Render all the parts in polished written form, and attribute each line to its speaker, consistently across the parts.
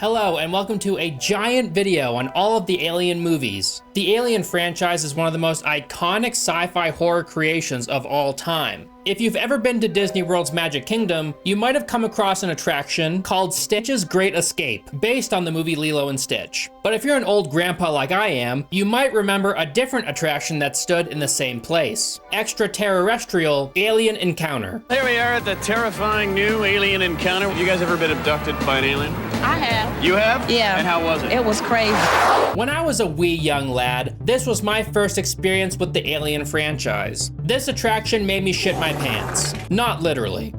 Speaker 1: Hello and welcome to a giant video on all of the Alien movies. The Alien franchise is one of the most iconic sci-fi horror creations of all time. If you've ever been to Disney World's Magic Kingdom, you might have come across an attraction called Stitch's Great Escape, based on the movie Lilo and Stitch. But if you're an old grandpa like I am, you might remember a different attraction that stood in the same place. Extraterrestrial Alien Encounter.
Speaker 2: Here we are at the terrifying new alien encounter. You guys ever been abducted by an alien?
Speaker 3: I have.
Speaker 2: You have?
Speaker 3: Yeah.
Speaker 2: And how was it?
Speaker 3: It was crazy.
Speaker 1: When I was a wee young lad, this was my first experience with the Alien franchise. This attraction made me shit my pants. Not literally.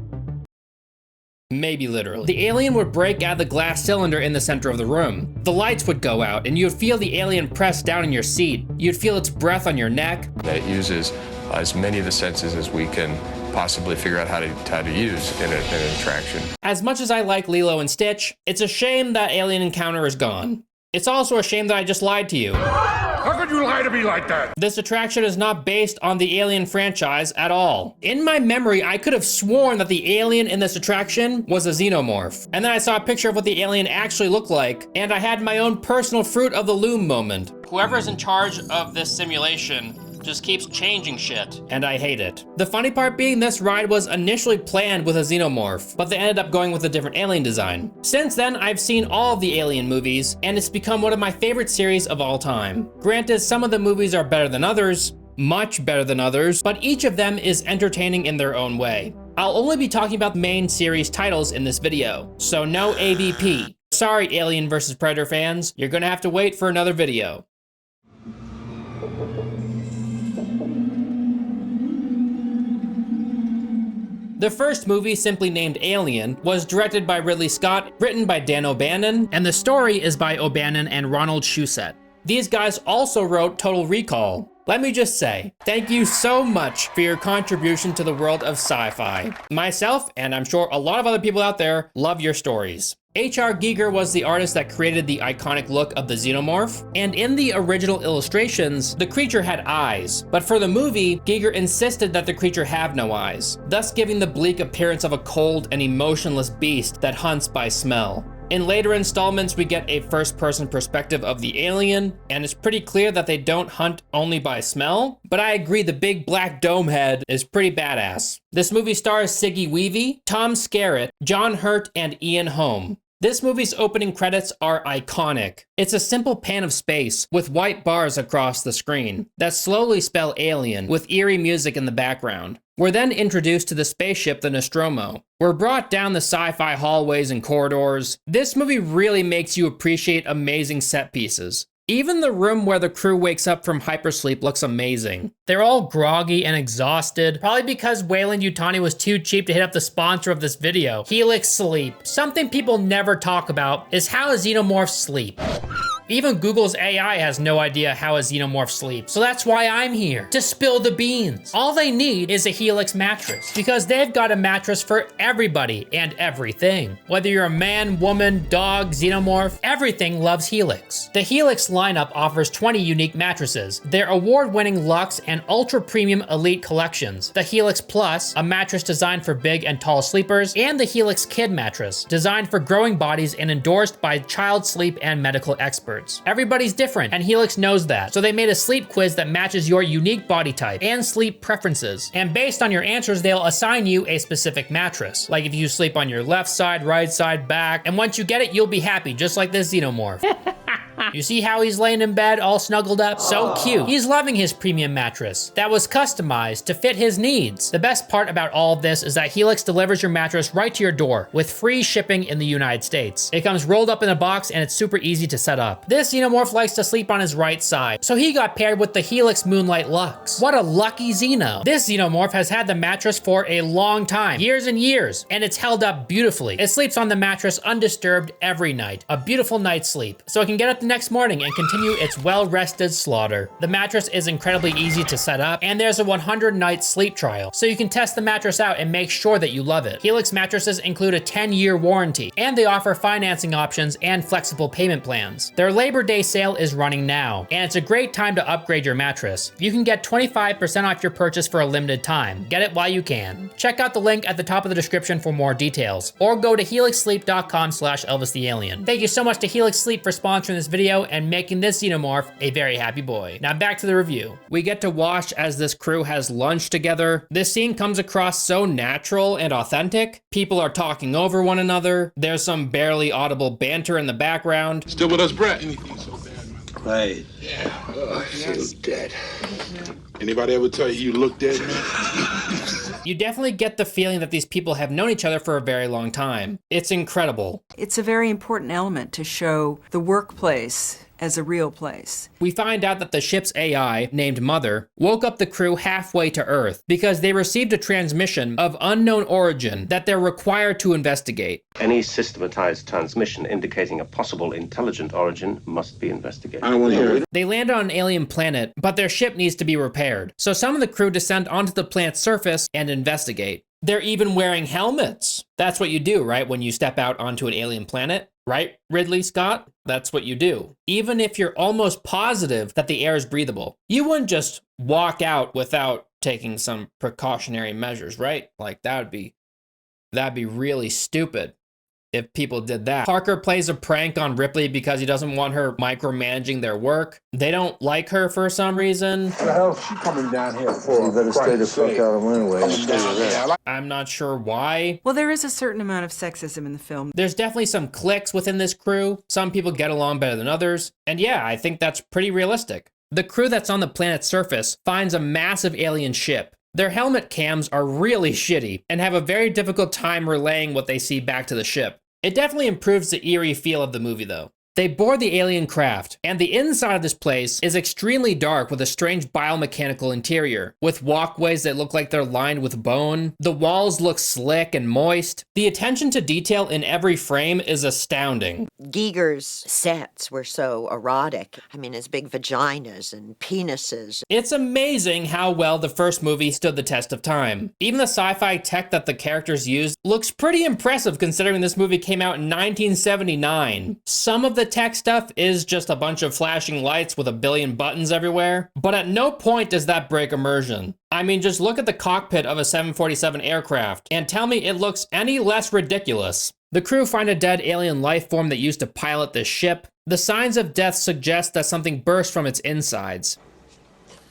Speaker 1: Maybe literally. The alien would break out of the glass cylinder in the center of the room. The lights would go out and you'd feel the alien press down in your seat. You'd feel its breath on your neck.
Speaker 4: It uses as many of the senses as we can possibly figure out how to use in an attraction.
Speaker 1: As much as I like Lilo and Stitch, it's a shame that Alien Encounter is gone. It's also a shame that I just lied to you.
Speaker 5: How could you lie to me like that?
Speaker 1: This attraction is not based on the Alien franchise at all. In my memory, I could have sworn that the alien in this attraction was a xenomorph. And then I saw a picture of what the alien actually looked like, and I had my own personal Fruit of the Loom moment. Whoever's in charge of this simulation just keeps changing shit, and I hate it. The funny part being this ride was initially planned with a xenomorph, but they ended up going with a different alien design. Since then, I've seen all of the Alien movies, and it's become one of my favorite series of all time. Granted, some of the movies are better than others, much better than others, but each of them is entertaining in their own way. I'll only be talking about the main series titles in this video, so no AVP. Sorry, Alien vs. Predator fans, you're gonna have to wait for another video. The first movie, simply named Alien, was directed by Ridley Scott, written by Dan O'Bannon, and the story is by O'Bannon and Ronald Shusett. These guys also wrote Total Recall. Let me just say, thank you so much for your contribution to the world of sci-fi. Myself, and I'm sure a lot of other people out there, love your stories. H.R. Giger was the artist that created the iconic look of the xenomorph, and in the original illustrations, the creature had eyes, but for the movie, Giger insisted that the creature have no eyes, thus giving the bleak appearance of a cold and emotionless beast that hunts by smell. In later installments, we get a first-person perspective of the alien, and it's pretty clear that they don't hunt only by smell, but I agree the big black dome head is pretty badass. This movie stars Siggy Weavy, Tom Skerritt, John Hurt, and Ian Holm. This movie's opening credits are iconic. It's a simple pan of space with white bars across the screen that slowly spell alien with eerie music in the background. We're then introduced to the spaceship, the Nostromo. We're brought down the sci-fi hallways and corridors. This movie really makes you appreciate amazing set pieces. Even the room where the crew wakes up from hypersleep looks amazing. They're all groggy and exhausted, probably because Weyland-Yutani was too cheap to hit up the sponsor of this video, Helix Sleep. Something people never talk about is how xenomorphs sleep. Even Google's AI has no idea how a xenomorph sleeps, so that's why I'm here, to spill the beans. All they need is a Helix mattress, because they've got a mattress for everybody and everything. Whether you're a man, woman, dog, xenomorph, everything loves Helix. The Helix lineup offers 20 unique mattresses, their award-winning Luxe and ultra-premium Elite collections, the Helix Plus, a mattress designed for big and tall sleepers, and the Helix Kid mattress, designed for growing bodies and endorsed by child sleep and medical experts. Everybody's different, and Helix knows that, so they made a sleep quiz that matches your unique body type and sleep preferences. And based on your answers, they'll assign you a specific mattress. Like if you sleep on your left side, right side, back, and once you get it, you'll be happy, just like this xenomorph. You see how he's laying in bed all snuggled up? So cute. He's loving his premium mattress that was customized to fit his needs. The best part about all of this is that Helix delivers your mattress right to your door with free shipping in the United States. It comes rolled up in a box and it's super easy to set up. This xenomorph likes to sleep on his right side, so he got paired with the Helix Moonlight Luxe. What a lucky Xeno. This xenomorph has had the mattress for a long time, years and years, and it's held up beautifully. It sleeps on the mattress undisturbed every night. A beautiful night's sleep. So it can get up the next morning and continue its well-rested slaughter. The mattress is incredibly easy to set up, and there's a 100-night sleep trial, so you can test the mattress out and make sure that you love it. Helix mattresses include a 10-year warranty, and they offer financing options and flexible payment plans. Their Labor Day sale is running now, and it's a great time to upgrade your mattress. You can get 25% off your purchase for a limited time. Get it while you can. Check out the link at the top of the description for more details, or go to helixsleep.com/ElvisTheAlien. Thank you so much to Helix Sleep for sponsoring this video and making this xenomorph a very happy boy. Now back to the review. We get to watch as this crew has lunch together. This scene comes across so natural and authentic. People are talking over one another. There's some barely audible banter in the background.
Speaker 5: Still with us, Brett?
Speaker 3: Right.
Speaker 5: Yeah. I feel dead. Anybody ever tell you look dead, man?
Speaker 1: You definitely get the feeling that these people have known each other for a very long time. It's incredible.
Speaker 6: It's a very important element to show the workplace as a real place.
Speaker 1: We find out that the ship's AI, named Mother, woke up the crew halfway to Earth because they received a transmission of unknown origin that they're required to investigate.
Speaker 7: Any systematized transmission indicating a possible intelligent origin must be investigated.
Speaker 5: I don't want to hear it.
Speaker 1: They land on an alien planet, but their ship needs to be repaired. So some of the crew descend onto the planet's surface and investigate. They're even wearing helmets. That's what you do, right? When you step out onto an alien planet, right? Ridley Scott? That's what you do. Even if you're almost positive that the air is breathable, you wouldn't just walk out without taking some precautionary measures, right? Like that'd be really stupid if people did that. Parker plays a prank on Ripley because he doesn't want her micromanaging their work. They don't like her for some reason.
Speaker 5: What the hell is she coming down here for?
Speaker 3: You better stay the fuck out of Winway and stay with that.
Speaker 1: I'm not sure why.
Speaker 6: Well, there is a certain amount of sexism in the film.
Speaker 1: There's definitely some cliques within this crew. Some people get along better than others. And yeah, I think that's pretty realistic. The crew that's on the planet's surface finds a massive alien ship. Their helmet cams are really shitty and have a very difficult time relaying what they see back to the ship. It definitely improves the eerie feel of the movie though. They board the alien craft, and the inside of this place is extremely dark with a strange biomechanical interior, with walkways that look like they're lined with bone. The walls look slick and moist. The attention to detail in every frame is astounding.
Speaker 8: Giger's sets were so erotic. I mean, his big vaginas and penises.
Speaker 1: It's amazing how well the first movie stood the test of time. Even the sci-fi tech that the characters used looks pretty impressive considering this movie came out in 1979. Some of the tech stuff is just a bunch of flashing lights with a billion buttons everywhere, but at no point does that break immersion. I mean, just look at the cockpit of a 747 aircraft and tell me it looks any less ridiculous. The crew find a dead alien life form that used to pilot this ship. The signs of death suggest that something burst from its insides.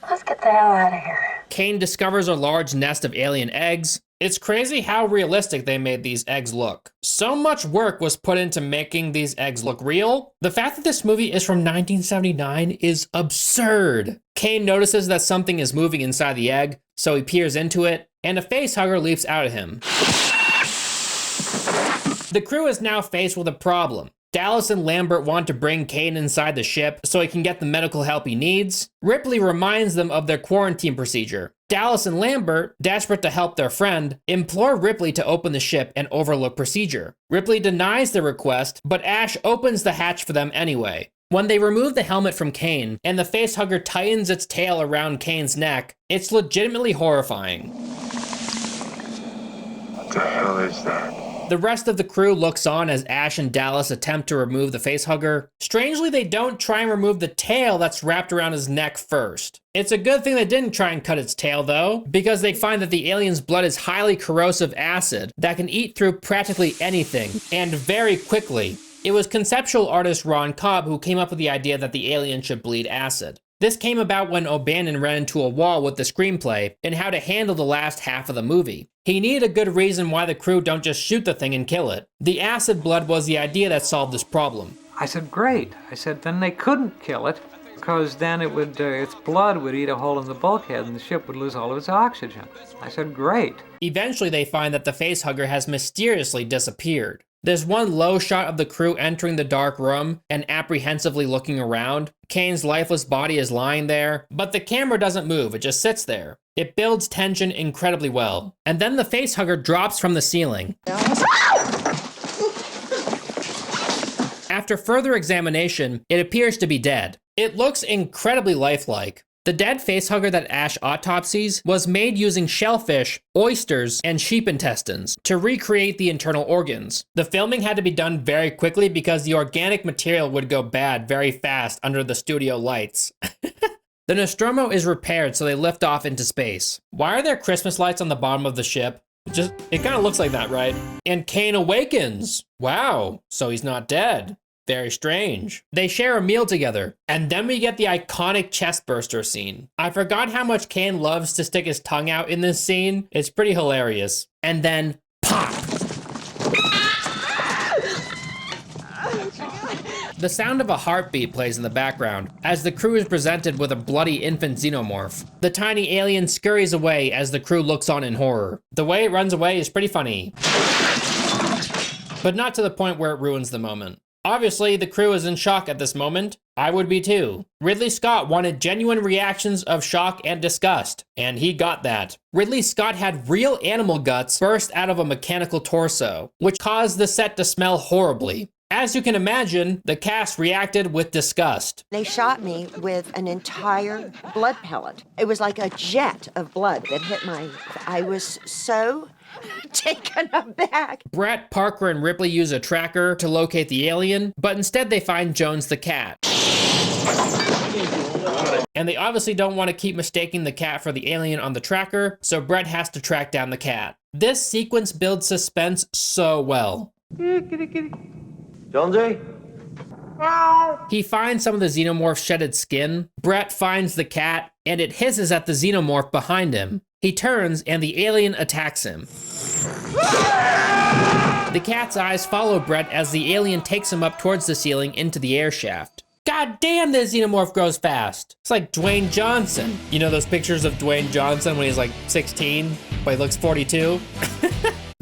Speaker 9: Let's get the hell out of here.
Speaker 1: Kane discovers a large nest of alien eggs. It's crazy how realistic they made these eggs look. So much work was put into making these eggs look real. The fact that this movie is from 1979 is absurd. Kane notices that something is moving inside the egg, so he peers into it, and a facehugger leaps out at him. The crew is now faced with a problem. Dallas and Lambert want to bring Kane inside the ship so he can get the medical help he needs. Ripley reminds them of their quarantine procedure. Dallas and Lambert, desperate to help their friend, implore Ripley to open the ship and overlook procedure. Ripley denies the request, but Ash opens the hatch for them anyway. When they remove the helmet from Kane and the facehugger tightens its tail around Kane's neck, it's legitimately horrifying.
Speaker 5: What the hell is that?
Speaker 1: The rest of the crew looks on as Ash and Dallas attempt to remove the facehugger. Strangely, they don't try and remove the tail that's wrapped around his neck first. It's a good thing they didn't try and cut its tail though, because they find that the alien's blood is highly corrosive acid that can eat through practically anything, and very quickly. It was conceptual artist Ron Cobb who came up with the idea that the alien should bleed acid. This came about when O'Bannon ran into a wall with the screenplay and how to handle the last half of the movie. He needed a good reason why the crew don't just shoot the thing and kill it. The acid blood was the idea that solved this problem.
Speaker 10: I said, great. I said, then they couldn't kill it, because then it would, its blood would eat a hole in the bulkhead and the ship would lose all of its oxygen. I said, great.
Speaker 1: Eventually they find that the facehugger has mysteriously disappeared. There's one low shot of the crew entering the dark room and apprehensively looking around. Kane's lifeless body is lying there, but the camera doesn't move, it just sits there. It builds tension incredibly well. And then the facehugger drops from the ceiling. After further examination, it appears to be dead. It looks incredibly lifelike. The dead facehugger that Ash autopsies was made using shellfish, oysters, and sheep intestines to recreate the internal organs. The filming had to be done very quickly because the organic material would go bad very fast under the studio lights. The Nostromo is repaired, so they lift off into space. Why are there Christmas lights on the bottom of the ship? It kind of looks like that, right? And Kane awakens. Wow, so he's not dead. Very strange. They share a meal together, and then we get the iconic chestburster scene. I forgot how much Kane loves to stick his tongue out in this scene. It's pretty hilarious. And then, pop! The sound of a heartbeat plays in the background as the crew is presented with a bloody infant xenomorph. The tiny alien scurries away as the crew looks on in horror. The way it runs away is pretty funny, but not to the point where it ruins the moment. Obviously, the crew is in shock at this moment. I would be too. Ridley Scott wanted genuine reactions of shock and disgust, and he got that. Ridley Scott had real animal guts burst out of a mechanical torso, which caused the set to smell horribly. As you can imagine, the cast reacted with disgust.
Speaker 8: They shot me with an entire blood pellet. It was like a jet of blood that hit I was so taken aback.
Speaker 1: Brett, Parker, and Ripley use a tracker to locate the alien, but instead they find Jones the cat. And they obviously don't want to keep mistaking the cat for the alien on the tracker, so Brett has to track down the cat. This sequence builds suspense so well.
Speaker 3: Jonesy?
Speaker 1: He finds some of the xenomorph's shedded skin. Brett finds the cat, and it hisses at the xenomorph behind him. He turns, and the alien attacks him. The cat's eyes follow Brett as the alien takes him up towards the ceiling into the air shaft. God damn, this xenomorph grows fast. It's like Dwayne Johnson. You know those pictures of Dwayne Johnson when he's like 16, but he looks 42?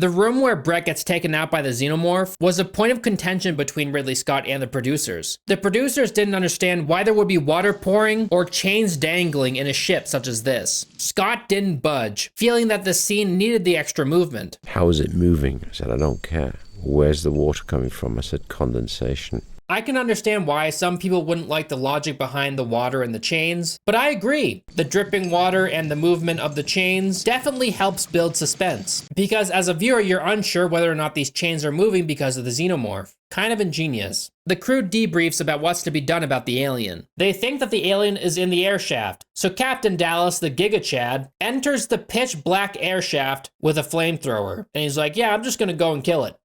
Speaker 1: The room where Brett gets taken out by the xenomorph was a point of contention between Ridley Scott and the producers. The producers didn't understand why there would be water pouring or chains dangling in a ship such as this. Scott didn't budge, feeling that the scene needed the extra movement.
Speaker 11: How is it moving? I said, I don't care. Where's the water coming from? I said, condensation.
Speaker 1: I can understand why some people wouldn't like the logic behind the water and the chains, but I agree. The dripping water and the movement of the chains definitely helps build suspense, because as a viewer, you're unsure whether or not these chains are moving because of the xenomorph. Kind of ingenious. The crew debriefs about what's to be done about the alien. They think that the alien is in the air shaft, so Captain Dallas, the Giga Chad, enters the pitch black air shaft with a flamethrower, and he's like, yeah, I'm just gonna go and kill it.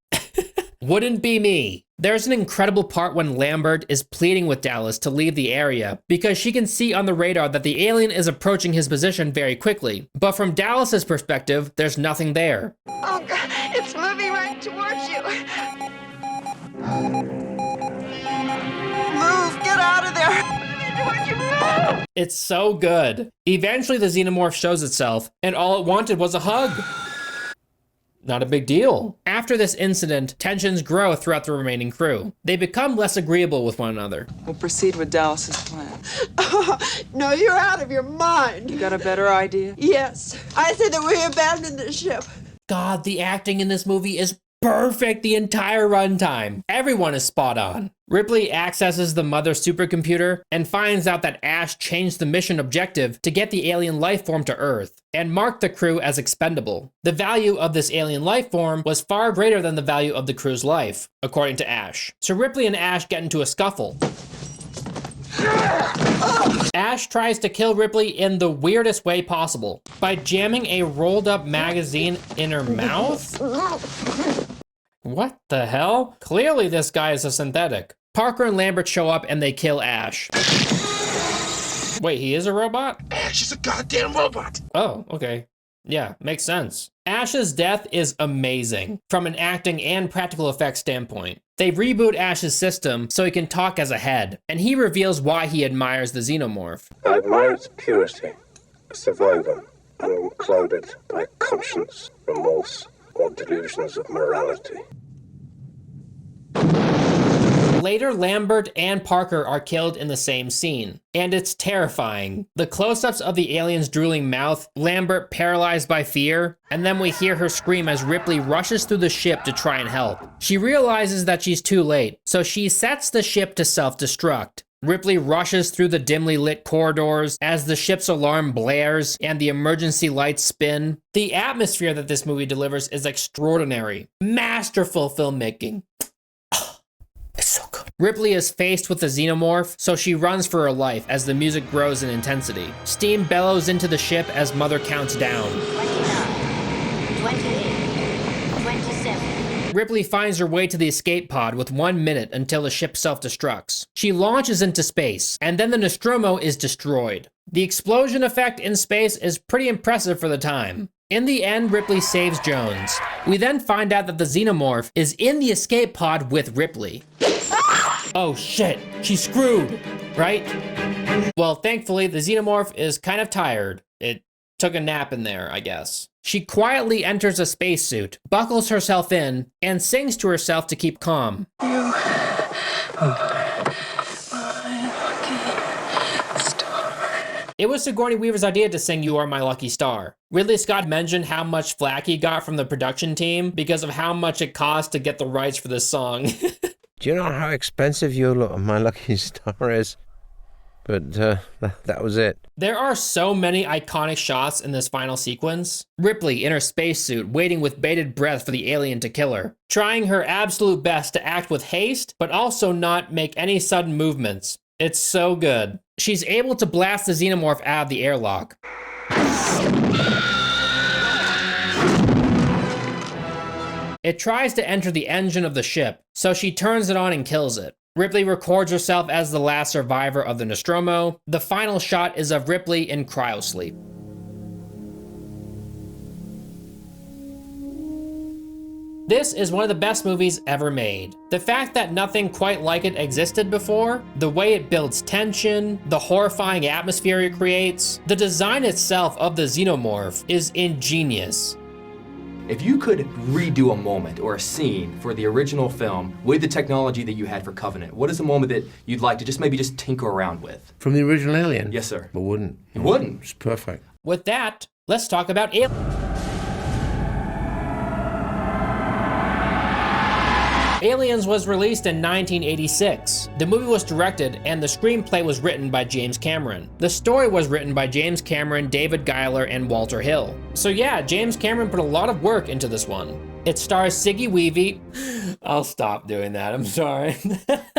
Speaker 1: Wouldn't be me. There's an incredible part when Lambert is pleading with Dallas to leave the area because she can see on the radar that the alien is approaching his position very quickly. But from Dallas's perspective, there's nothing there.
Speaker 9: Oh, God, it's moving right towards you. Move, get out of there.
Speaker 1: It's so good. Eventually the xenomorph shows itself, and all it wanted was a hug. Not a big deal. After this incident, tensions grow throughout the remaining crew. They become less agreeable with one another.
Speaker 12: We'll proceed with Dallas's plan.
Speaker 9: No, you're out of your mind.
Speaker 12: You got a better idea?
Speaker 9: Yes. I said that we abandoned the ship.
Speaker 1: God, the acting in this movie is perfect the entire runtime. Everyone is spot on. Ripley accesses the mother supercomputer and finds out that Ash changed the mission objective to get the alien life form to Earth and marked the crew as expendable. The value of this alien life form was far greater than the value of the crew's life, according to Ash. So Ripley and Ash get into a scuffle. Ash tries to kill Ripley in the weirdest way possible by jamming a rolled up magazine in her mouth? What the hell? Clearly this guy is a synthetic. Parker and Lambert show up and they kill Ash. Wait, he is a robot?
Speaker 5: Ash is a goddamn robot.
Speaker 1: Oh, okay. Yeah, makes sense. Ash's death is amazing from an acting and practical effects standpoint. They reboot Ash's system so he can talk as a head, and he reveals why he admires the xenomorph.
Speaker 3: I admire its purity, a survivor, unclouded by conscience, remorse, or delusions of morality.
Speaker 1: Later, Lambert and Parker are killed in the same scene, and it's terrifying. The close-ups of the alien's drooling mouth, Lambert paralyzed by fear, and then we hear her scream as Ripley rushes through the ship to try and help. She realizes that she's too late, so she sets the ship to self-destruct. Ripley rushes through the dimly lit corridors as the ship's alarm blares and the emergency lights spin. The atmosphere that this movie delivers is extraordinary. Masterful filmmaking. It's so good. Ripley is faced with the xenomorph, so she runs for her life as the music grows in intensity. Steam bellows into the ship as Mother counts down.
Speaker 13: 29, 28, 27.
Speaker 1: Ripley finds her way to the escape pod with 1 minute until the ship self-destructs. She launches into space, and then the Nostromo is destroyed. The explosion effect in space is pretty impressive for the time. In the end, Ripley saves Jones. We then find out that the xenomorph is in the escape pod with Ripley. Oh shit, she's screwed, right? Well, thankfully, the xenomorph is kind of tired. It took a nap in there, I guess. She quietly enters a spacesuit, buckles herself in, and sings to herself to keep calm.
Speaker 12: You are my lucky star.
Speaker 1: It was Sigourney Weaver's idea to sing You Are My Lucky Star. Ridley Scott mentioned how much flack he got from the production team because of how much it cost to get the rights for this song.
Speaker 11: Do you know how expensive You Are My Lucky Star is? But that was it.
Speaker 1: There are so many iconic shots in this final sequence. Ripley in her spacesuit, waiting with bated breath for the alien to kill her, trying her absolute best to act with haste, but also not make any sudden movements. It's so good. She's able to blast the xenomorph out of the airlock. It tries to enter the engine of the ship, so she turns it on and kills it. Ripley records herself as the last survivor of the Nostromo. The final shot is of Ripley in cryosleep. This is one of the best movies ever made. The fact that nothing quite like it existed before, the way it builds tension, the horrifying atmosphere it creates, the design itself of the xenomorph is ingenious.
Speaker 14: If you could redo a moment or a scene for the original film with the technology that you had for Covenant, what is a moment that you'd like to maybe just tinker around with?
Speaker 11: From the original Alien?
Speaker 14: Yes, sir.
Speaker 11: I wouldn't.
Speaker 14: You wouldn't?
Speaker 11: It's perfect.
Speaker 1: With that, let's talk about Alien. Aliens was released in 1986. The movie was directed and the screenplay was written by James Cameron. The story was written by James Cameron, David Giler, and Walter Hill. So yeah, James Cameron put a lot of work into this one. It stars Siggy Weavy. I'll stop doing that, I'm sorry.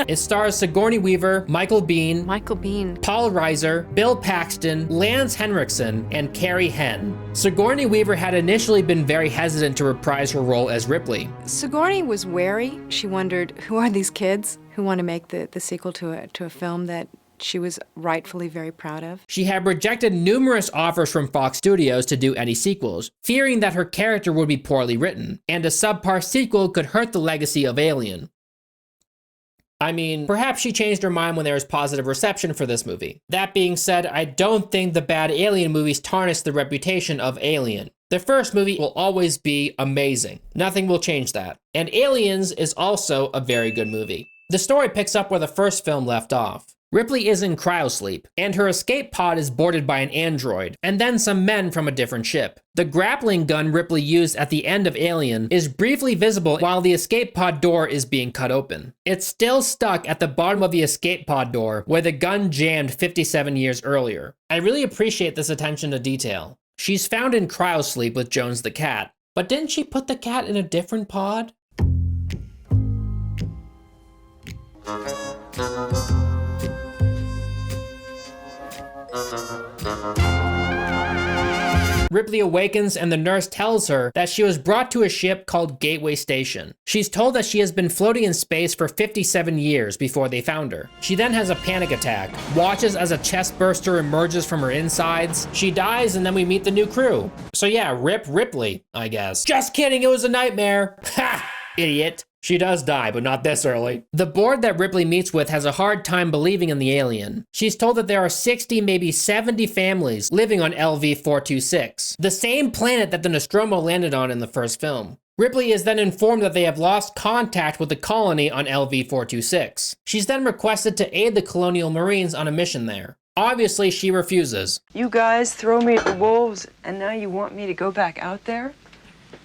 Speaker 1: It stars Sigourney Weaver, Michael Biehn, Paul Reiser, Bill Paxton, Lance Henriksen, and Carrie Henn. Sigourney Weaver had initially been very hesitant to reprise her role as Ripley.
Speaker 15: Sigourney was wary. She wondered, who are these kids who want to make the sequel to a film that she was rightfully very proud of?
Speaker 1: She had rejected numerous offers from Fox Studios to do any sequels, fearing that her character would be poorly written, and a subpar sequel could hurt the legacy of Alien. I mean, perhaps she changed her mind when there was positive reception for this movie. That being said, I don't think the bad Alien movies tarnish the reputation of Alien. The first movie will always be amazing. Nothing will change that. And Aliens is also a very good movie. The story picks up where the first film left off. Ripley is in cryosleep, and her escape pod is boarded by an android, and then some men from a different ship. The grappling gun Ripley used at the end of Alien is briefly visible while the escape pod door is being cut open. It's still stuck at the bottom of the escape pod door where the gun jammed 57 years earlier. I really appreciate this attention to detail. She's found in cryosleep with Jones the cat, but didn't she put the cat in a different pod? Ripley awakens and the nurse tells her that she was brought to a ship called Gateway Station. She's told that she has been floating in space for 57 years before they found her. She then has a panic attack, watches as a chest burster emerges from her insides. She dies and then we meet the new crew. So yeah, rip Ripley, I guess. Just kidding, it was a nightmare. Ha! Idiot. She does die, but not this early. The board that Ripley meets with has a hard time believing in the alien. She's told that there are 60, maybe 70 families living on LV-426, the same planet that the Nostromo landed on in the first film. Ripley is then informed that they have lost contact with the colony on LV-426. She's then requested to aid the Colonial Marines on a mission there. Obviously, she refuses.
Speaker 16: You guys throw me at the wolves, and now you want me to go back out there?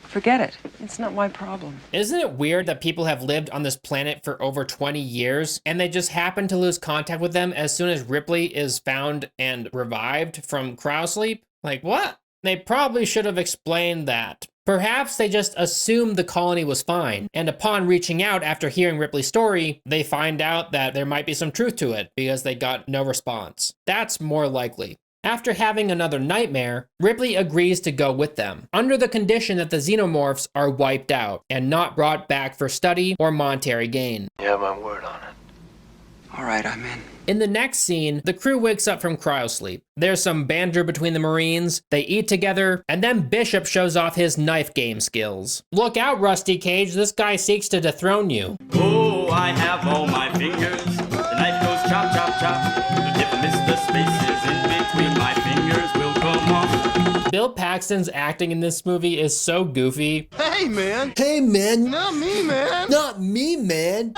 Speaker 16: Forget it. It's not my problem.
Speaker 1: Isn't it weird that people have lived on this planet for over 20 years, and they just happen to lose contact with them as soon as Ripley is found and revived from cryosleep? Like, what? They probably should have explained that. Perhaps they just assumed the colony was fine, and upon reaching out after hearing Ripley's story, they find out that there might be some truth to it because they got no response. That's more likely. After having another nightmare, Ripley agrees to go with them, under the condition that the xenomorphs are wiped out and not brought back for study or monetary gain.
Speaker 3: You have my word on it.
Speaker 16: All right, I'm in.
Speaker 1: In the next scene, the crew wakes up from cryosleep. There's some banter between the Marines, they eat together, and then Bishop shows off his knife game skills. Look out, Rusty Cage, this guy seeks to dethrone you.
Speaker 17: Oh, I have all my fingers. The knife goes chop, chop, chop. If I miss the spaces in between, my fingers will come off.
Speaker 1: Bill Paxton's acting in this movie is so goofy.
Speaker 18: Hey, man.
Speaker 1: Hey, man.
Speaker 18: Not me, man.
Speaker 1: Not me, man.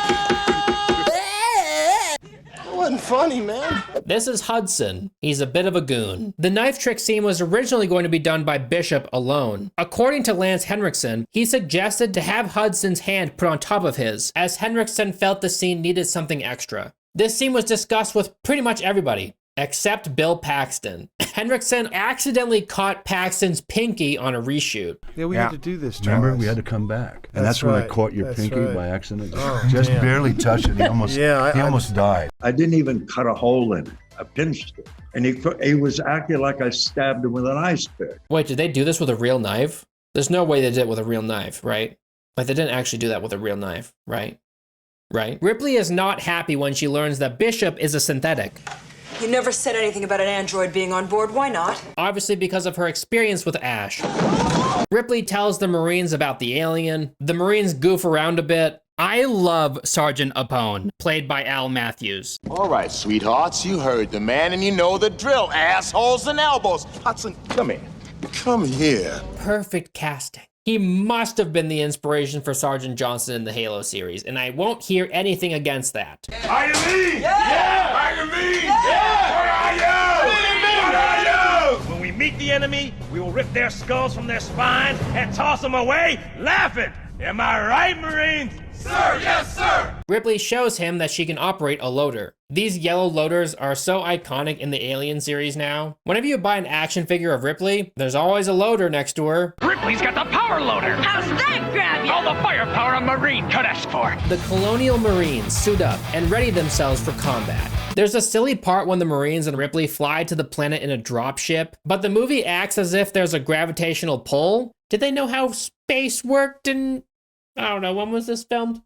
Speaker 18: That wasn't funny, man.
Speaker 1: This is Hudson. He's a bit of a goon. The knife trick scene was originally going to be done by Bishop alone. According to Lance Henriksen, he suggested to have Hudson's hand put on top of his, as Henriksen felt the scene needed something extra. This scene was discussed with pretty much everybody, except Bill Paxton. Henriksen accidentally caught Paxton's pinky on a reshoot.
Speaker 18: Yeah, we had to do this, Charles.
Speaker 19: Remember, we had to come back. And that's when I caught your pinky by accident. Just
Speaker 18: damn.
Speaker 19: barely touched it. He almost, he almost died.
Speaker 20: I didn't even cut a hole in it. I pinched it. And he was acting like I stabbed him with an ice pick.
Speaker 1: Wait, did they do this with a real knife? There's no way they did it with a real knife, right? Like, they didn't actually do that with a real knife, right? Right? Ripley is not happy when she learns that Bishop is a synthetic.
Speaker 16: You never said anything about an android being on board. Why not?
Speaker 1: Obviously because of her experience with Ash. Ripley tells the Marines about the alien. The Marines goof around a bit. I love Sergeant Apone, played by Al Matthews.
Speaker 21: All right, sweethearts, you heard the man and you know the drill. Assholes and elbows. Hudson, come here. Come here.
Speaker 1: Perfect casting. He must have been the inspiration for Sergeant Johnson in the Halo series, and I won't hear anything against that.
Speaker 21: Are you me? Yeah! Are you me? Yeah! Where are you? Where are you?
Speaker 17: When we meet the enemy, we will rip their skulls from their spines and toss them away laughing. Am I right, Marines?
Speaker 21: Sir, yes, sir!
Speaker 1: Ripley shows him that she can operate a loader. These yellow loaders are so iconic in the Alien series now. Whenever you buy an action figure of Ripley, there's always a loader next to her.
Speaker 17: Ripley's got the power loader.
Speaker 9: How's that grab you?
Speaker 17: All the firepower a Marine could ask for.
Speaker 1: The Colonial Marines suit up and ready themselves for combat. There's a silly part when the Marines and Ripley fly to the planet in a dropship, but the movie acts as if there's a gravitational pull. Did they know how space worked in... I don't know, when was this filmed?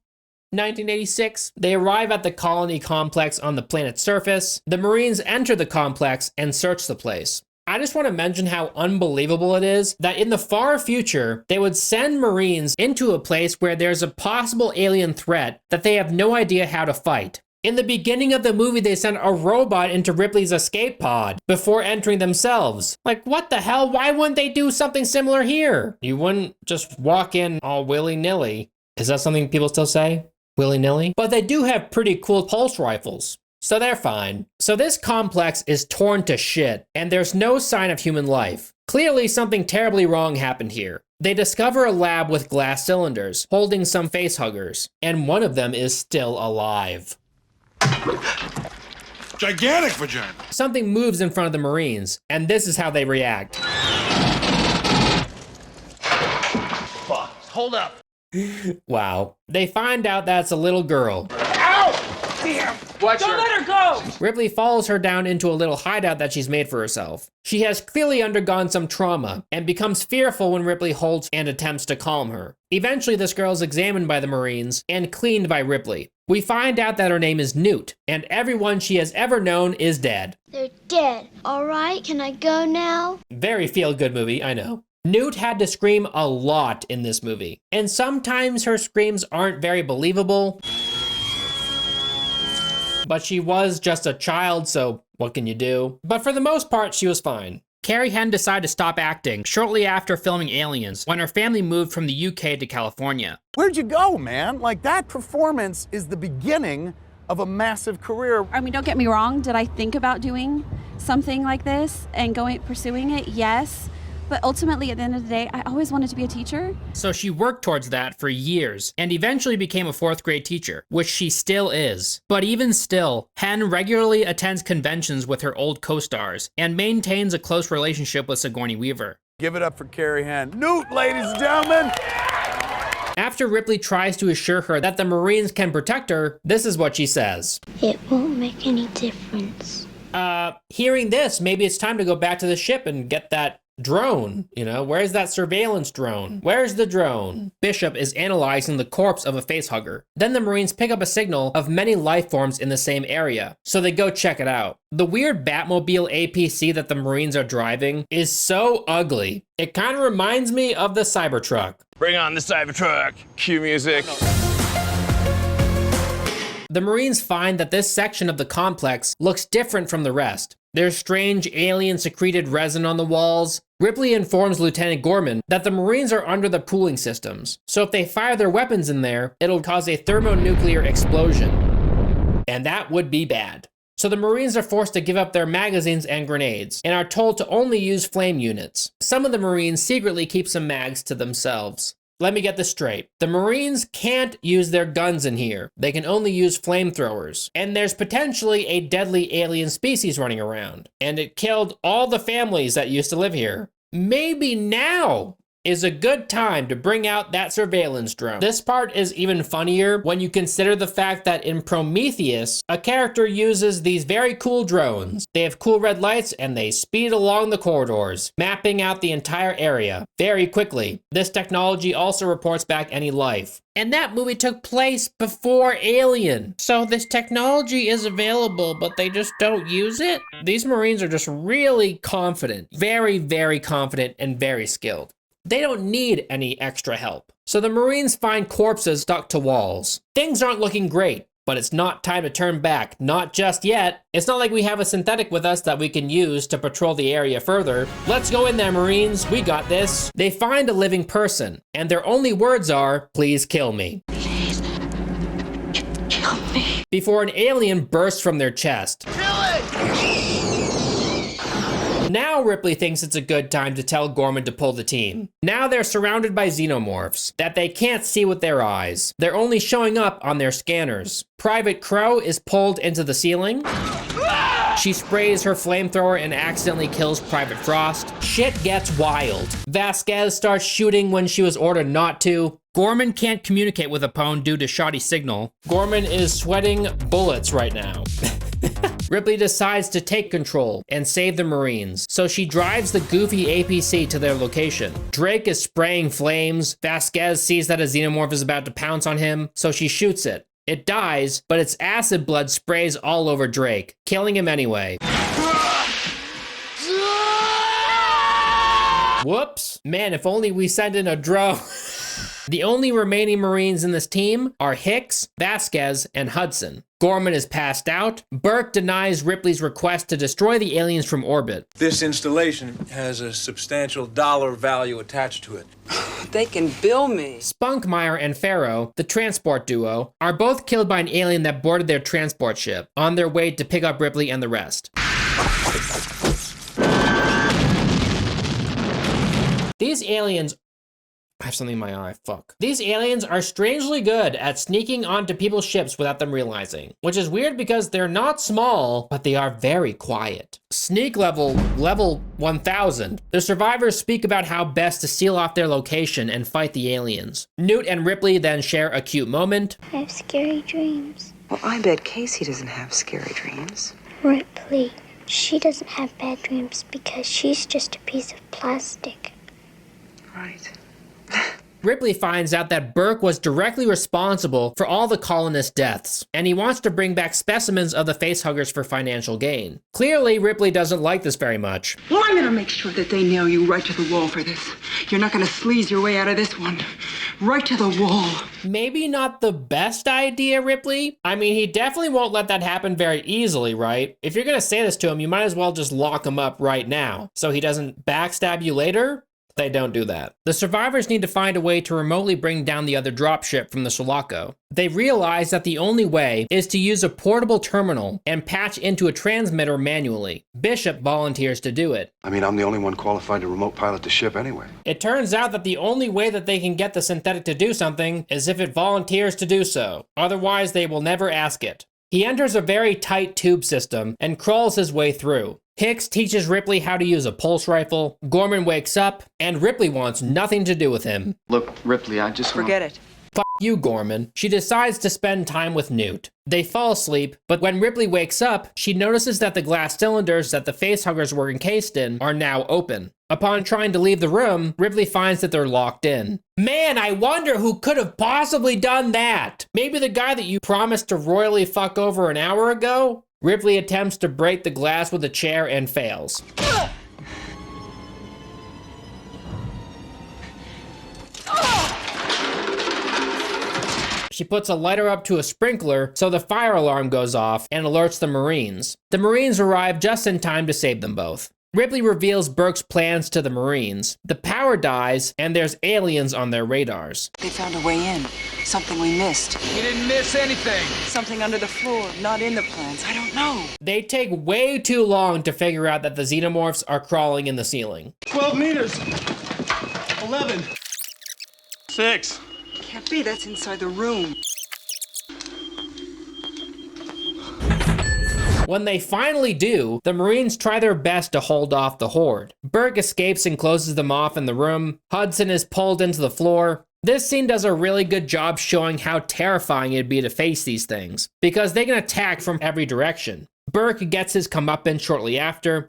Speaker 1: 1986. They arrive at the colony complex on the planet's surface. The Marines enter the complex and search the place. I just want to mention how unbelievable it is that in the far future, they would send Marines into a place where there's a possible alien threat that they have no idea how to fight. In the beginning of the movie, they sent a robot into Ripley's escape pod before entering themselves. Like, what the hell? Why wouldn't they do something similar here? You wouldn't just walk in all willy-nilly. Is that something people still say? Willy-nilly? But they do have pretty cool pulse rifles, so they're fine. So this complex is torn to shit, and there's no sign of human life. Clearly something terribly wrong happened here. They discover a lab with glass cylinders, holding some facehuggers, and one of them is still alive.
Speaker 5: Gigantic vagina.
Speaker 1: Something moves in front of the Marines, and this is how they react.
Speaker 17: Fuck. Hold up.
Speaker 1: Wow. They find out that's a little girl.
Speaker 17: Ow! Damn. Watch
Speaker 9: Don't let her go!
Speaker 1: Ripley follows her down into a little hideout that she's made for herself. She has clearly undergone some trauma and becomes fearful when Ripley holds and attempts to calm her. Eventually, this girl is examined by the Marines and cleaned by Ripley. We find out that her name is Newt, and everyone she has ever known is dead.
Speaker 22: They're dead. All right, can I go now?
Speaker 1: Very feel-good movie, I know. Newt had to scream a lot in this movie, and sometimes her screams aren't very believable. But she was just a child, so what can you do? But for the most part, she was fine. Carrie Henn decided to stop acting shortly after filming Aliens when her family moved from the UK to California.
Speaker 2: Where'd you go, man? Like, that performance is the beginning of a massive career.
Speaker 4: I mean, don't get me wrong. Did I think about doing something like this and pursuing it? Yes. But ultimately, at the end of the day, I always wanted to be a teacher.
Speaker 1: So she worked towards that for years and eventually became a 4th grade teacher, which she still is. But even still, Henn regularly attends conventions with her old co-stars and maintains a close relationship with Sigourney Weaver.
Speaker 2: Give it up for Carrie Henn. Newt, ladies and gentlemen!
Speaker 1: After Ripley tries to assure her that the Marines can protect her, this is what she says.
Speaker 22: It won't make any difference.
Speaker 1: Hearing this, maybe it's time to go back to the ship and get that drone. You know, where's that surveillance drone? Where's the drone? Bishop is analyzing the corpse of a facehugger. Then the Marines pick up a signal of many life forms in the same area, so they go check it out. The weird Batmobile APC that the Marines are driving is so ugly. It kind of reminds me of the Cybertruck.
Speaker 21: Bring on the Cybertruck. Cue music.
Speaker 1: The Marines find that this section of the complex looks different from the rest. There's strange alien-secreted resin on the walls. Ripley informs Lieutenant Gorman that the Marines are under the cooling systems, so if they fire their weapons in there, it'll cause a thermonuclear explosion. And that would be bad. So the Marines are forced to give up their magazines and grenades, and are told to only use flame units. Some of the Marines secretly keep some mags to themselves. Let me get this straight. The Marines can't use their guns in here. They can only use flamethrowers. And there's potentially a deadly alien species running around. And it killed all the families that used to live here. Maybe now is a good time to bring out that surveillance drone. This part is even funnier when you consider the fact that in Prometheus, a character uses these very cool drones. They have cool red lights and they speed along the corridors, mapping out the entire area very quickly. This technology also reports back any life. And that movie took place before Alien. So this technology is available, but they just don't use it? These Marines are just really confident, very, very confident and very skilled. They don't need any extra help. So the Marines find corpses stuck to walls. Things aren't looking great, but it's not time to turn back, not just yet. It's not like we have a synthetic with us that we can use to patrol the area further. Let's go in there, Marines, we got this. They find a living person, and their only words are, please kill me.
Speaker 22: Please, kill me.
Speaker 1: Before an alien bursts from their chest. Now Ripley thinks it's a good time to tell Gorman to pull the team. Now they're surrounded by xenomorphs that they can't see with their eyes. They're only showing up on their scanners. Private Crow is pulled into the ceiling. She sprays her flamethrower and accidentally kills Private Frost. Shit gets wild. Vasquez starts shooting when she was ordered not to. Gorman can't communicate with Apone due to shoddy signal. Gorman is sweating bullets right now. Ripley decides to take control and save the Marines, so she drives the goofy APC to their location. Drake is spraying flames. Vasquez sees that a xenomorph is about to pounce on him, so she shoots it. It dies, but its acid blood sprays all over Drake, killing him anyway. Whoops. Man, if only we sent in a drone. The only remaining Marines in this team are Hicks, Vasquez, and Hudson. Gorman is passed out. Burke denies Ripley's request to destroy the aliens from orbit.
Speaker 23: This installation has a substantial dollar value attached to it.
Speaker 16: They can bill me.
Speaker 1: Spunkmeyer and Farrow, the transport duo, are both killed by an alien that boarded their transport ship on their way to pick up Ripley and the rest. These aliens... I have something in my eye, fuck. These aliens are strangely good at sneaking onto people's ships without them realizing, which is weird because they're not small, but they are very quiet. Sneak level 1000. The survivors speak about how best to seal off their location and fight the aliens. Newt and Ripley then share a cute moment.
Speaker 22: I have scary dreams.
Speaker 16: Well, I bet Casey doesn't have scary dreams.
Speaker 22: Ripley, she doesn't have bad dreams because she's just a piece of plastic.
Speaker 16: Right.
Speaker 1: Ripley finds out that Burke was directly responsible for all the colonist deaths, and he wants to bring back specimens of the facehuggers for financial gain. Clearly, Ripley doesn't like this very much.
Speaker 16: Well, I'm gonna make sure that they nail you right to the wall for this. You're not gonna sleaze your way out of this one. Right to the wall.
Speaker 1: Maybe not the best idea, Ripley. I mean, he definitely won't let that happen very easily, right? If you're gonna say this to him, you might as well just lock him up right now, so he doesn't backstab you later. They don't do that. The survivors need to find a way to remotely bring down the other dropship from the Sulaco. They realize that the only way is to use a portable terminal and patch into a transmitter manually. Bishop volunteers to do it.
Speaker 19: I mean, I'm the only one qualified to remote pilot the ship anyway.
Speaker 1: It turns out that the only way that they can get the synthetic to do something is if it volunteers to do so. Otherwise, they will never ask it. He enters a very tight tube system and crawls his way through. Hicks teaches Ripley how to use a pulse rifle, Gorman wakes up, and Ripley wants nothing to do with him.
Speaker 6: Look, Ripley, I just
Speaker 16: Forget it.
Speaker 1: F you, Gorman. She decides to spend time with Newt. They fall asleep, but when Ripley wakes up, she notices that the glass cylinders that the facehuggers were encased in are now open. Upon trying to leave the room, Ripley finds that they're locked in. Man, I wonder who could have possibly done that. Maybe the guy that you promised to royally fuck over an hour ago? Ripley attempts to break the glass with a chair and fails. She puts a lighter up to a sprinkler so the fire alarm goes off and alerts the Marines. The Marines arrive just in time to save them both. Ripley reveals Burke's plans to the Marines. The power dies, and there's aliens on their radars.
Speaker 16: They found a way in. Something we missed.
Speaker 23: You didn't miss anything.
Speaker 16: Something under the floor, not in the plans. I don't know.
Speaker 1: They take way too long to figure out that the xenomorphs are crawling in the ceiling.
Speaker 18: 12 meters. 11.
Speaker 23: 6.
Speaker 16: Can't be. That's inside the room.
Speaker 1: When they finally do, the Marines try their best to hold off the horde. Burke escapes and closes them off in the room. Hudson is pulled into the floor. This scene does a really good job showing how terrifying it'd be to face these things, because they can attack from every direction. Burke gets his comeuppance shortly after.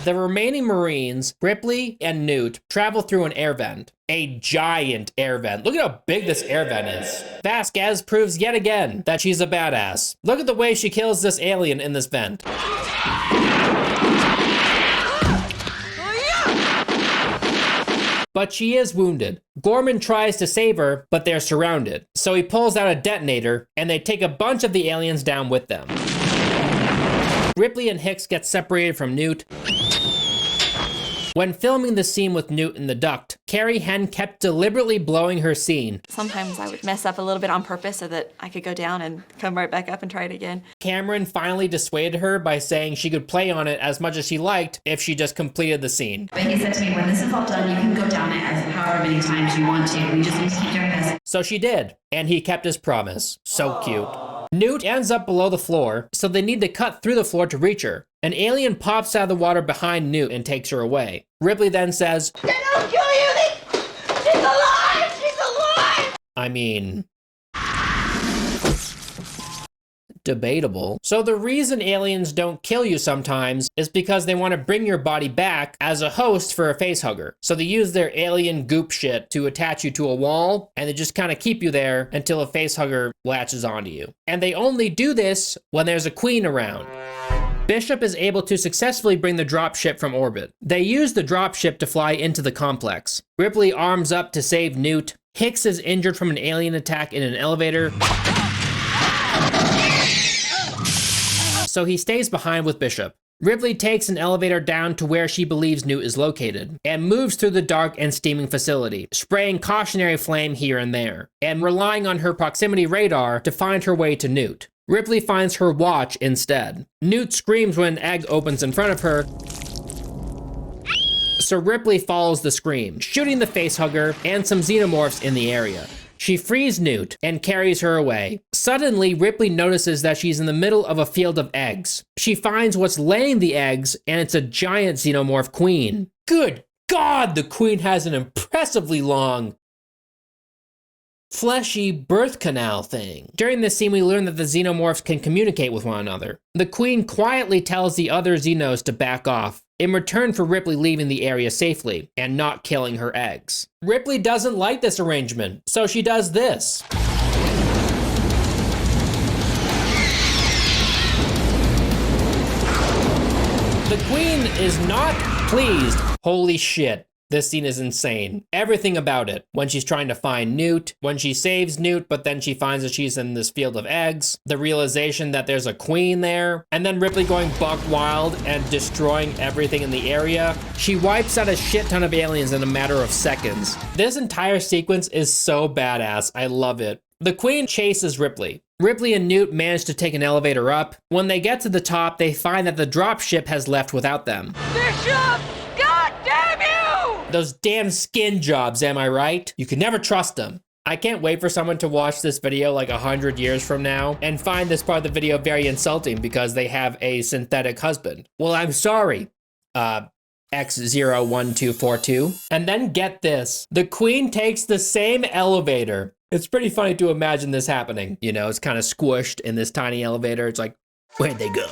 Speaker 1: The remaining Marines, Ripley and Newt, travel through an air vent. A giant air vent. Look at how big this air vent is. Vasquez proves yet again that she's a badass. Look at the way she kills this alien in this vent. But she is wounded. Gorman tries to save her, but they're surrounded. So he pulls out a detonator, and they take a bunch of the aliens down with them. Ripley and Hicks get separated from Newt. When filming the scene with Newt in the duct, Carrie Henn kept deliberately blowing her scene.
Speaker 4: Sometimes I would mess up a little bit on purpose so that I could go down and come right back up and try it again.
Speaker 1: Cameron finally dissuaded her by saying she could play on it as much as she liked if she just completed the scene.
Speaker 7: But he said to me, when this is all done, you can go down it as however many times you want to. We just need to keep doing this.
Speaker 1: So she did, and he kept his promise. So cute. Newt ends up below the floor, so they need to cut through the floor to reach her. An alien pops out of the water behind Newt and takes her away. Ripley then says,
Speaker 9: They don't kill you! She's alive! She's alive!
Speaker 1: I mean... debatable. So the reason aliens don't kill you sometimes is because they want to bring your body back as a host for a facehugger. So they use their alien goop shit to attach you to a wall, and they just kind of keep you there until a facehugger latches onto you. And they only do this when there's a queen around. Bishop is able to successfully bring the dropship from orbit. They use the dropship to fly into the complex. Ripley arms up to save Newt. Hicks is injured from an alien attack in an elevator, so he stays behind with Bishop. Ripley takes an elevator down to where she believes Newt is located, and moves through the dark and steaming facility, spraying cautionary flame here and there, and relying on her proximity radar to find her way to Newt. Ripley finds her watch instead. Newt screams when an egg opens in front of her, so Ripley follows the scream, shooting the facehugger and some xenomorphs in the area. She frees Newt and carries her away. Suddenly, Ripley notices that she's in the middle of a field of eggs. She finds what's laying the eggs, and it's a giant xenomorph queen. Good God, the queen has an impressively long, fleshy birth canal thing. During this scene, we learn that the xenomorphs can communicate with one another. The queen quietly tells the other xenos to back off, in return for Ripley leaving the area safely and not killing her eggs. Ripley doesn't like this arrangement, so she does this. The Queen is not pleased. Holy shit. This scene is insane. Everything about it. When she's trying to find Newt, when she saves Newt, but then she finds that she's in this field of eggs, the realization that there's a queen there, and then Ripley going buck wild and destroying everything in the area. She wipes out a shit ton of aliens in a matter of seconds. This entire sequence is so badass. I love it. The Queen chases Ripley. Ripley and Newt manage to take an elevator up. When they get to the top, they find that the dropship has left without them.
Speaker 9: Bishop! God damn you!
Speaker 1: Those damn skin jobs, am I right? You can never trust them. I can't wait for someone to watch this video like 100 years from now and find this part of the video very insulting because they have a synthetic husband. Well, I'm sorry, X01242. And then get this, the Queen takes the same elevator. It's pretty funny to imagine this happening. You know, it's kind of squished in this tiny elevator. It's like, where'd they go?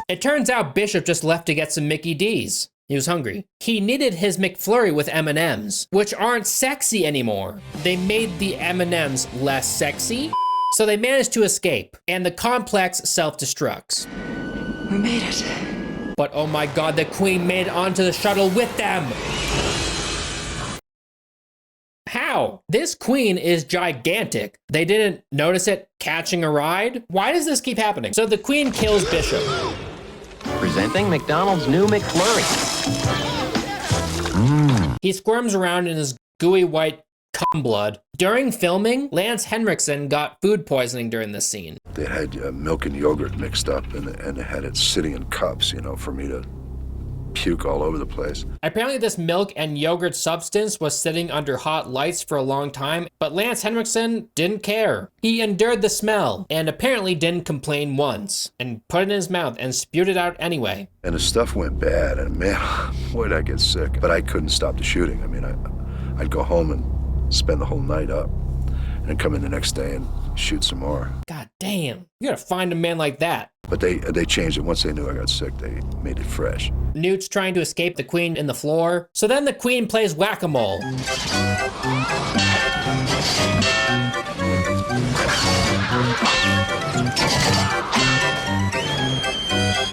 Speaker 1: It turns out Bishop just left to get some Mickey D's. He was hungry. He needed his McFlurry with M&Ms, which aren't sexy anymore. They made the M&Ms less sexy, so they managed to escape, and the complex self-destructs.
Speaker 16: We made it.
Speaker 1: But oh my god, the Queen made it onto the shuttle with them! How? This Queen is gigantic. They didn't notice it catching a ride? Why does this keep happening? So the Queen kills Bishop.
Speaker 6: Presenting McDonald's new McFlurry.
Speaker 1: He squirms around in his gooey white cum blood. During filming, Lance Henriksen got food poisoning during this scene.
Speaker 19: They had milk and yogurt mixed up, and they had it sitting in cups, you know, for me to puke all over the place.
Speaker 1: Apparently this milk and yogurt substance was sitting under hot lights for a long time, but Lance Henriksen didn't care. He endured the smell and apparently didn't complain once and put it in his mouth and spewed it out anyway.
Speaker 19: And the stuff went bad, and man, boy, did I get sick. But I couldn't stop the shooting. I mean, I'd go home and spend the whole night up and come in the next day and shoot some more.
Speaker 1: God damn, you gotta find a man like that.
Speaker 19: But they changed it. Once they knew I got sick, they made it fresh.
Speaker 1: Newt's trying to escape the Queen in the floor. So then the Queen plays whack-a-mole.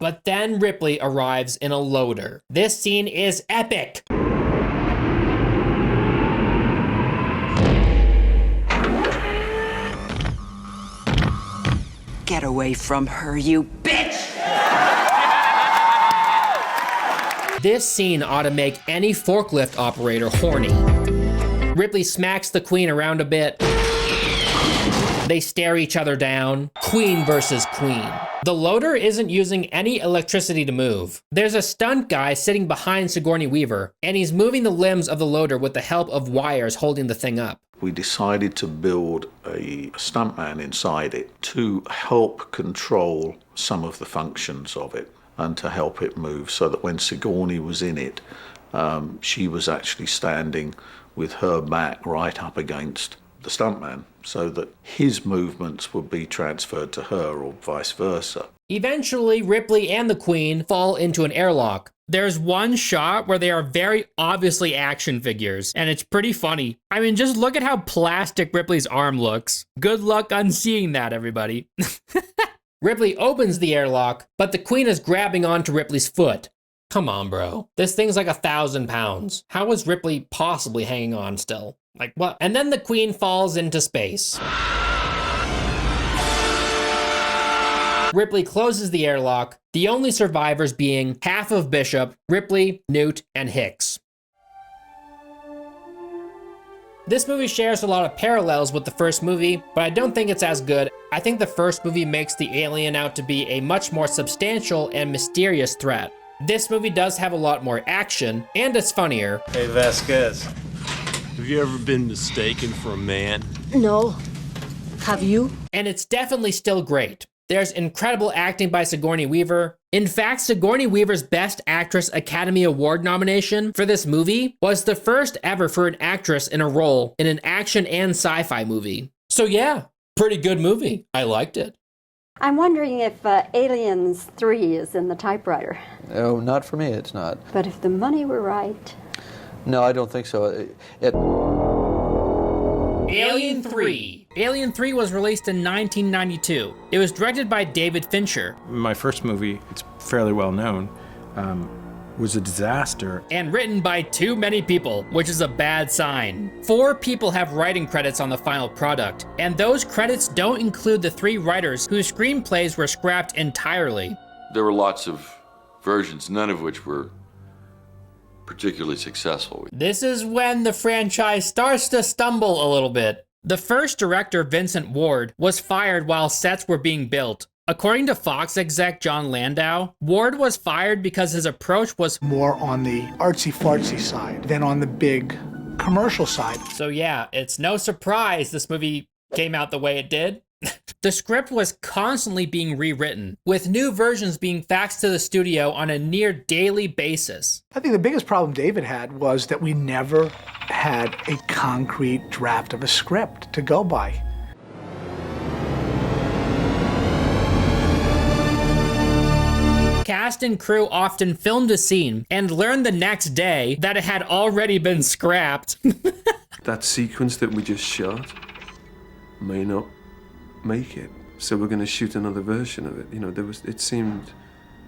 Speaker 1: But then Ripley arrives in a loader. This scene is epic.
Speaker 16: Get away from her, you bitch!
Speaker 1: This scene ought to make any forklift operator horny. Ripley smacks the Queen around a bit. They stare each other down. Queen versus Queen. The loader isn't using any electricity to move. There's a stunt guy sitting behind Sigourney Weaver, and he's moving the limbs of the loader with the help of wires holding the thing up.
Speaker 8: We decided to build a stuntman inside it to help control some of the functions of it and to help it move, so that when Sigourney was in it, she was actually standing with her back right up against the stuntman, so that his movements would be transferred to her or vice versa.
Speaker 1: Eventually, Ripley and the Queen fall into an airlock. There's one shot where they are very obviously action figures, and it's pretty funny. I mean, just look at how plastic Ripley's arm looks. Good luck unseeing that, everybody. Ripley opens the airlock, but the Queen is grabbing onto Ripley's foot. Come on, bro. This thing's like 1,000 pounds. How is Ripley possibly hanging on still? Like what? And then the Queen falls into space. Ripley closes the airlock, the only survivors being half of Bishop, Ripley, Newt, and Hicks. This movie shares a lot of parallels with the first movie, but I don't think it's as good. I think the first movie makes the alien out to be a much more substantial and mysterious threat. This movie does have a lot more action, and it's funnier.
Speaker 18: Hey, Vasquez. Have you ever been mistaken for a man?
Speaker 9: No. Have you?
Speaker 1: And it's definitely still great. There's incredible acting by Sigourney Weaver. In fact, Sigourney Weaver's Best Actress Academy Award nomination for this movie was the first ever for an actress in a role in an action and sci-fi movie. So yeah, pretty good movie. I liked it.
Speaker 10: I'm wondering if Aliens 3 is in the typewriter.
Speaker 12: Oh, not for me, it's not.
Speaker 10: But if the money were right...
Speaker 12: No, I don't think so.
Speaker 1: Alien 3. Alien 3 was released in 1992. It was directed by David Fincher.
Speaker 13: My first movie, it's fairly well known, was a disaster.
Speaker 1: And written by too many people, which is a bad sign. 4 people have writing credits on the final product, and those credits don't include the 3 writers whose screenplays were scrapped entirely.
Speaker 24: There were lots of versions, none of which were particularly successful.
Speaker 1: This is when the franchise starts to stumble a little bit. The first director, Vincent Ward, was fired while sets were being built. According to Fox exec John Landau, Ward was fired because his approach was
Speaker 25: more on the artsy-fartsy side than on the big commercial side.
Speaker 1: So yeah, it's no surprise this movie came out the way it did. The script was constantly being rewritten, with new versions being faxed to the studio on a near daily basis.
Speaker 25: I think the biggest problem David had was that we never had a concrete draft of a script to go by.
Speaker 1: Cast and crew often filmed a scene and learned the next day that it had already been scrapped.
Speaker 18: That sequence that we just shot may not make it, so we're going to shoot another version of it. You know, it seemed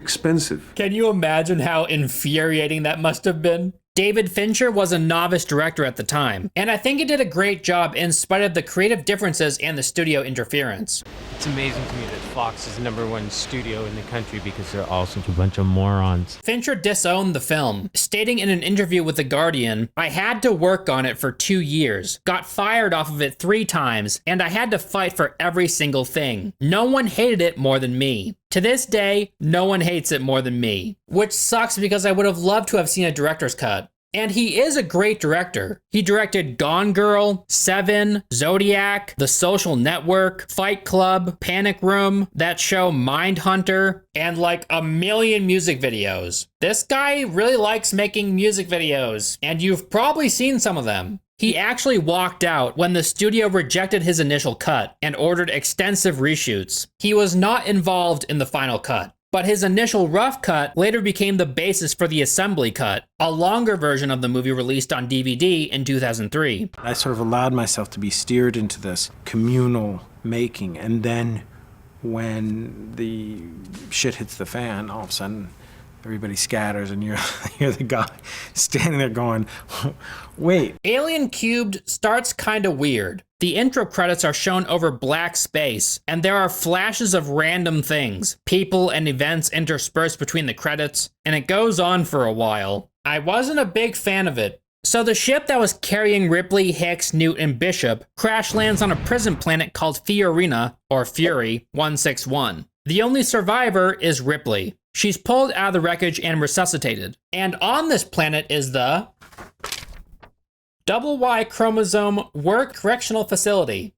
Speaker 18: expensive.
Speaker 1: Can you imagine how infuriating that must have been? David Fincher was a novice director at the time, and I think he did a great job in spite of the creative differences and the studio interference.
Speaker 26: It's amazing to me that Fox is the #1 studio in the country because they're all such a bunch of morons.
Speaker 1: Fincher disowned the film, stating in an interview with The Guardian, "I had to work on it for 2 years, got fired off of it 3 times, and I had to fight for every single thing. No one hated it more than me. To this day, no one hates it more than me." Which sucks because I would have loved to have seen a director's cut. And he is a great director. He directed Gone Girl, Seven, Zodiac, The Social Network, Fight Club, Panic Room, that show Mindhunter, and like a million music videos. This guy really likes making music videos, and you've probably seen some of them. He actually walked out when the studio rejected his initial cut and ordered extensive reshoots. He was not involved in the final cut. But his initial rough cut later became the basis for the assembly cut, a longer version of the movie released on DVD in 2003.
Speaker 13: I sort of allowed myself to be steered into this communal making, and then when the shit hits the fan, all of a sudden everybody scatters and you're the guy standing there going, wait.
Speaker 1: Alien Cubed starts kinda weird. The intro credits are shown over black space, and there are flashes of random things, people and events interspersed between the credits, and it goes on for a while. I wasn't a big fan of it. So the ship that was carrying Ripley, Hicks, Newt, and Bishop crash lands on a prison planet called Fiorina, or Fury, 161. The only survivor is Ripley. She's pulled out of the wreckage and resuscitated. And on this planet is the double Y chromosome Work Correctional Facility.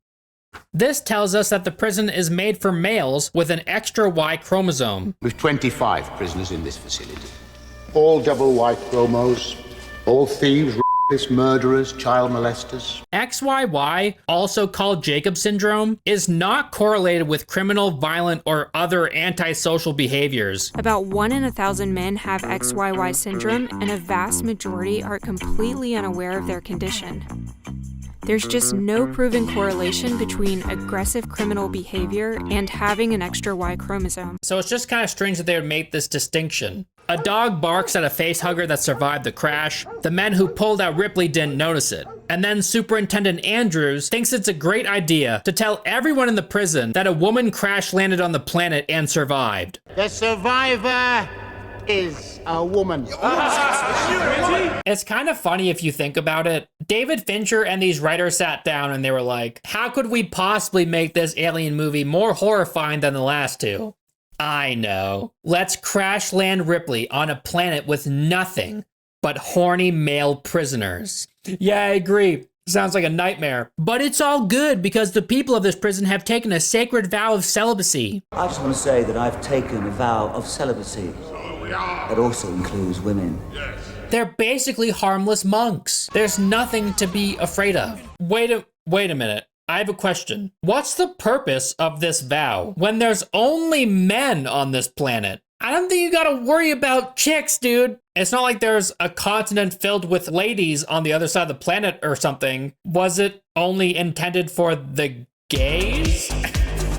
Speaker 1: This tells us that the prison is made for males with an extra Y chromosome.
Speaker 21: We've 25 prisoners in this facility. All double Y chromos, all thieves, rapists, murderers, child molesters.
Speaker 1: XYY, also called Jacob syndrome, is not correlated with criminal, violent, or other antisocial behaviors.
Speaker 27: About 1 in 1,000 men have XYY syndrome, and a vast majority are completely unaware of their condition. There's just no proven correlation between aggressive criminal behavior and having an extra Y chromosome.
Speaker 1: So it's just kind of strange that they would make this distinction. A dog barks at a facehugger that survived the crash. The men who pulled out Ripley didn't notice it. And then Superintendent Andrews thinks it's a great idea to tell everyone in the prison that a woman crash landed on the planet and survived.
Speaker 21: The survivor is a woman.
Speaker 1: It's kind of funny if you think about it. David Fincher and these writers sat down and they were like, how could we possibly make this alien movie more horrifying than the last two? I know. Let's crash land Ripley on a planet with nothing but horny male prisoners. Yeah, I agree. Sounds like a nightmare. But it's all good because the people of this prison have taken a sacred vow of celibacy.
Speaker 28: I just want to say that I've taken a vow of celibacy. That also includes women.
Speaker 1: They're basically harmless monks. There's nothing to be afraid of. Wait a minute. I have a question. What's the purpose of this vow when there's only men on this planet? I don't think you gotta worry about chicks, dude. It's not like there's a continent filled with ladies on the other side of the planet or something. Was it only intended for the gays?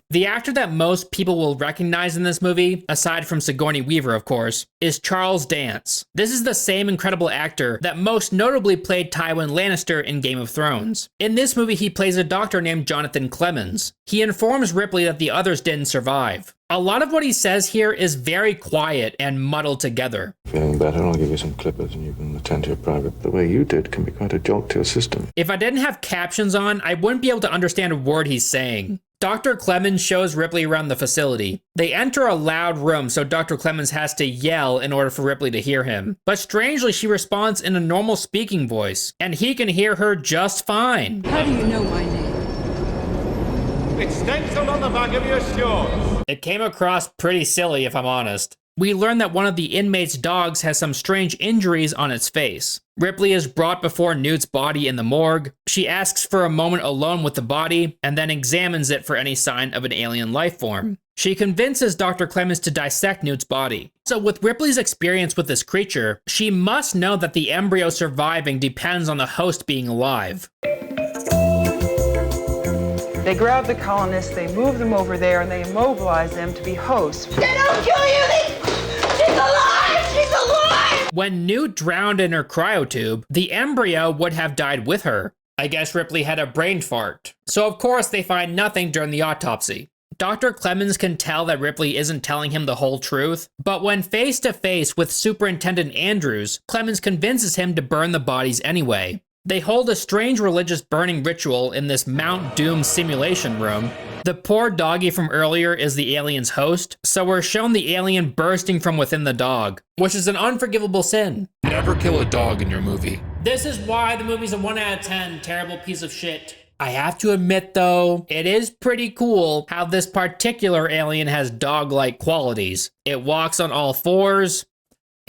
Speaker 1: The actor that most people will recognize in this movie, aside from Sigourney Weaver of course, is Charles Dance. This is the same incredible actor that most notably played Tywin Lannister in Game of Thrones. In this movie he plays a doctor named Jonathan Clemens. He informs Ripley that the others didn't survive. A lot of what he says here is very quiet and muddled together.
Speaker 2: Feeling better? I'll give you some clippers and you can attend to your private. The way you did can be quite a jolt to your system.
Speaker 1: If I didn't have captions on, I wouldn't be able to understand a word he's saying. Dr. Clemens shows Ripley around the facility. They enter a loud room, so Dr. Clemens has to yell in order for Ripley to hear him. But strangely, she responds in a normal speaking voice, and he can hear her just fine.
Speaker 3: How do you know my name?
Speaker 23: It's stenciled on the back of your shorts.
Speaker 1: It came across pretty silly, if I'm honest. We learn that one of the inmates' dogs has some strange injuries on its face. Ripley is brought before Newt's body in the morgue. She asks for a moment alone with the body, and then examines it for any sign of an alien life form. She convinces Dr. Clemens to dissect Newt's body. So with Ripley's experience with this creature, she must know that the embryo surviving depends on the host being alive.
Speaker 16: They grab the colonists, they move them over there, and they immobilize them to be hosts.
Speaker 9: They don't kill you! She's alive! She's alive!
Speaker 1: When Newt drowned in her cryotube, the embryo would have died with her. I guess Ripley had a brain fart. So of course they find nothing during the autopsy. Dr. Clemens can tell that Ripley isn't telling him the whole truth, but when face to face with Superintendent Andrews, Clemens convinces him to burn the bodies anyway. They hold a strange religious burning ritual in this Mount Doom simulation room. The poor doggy from earlier is the alien's host, so we're shown the alien bursting from within the dog, which is an unforgivable sin.
Speaker 5: Never kill a dog in your movie.
Speaker 1: This is why the movie's a 1 out of 10 terrible piece of shit. I have to admit though, it is pretty cool how this particular alien has dog-like qualities. It walks on all fours,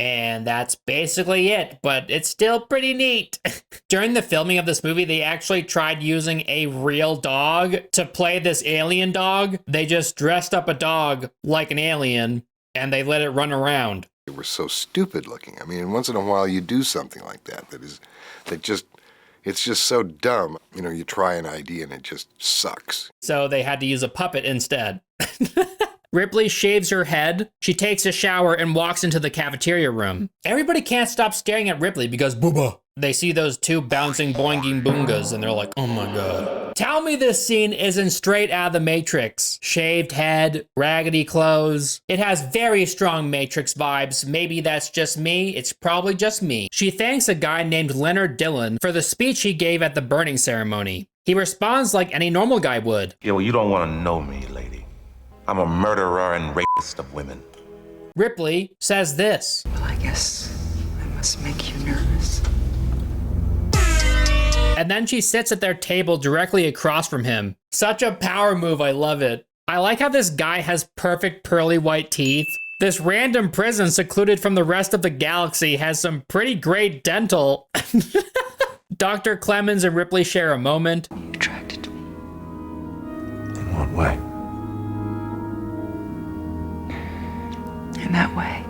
Speaker 1: and that's basically it, but it's still pretty neat. During the filming of this movie, they actually tried using a real dog to play this alien dog. They just dressed up a dog like an alien, and they let it run around.
Speaker 19: They were so stupid looking. I mean, once in a while you do something like that it's just so dumb. You know, you try an idea and it just sucks.
Speaker 1: So they had to use a puppet instead. Ripley shaves her head, she takes a shower and walks into the cafeteria room. Everybody can't stop staring at Ripley because booba. They see those two bouncing boinging boongas and they're like, oh my god. Tell me this scene isn't straight out of the Matrix. Shaved head, raggedy clothes. It has very strong Matrix vibes. Maybe that's just me. It's probably just me. She thanks a guy named Leonard Dillon for the speech he gave at the burning ceremony. He responds like any normal guy would.
Speaker 11: Yeah, well, you don't want to know me, lady. I'm a murderer and rapist of women.
Speaker 1: Ripley says this.
Speaker 16: Well, I guess I must make you nervous.
Speaker 1: And then she sits at their table directly across from him. Such a power move, I love it. I like how this guy has perfect pearly white teeth. This random prison secluded from the rest of the galaxy has some pretty great dental. Dr. Clemens and Ripley share a moment.
Speaker 16: You're attracted to me.
Speaker 11: In what way?
Speaker 16: In that way.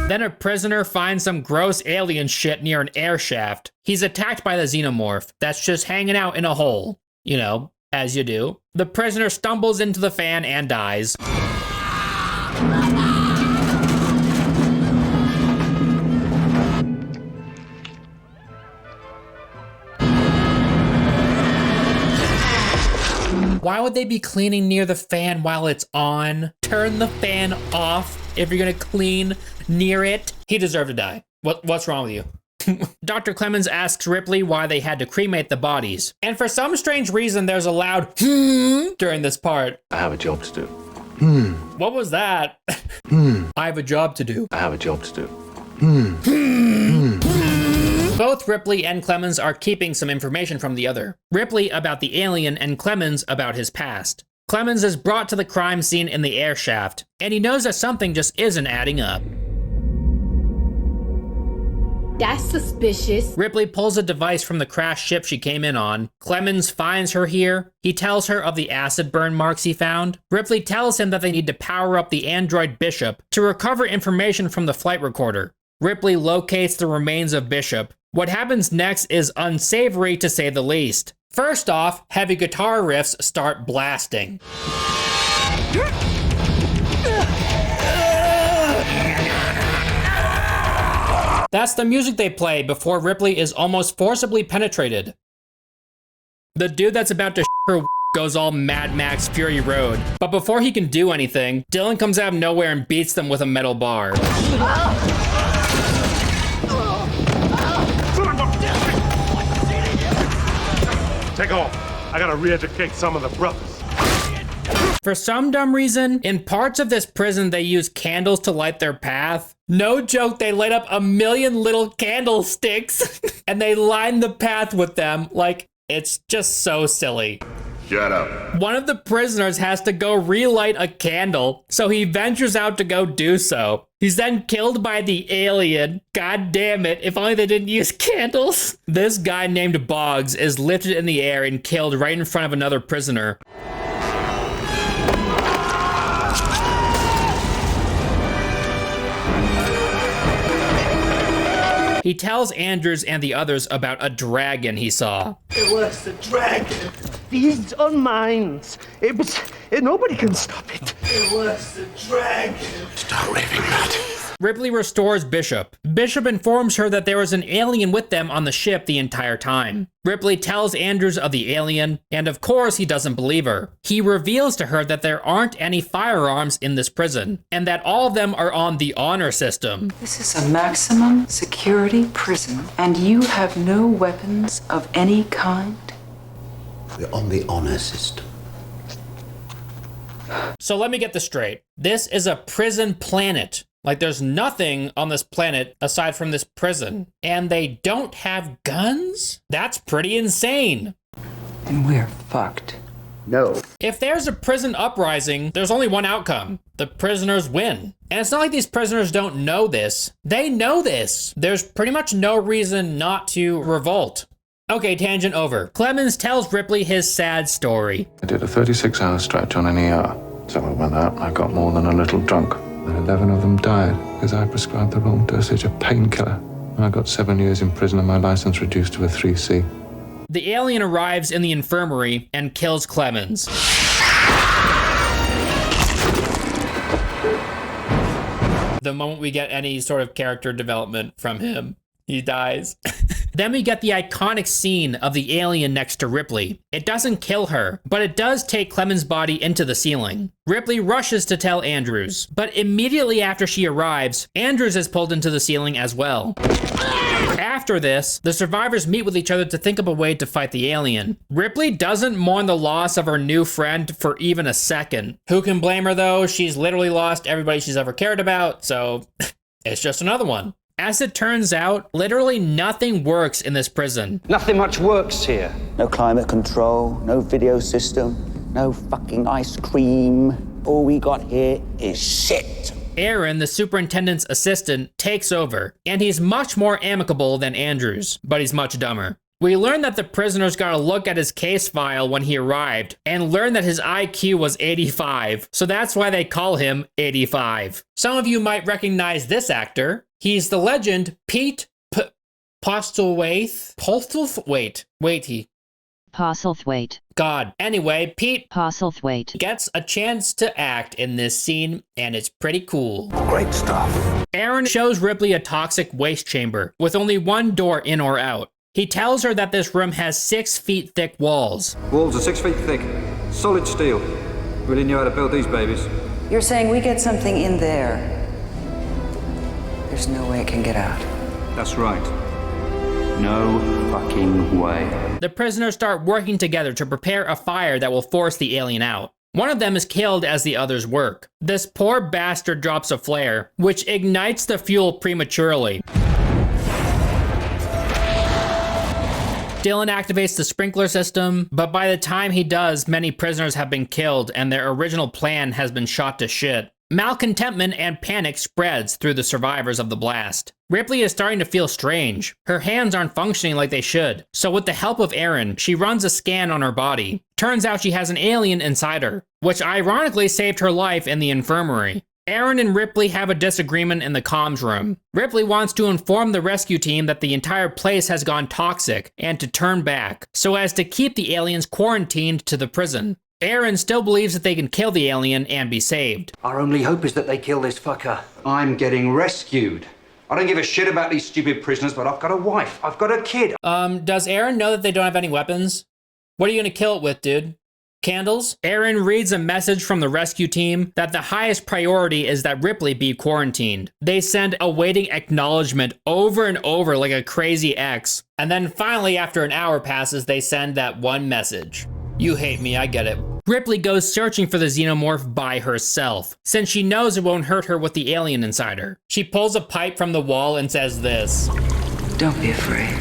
Speaker 1: Then a prisoner finds some gross alien shit near an air shaft. He's attacked by the xenomorph that's just hanging out in a hole. You know, as you do. The prisoner stumbles into the fan and dies. Why would they be cleaning near the fan while it's on? Turn the fan off if you're gonna clean near it. He deserved to die. What's wrong with you? Dr. Clemens asks Ripley why they had to cremate the bodies. And for some strange reason, there's a loud during this part.
Speaker 2: I have a job to do.
Speaker 1: What was that? I have a job to do.
Speaker 2: I have a job to do.
Speaker 1: Both Ripley and Clemens are keeping some information from the other. Ripley about the alien and Clemens about his past. Clemens is brought to the crime scene in the air shaft, and he knows that something just isn't adding up.
Speaker 3: That's suspicious.
Speaker 1: Ripley pulls a device from the crashed ship she came in on. Clemens finds her here. He tells her of the acid burn marks he found. Ripley tells him that they need to power up the android Bishop to recover information from the flight recorder. Ripley locates the remains of Bishop. What happens next is unsavory to say the least. First off, heavy guitar riffs start blasting. That's the music they play before Ripley is almost forcibly penetrated. The dude that's about to her goes all Mad Max Fury Road, but before he can do anything, Dylan comes out of nowhere and beats them with a metal bar.
Speaker 4: Take off. I gotta re-educate some of the brothers.
Speaker 1: For some dumb reason, in parts of this prison, they use candles to light their path. No joke, they light up 1,000,000 little candlesticks and they line the path with them. Like, it's just so silly.
Speaker 4: Shut up.
Speaker 1: One of the prisoners has to go relight a candle, so he ventures out to go do so. He's then killed by the alien. God damn it, if only they didn't use candles. This guy named Boggs is lifted in the air and killed right in front of another prisoner. He tells Andrews and the others about a dragon he saw.
Speaker 7: It was the dragon. Feeds on minds. Nobody can stop it. It was the dragon.
Speaker 4: Stop raving about it.
Speaker 1: Ripley restores Bishop. Bishop informs her that there was an alien with them on the ship the entire time. Ripley tells Andrews of the alien, and of course he doesn't believe her. He reveals to her that there aren't any firearms in this prison, and that all of them are on the honor system.
Speaker 16: This is a maximum security prison, and you have no weapons of any kind?
Speaker 14: We're on the honor system.
Speaker 1: So let me get this straight. This is a prison planet. Like, there's nothing on this planet aside from this prison. And they don't have guns? That's pretty insane.
Speaker 16: And we're fucked.
Speaker 14: No.
Speaker 1: If there's a prison uprising, there's only one outcome. The prisoners win. And it's not like these prisoners don't know this. They know this. There's pretty much no reason not to revolt. Okay, tangent over. Clemens tells Ripley his sad story.
Speaker 2: I did a 36-hour stretch on an ER. So I went out and I got more than a little drunk. And 11 of them died because I prescribed the wrong dosage of painkiller. And I got 7 years in prison and my license reduced to a 3C.
Speaker 1: The alien arrives in the infirmary and kills Clemens. The moment we get any sort of character development from him, he dies. Then we get the iconic scene of the alien next to Ripley. It doesn't kill her, but it does take Clemens' body into the ceiling. Ripley rushes to tell Andrews, but immediately after she arrives, Andrews is pulled into the ceiling as well. After this, the survivors meet with each other to think of a way to fight the alien. Ripley doesn't mourn the loss of her new friend for even a second. Who can blame her though? She's literally lost everybody she's ever cared about, so it's just another one. As it turns out, literally nothing works in this prison.
Speaker 14: Nothing much works here. No climate control, no video system, no fucking ice cream. All we got here is shit.
Speaker 1: Aaron, the superintendent's assistant, takes over, and he's much more amicable than Andrews, but he's much dumber. We learn that the prisoners got a look at his case file when he arrived, and learned that his IQ was 85, so that's why they call him 85. Some of you might recognize this actor. He's the legend Pete Postlethwaite.
Speaker 15: Postlethwaite.
Speaker 1: God. Anyway, Pete
Speaker 15: Postlethwaite
Speaker 1: gets a chance to act in this scene, and it's pretty cool.
Speaker 14: Great stuff.
Speaker 1: Aaron shows Ripley a toxic waste chamber with only one door in or out. He tells her that this room has 6 feet thick walls.
Speaker 17: Walls are 6 feet thick, solid steel. Really knew how to build these babies.
Speaker 16: You're saying we get something in there. There's no way it can get out.
Speaker 17: That's right. No fucking way.
Speaker 1: The prisoners start working together to prepare a fire that will force the alien out. One of them is killed as the others work. This poor bastard drops a flare, which ignites the fuel prematurely. Dylan activates the sprinkler system, but by the time he does, many prisoners have been killed and their original plan has been shot to shit. Malcontentment and panic spreads through the survivors of the blast. Ripley is starting to feel strange. Her hands aren't functioning like they should. So with the help of Aaron, she runs a scan on her body. Turns out she has an alien inside her, which ironically saved her life in the infirmary. Aaron and Ripley have a disagreement in the comms room. Ripley wants to inform the rescue team that the entire place has gone toxic and to turn back, so as to keep the aliens quarantined to the prison. Aaron still believes that they can kill the alien and be saved.
Speaker 3: Our only hope is that they kill this fucker. I'm getting rescued. I don't give a shit about these stupid prisoners, but I've got a wife. I've got a kid.
Speaker 1: Does Aaron know that they don't have any weapons? What are you gonna kill it with, dude? Candles? Aaron reads a message from the rescue team that the highest priority is that Ripley be quarantined. They send awaiting acknowledgement over and over like a crazy ex. And then finally, after an hour passes, they send that one message. You hate me, I get it. Ripley goes searching for the xenomorph by herself, since she knows it won't hurt her with the alien inside her. She pulls a pipe from the wall and says this.
Speaker 16: Don't be afraid.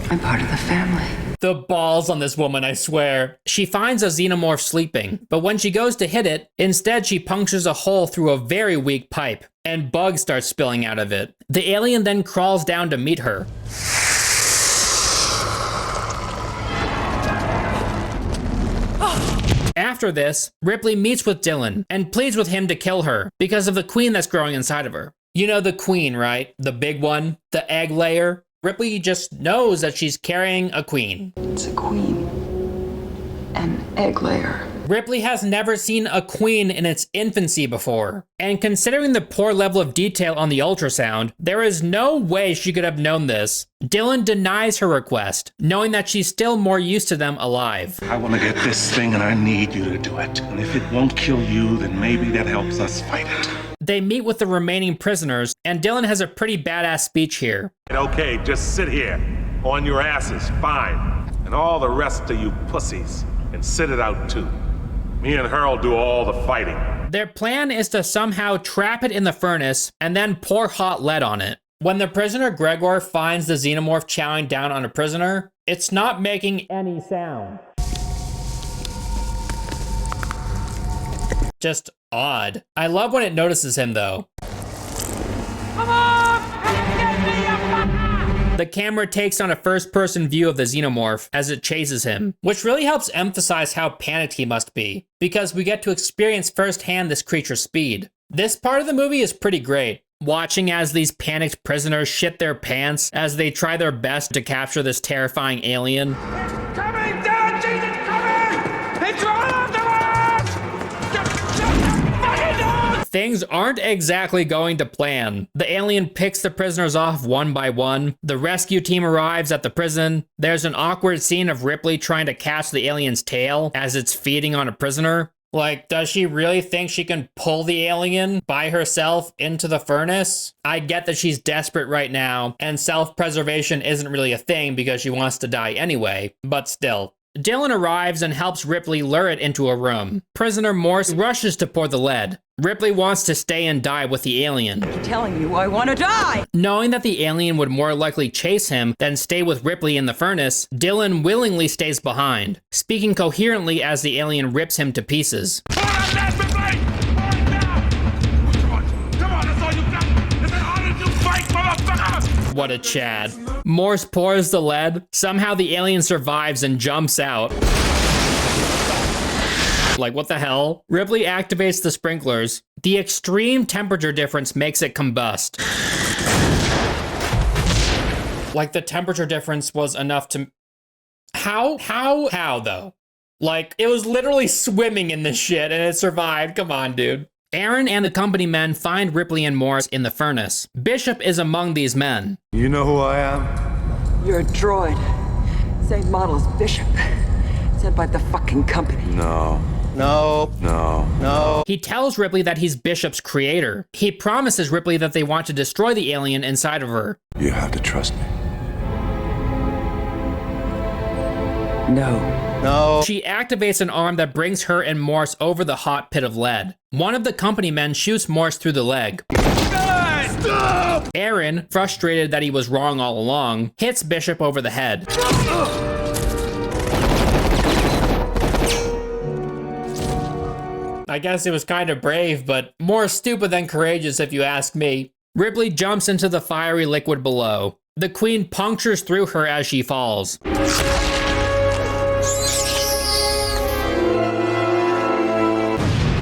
Speaker 16: I'm part of the family.
Speaker 1: The balls on this woman, I swear. She finds a xenomorph sleeping, but when she goes to hit it, instead she punctures a hole through a very weak pipe, and bugs start spilling out of it. The alien then crawls down to meet her. After this, Ripley meets with Dylan and pleads with him to kill her because of the queen that's growing inside of her. You know the queen, right? The big one, the egg layer. Ripley just knows that she's carrying a queen.
Speaker 16: It's a queen. An egg layer.
Speaker 1: Ripley has never seen a queen in its infancy before, and considering the poor level of detail on the ultrasound, there is no way she could have known this. Dylan denies her request, knowing that she's still more used to them alive.
Speaker 4: I want to get this thing and I need you to do it. And if it won't kill you, then maybe that helps us fight it.
Speaker 1: They meet with the remaining prisoners, and Dylan has a pretty badass speech here.
Speaker 4: Okay, just sit here. On your asses, fine. And all the rest of you pussies can sit it out too. Me and her'll do all the fighting.
Speaker 1: Their plan is to somehow trap it in the furnace and then pour hot lead on it. When the prisoner Gregor finds the xenomorph chowing down on a prisoner, it's not making any sound. Just odd. I love when it notices him though.
Speaker 9: Come on! Get me, you fucker!
Speaker 1: The camera takes on a first-person view of the xenomorph as it chases him, which really helps emphasize how panicked he must be, because we get to experience firsthand this creature's speed. This part of the movie is pretty great, watching as these panicked prisoners shit their pants as they try their best to capture this terrifying alien.
Speaker 9: It's coming down, Jesus, it's coming! It's right after us! Fucking down!
Speaker 1: Things aren't exactly going to plan. The alien picks the prisoners off one by one. The rescue team arrives at the prison. There's an awkward scene of Ripley trying to catch the alien's tail as it's feeding on a prisoner. Like, does she really think she can pull the alien by herself into the furnace? I get that she's desperate right now, and self-preservation isn't really a thing because she wants to die anyway, but still. Dylan arrives and helps Ripley lure it into a room. Prisoner Morse rushes to pour the lead. Ripley wants to stay and die with the alien.
Speaker 16: I'm telling you, I want to die!
Speaker 1: Knowing that the alien would more likely chase him than stay with Ripley in the furnace, Dylan willingly stays behind, speaking coherently as the alien rips him to pieces. What a Chad. Morse pours the lead. Somehow the alien survives and jumps out. Like, what the hell? Ripley activates the sprinklers. The extreme temperature difference makes it combust. Like, the temperature difference was enough to... How though? Like, it was literally swimming in this shit and it survived. Come on, dude. Aaron and the company men find Ripley and Morse in the furnace. Bishop is among these men.
Speaker 19: You know who I am?
Speaker 16: You're a droid. Same model as Bishop. Sent by the fucking company.
Speaker 19: No.
Speaker 1: He tells Ripley that he's Bishop's creator. He promises Ripley that they want to destroy the alien inside of her.
Speaker 19: You have to trust me.
Speaker 16: No.
Speaker 1: She activates an arm that brings her and Morse over the hot pit of lead. One of the company men shoots Morse through the leg.
Speaker 9: Stop!
Speaker 1: Aaron, frustrated that he was wrong all along, hits Bishop over the head. I guess it was kind of brave, but more stupid than courageous if you ask me. Ripley jumps into the fiery liquid below. The Queen punctures through her as she falls.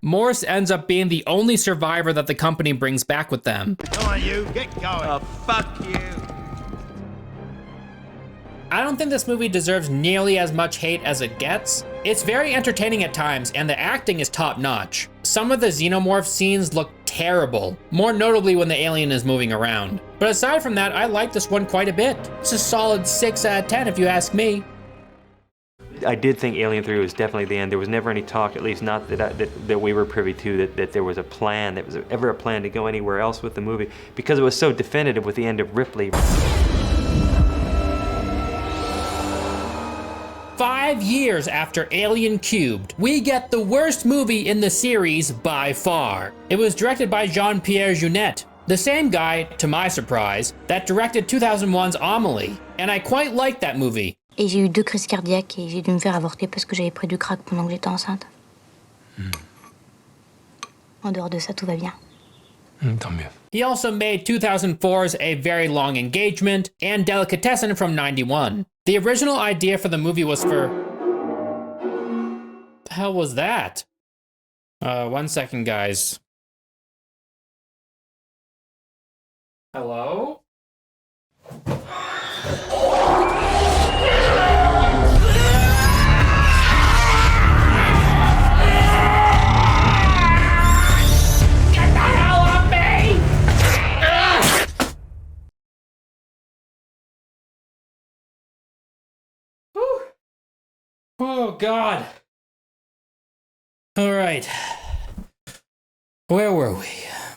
Speaker 1: Morse ends up being the only survivor that the company brings back with them.
Speaker 7: Come on, you, get going. Oh, fuck you.
Speaker 1: I don't think this movie deserves nearly as much hate as it gets. It's very entertaining at times, and the acting is top-notch. Some of the xenomorph scenes look terrible, more notably when the alien is moving around. But aside from that, I like this one quite a bit. It's a solid 6 out of 10 if you ask me.
Speaker 6: I did think Alien 3 was definitely the end. There was never any talk, at least not that we were privy to, that there was a plan, that was ever a plan to go anywhere else with the movie, because it was so definitive with the end of Ripley.
Speaker 1: 5 years after Alien Cubed, we get the worst movie in the series by far. It was directed by Jean-Pierre Jeunet, the same guy, to my surprise, that directed 2001's Amélie, and I quite liked that movie.
Speaker 8: Et j'ai eu 2 crises cardiaques et j'ai dû me faire avorter parce que j'avais pris du crack pendant que j'étais enceinte. En dehors de ça, tout va bien.
Speaker 1: Tant mieux. He also made 2004's A Very Long Engagement and Delicatessen from '91. The original idea for the movie was for... The hell was that? 1 second, guys. Hello? Oh, God. All right. Where were we?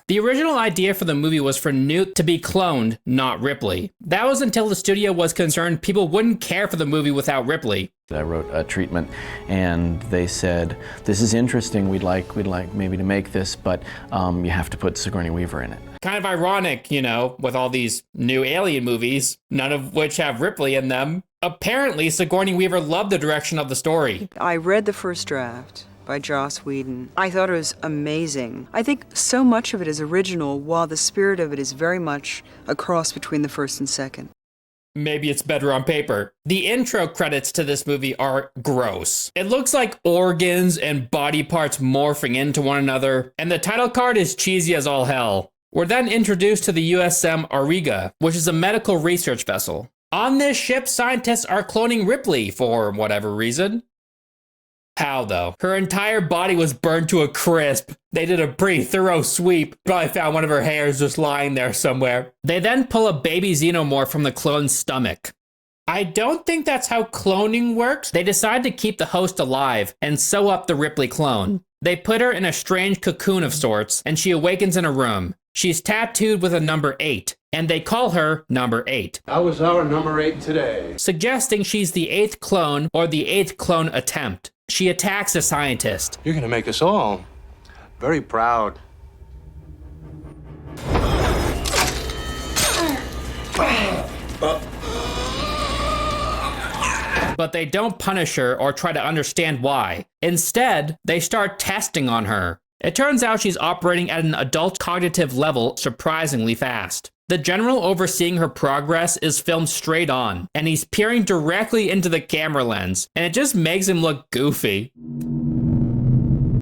Speaker 1: The original idea for the movie was for Newt to be cloned, not Ripley. That was until the studio was concerned people wouldn't care for the movie without Ripley.
Speaker 10: I wrote a treatment and they said, this is interesting, we'd like maybe to make this, but you have to put Sigourney Weaver in it.
Speaker 1: Kind of ironic, you know, with all these new Alien movies, none of which have Ripley in them. Apparently, Sigourney Weaver loved the direction of the story.
Speaker 16: I read the first draft by Joss Whedon. I thought it was amazing. I think so much of it is original, while the spirit of it is very much a cross between the first and second.
Speaker 1: Maybe it's better on paper. The intro credits to this movie are gross. It looks like organs and body parts morphing into one another, and the title card is cheesy as all hell. We're then introduced to the USM Auriga, which is a medical research vessel. On this ship, scientists are cloning Ripley for whatever reason. How, though? Her entire body was burned to a crisp. They did a pretty thorough sweep. Probably found one of her hairs just lying there somewhere. They then pull a baby xenomorph from the clone's stomach. I don't think that's how cloning works. They decide to keep the host alive and sew up the Ripley clone. They put her in a strange cocoon of sorts, and she awakens in a room. She's tattooed with a number 8, and they call her number 8.
Speaker 21: How was our number 8 today?
Speaker 1: Suggesting she's the 8th clone or the 8th clone attempt. She attacks a scientist.
Speaker 21: You're gonna make us all very proud.
Speaker 1: But they don't punish her or try to understand why. Instead, they start testing on her. It turns out she's operating at an adult cognitive level surprisingly fast. The general overseeing her progress is filmed straight on, and he's peering directly into the camera lens, and it just makes him look goofy.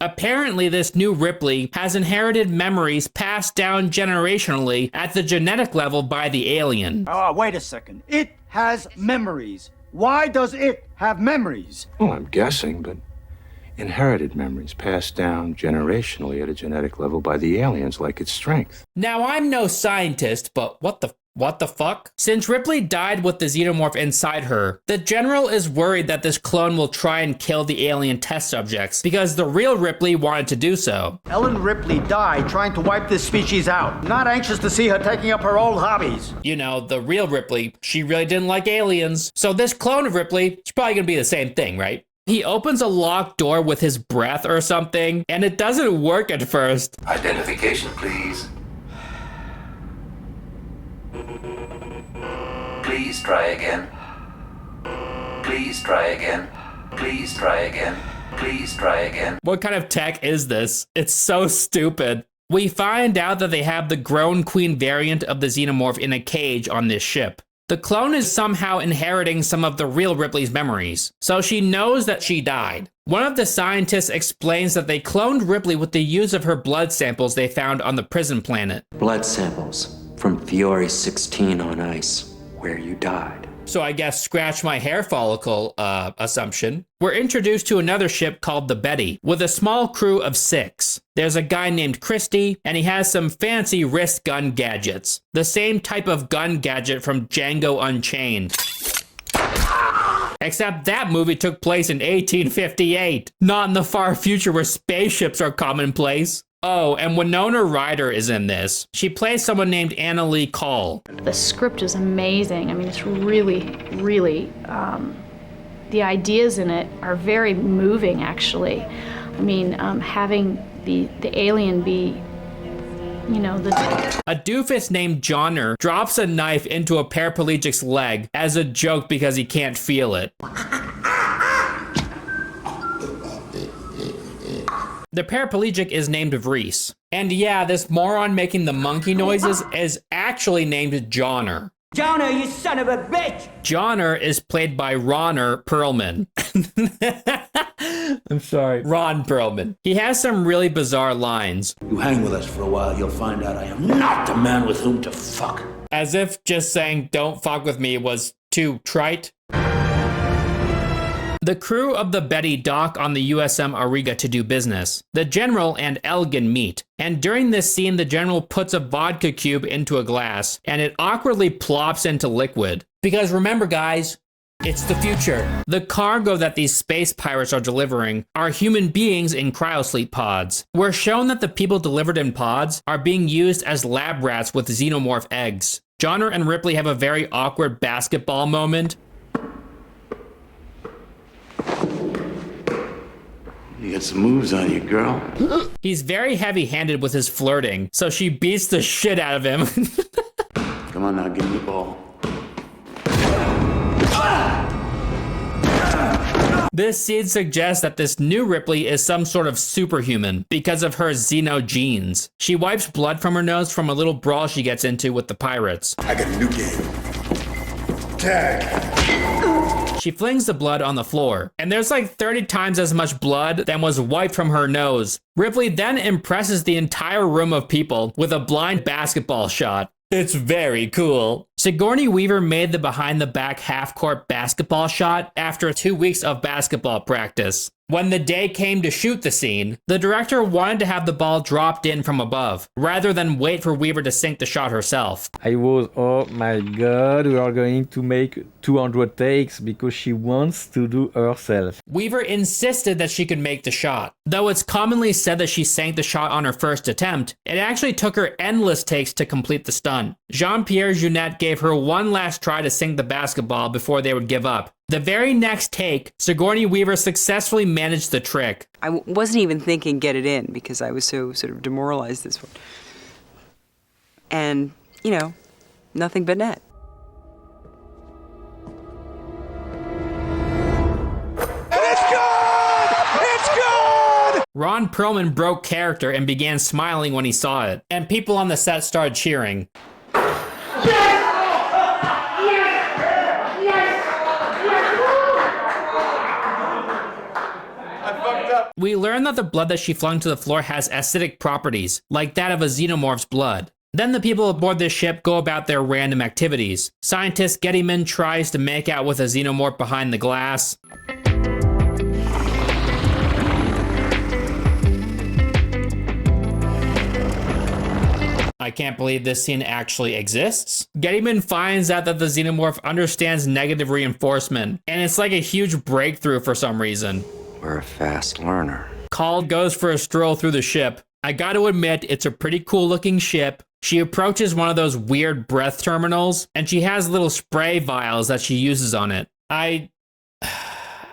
Speaker 1: Apparently, this new Ripley has inherited memories passed down generationally at the genetic level by the alien.
Speaker 12: Oh, wait a second. It has memories. Why does it have memories?
Speaker 21: Well, I'm guessing, but inherited memories passed down generationally at a genetic level by the aliens like its strength.
Speaker 1: Now, I'm no scientist, but what the fuck? Since Ripley died with the xenomorph inside her, the general is worried that this clone will try and kill the alien test subjects because the real Ripley wanted to do so.
Speaker 12: Ellen Ripley died trying to wipe this species out. Not anxious to see her taking up her old hobbies.
Speaker 1: You know, the real Ripley, she really didn't like aliens. So this clone of Ripley is probably gonna be the same thing, right? He opens a locked door with his breath or something, and it doesn't work at first.
Speaker 20: Identification, please. Please try again. Please try again. Please try again. Please try again.
Speaker 1: What kind of tech is this? It's so stupid. We find out that they have the grown queen variant of the xenomorph in a cage on this ship. The clone is somehow inheriting some of the real Ripley's memories, so she knows that she died. One of the scientists explains that they cloned Ripley with the use of her blood samples they found on the prison planet.
Speaker 13: Blood samples from Fiore 16 on ice, where you died.
Speaker 1: So I guess scratch my hair follicle assumption. We're introduced to another ship called the Betty with a small crew of 6. There's a guy named Christie, and he has some fancy wrist gun gadgets. The same type of gun gadget from Django Unchained. Except that movie took place in 1858, not in the far future where spaceships are commonplace. Oh, and Winona Ryder is in this. She plays someone named Anna Lee Call.
Speaker 18: The script is amazing. I mean, it's really, really, the ideas in it are very moving, actually. I mean, having the alien be, you know, a
Speaker 1: doofus named Johnner drops a knife into a paraplegic's leg as a joke because he can't feel it. The paraplegic is named Vreese. And yeah, this moron making the monkey noises is actually named Johnner.
Speaker 22: Johnner, you son of a bitch!
Speaker 1: Johnner is played by Ronner Perlman. I'm sorry. Ron Perlman. He has some really bizarre lines.
Speaker 21: You hang with us for a while, you'll find out I am not the man with whom to fuck.
Speaker 1: As if just saying don't fuck with me was too trite. The crew of the Betty dock on the USM Auriga to do business. The General and Elgin meet, and during this scene the General puts a vodka cube into a glass, and it awkwardly plops into liquid. Because remember guys, it's the future. The cargo that these space pirates are delivering are human beings in cryosleep pods. We're shown that the people delivered in pods are being used as lab rats with xenomorph eggs. Johnner and Ripley have a very awkward basketball moment.
Speaker 21: You got some moves on you, girl.
Speaker 1: He's very heavy-handed with his flirting, so she beats the shit out of him.
Speaker 21: Come on now, give me the ball.
Speaker 1: This scene suggests that this new Ripley is some sort of superhuman because of her xeno genes. She wipes blood from her nose from a little brawl she gets into with the pirates.
Speaker 21: I got a new game. Tag.
Speaker 1: She flings the blood on the floor, and there's like 30 times as much blood than was wiped from her nose. Ripley then impresses the entire room of people with a blind basketball shot. It's very cool. Sigourney Weaver made the behind-the-back half-court basketball shot after 2 weeks of basketball practice. When the day came to shoot the scene, the director wanted to have the ball dropped in from above, rather than wait for Weaver to sink the shot herself.
Speaker 6: I was, oh my god, we are going to make 200 takes because she wants to do herself.
Speaker 1: Weaver insisted that she could make the shot. Though it's commonly said that she sank the shot on her first attempt, it actually took her endless takes to complete the stunt. Jean-Pierre Jeunet gave her one last try to sink the basketball before they would give up. The very next take, Sigourney Weaver successfully managed the trick.
Speaker 16: I wasn't even thinking get it in because I was so sort of demoralized this one. And, you know, nothing but net.
Speaker 9: It's good! It's good!
Speaker 1: Ron Perlman broke character and began smiling when he saw it, and people on the set started cheering. We learn that the blood that she flung to the floor has acidic properties, like that of a xenomorph's blood. Then the people aboard this ship go about their random activities. Scientist Gettyman tries to make out with a xenomorph behind the glass. I can't believe this scene actually exists. Gettyman finds out that the xenomorph understands negative reinforcement, and it's like a huge breakthrough for some reason.
Speaker 13: We're a fast learner.
Speaker 1: Call goes for a stroll through the ship. I gotta admit, it's a pretty cool looking ship. She approaches one of those weird breath terminals, and she has little spray vials that she uses on it.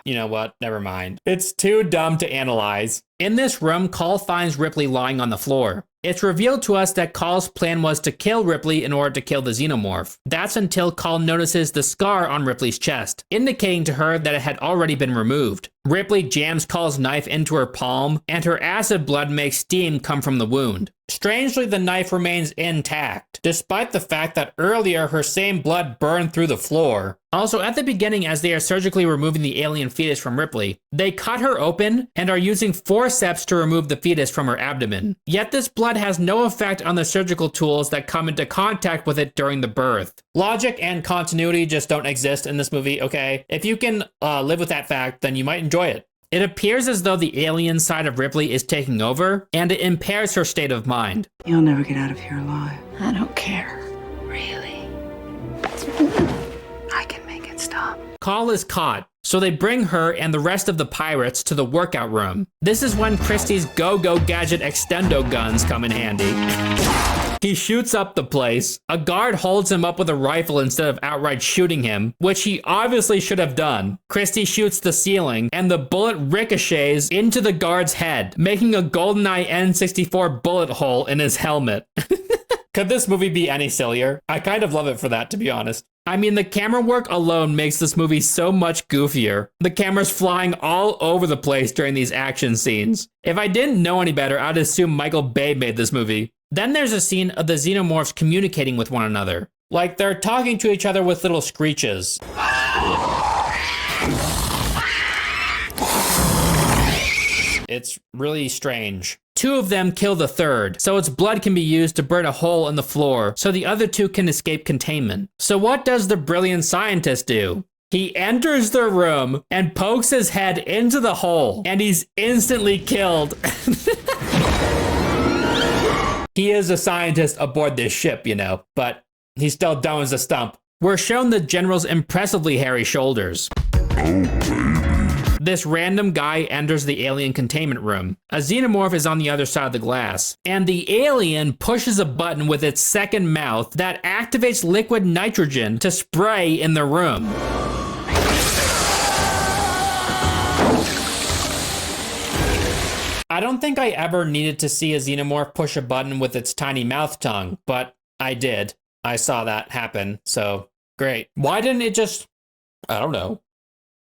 Speaker 1: You know what? Never mind. It's too dumb to analyze. In this room, Call finds Ripley lying on the floor. It's revealed to us that Call's plan was to kill Ripley in order to kill the xenomorph. That's until Call notices the scar on Ripley's chest, indicating to her that it had already been removed. Ripley jams Call's knife into her palm, and her acid blood makes steam come from the wound. Strangely, the knife remains intact, despite the fact that earlier her same blood burned through the floor. Also, at the beginning, as they are surgically removing the alien fetus from Ripley, they cut her open and are using forceps to remove the fetus from her abdomen. Yet this blood has no effect on the surgical tools that come into contact with it during the birth. Logic and continuity just don't exist in this movie, okay? If you can live with that fact, then you might enjoy it. It appears as though the alien side of Ripley is taking over, and it impairs her state of mind.
Speaker 16: You'll never get out of here alive.
Speaker 18: I don't care.
Speaker 16: Really? I can make it stop.
Speaker 1: Call is caught, so they bring her and the rest of the pirates to the workout room. This is when Christie's go-go gadget extendo guns come in handy. He shoots up the place. A guard holds him up with a rifle instead of outright shooting him, which he obviously should have done. Christie shoots the ceiling, and the bullet ricochets into the guard's head, making a GoldenEye N64 bullet hole in his helmet. Could this movie be any sillier? I kind of love it for that, to be honest. I mean, the camera work alone makes this movie so much goofier. The camera's flying all over the place during these action scenes. If I didn't know any better, I'd assume Michael Bay made this movie. Then there's a scene of the xenomorphs communicating with one another. Like they're talking to each other with little screeches. It's really strange. Two of them kill the third, so its blood can be used to burn a hole in the floor so the other two can escape containment. So what does the brilliant scientist do? He enters the room and pokes his head into the hole, and he's instantly killed. He is a scientist aboard this ship, you know, but he's still dumb as a stump. We're shown the general's impressively hairy shoulders. This random guy enters the alien containment room. A xenomorph is on the other side of the glass, and the alien pushes a button with its second mouth that activates liquid nitrogen to spray in the room. I don't think I ever needed to see a xenomorph push a button with its tiny mouth tongue, but I did. I saw that happen, so great. Why didn't it just, I don't know,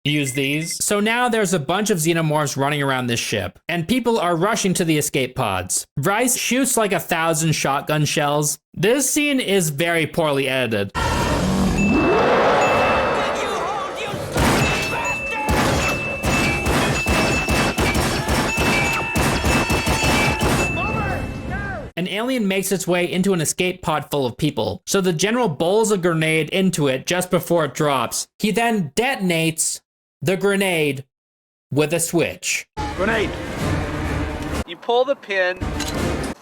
Speaker 1: use these? So now there's a bunch of xenomorphs running around this ship, and people are rushing to the escape pods. Bryce shoots like 1,000 shotgun shells. This scene is very poorly edited. An alien makes its way into an escape pod full of people, so the general bowls a grenade into it just before it drops. He then detonates the grenade with a switch.
Speaker 12: Grenade!
Speaker 5: You pull the pin,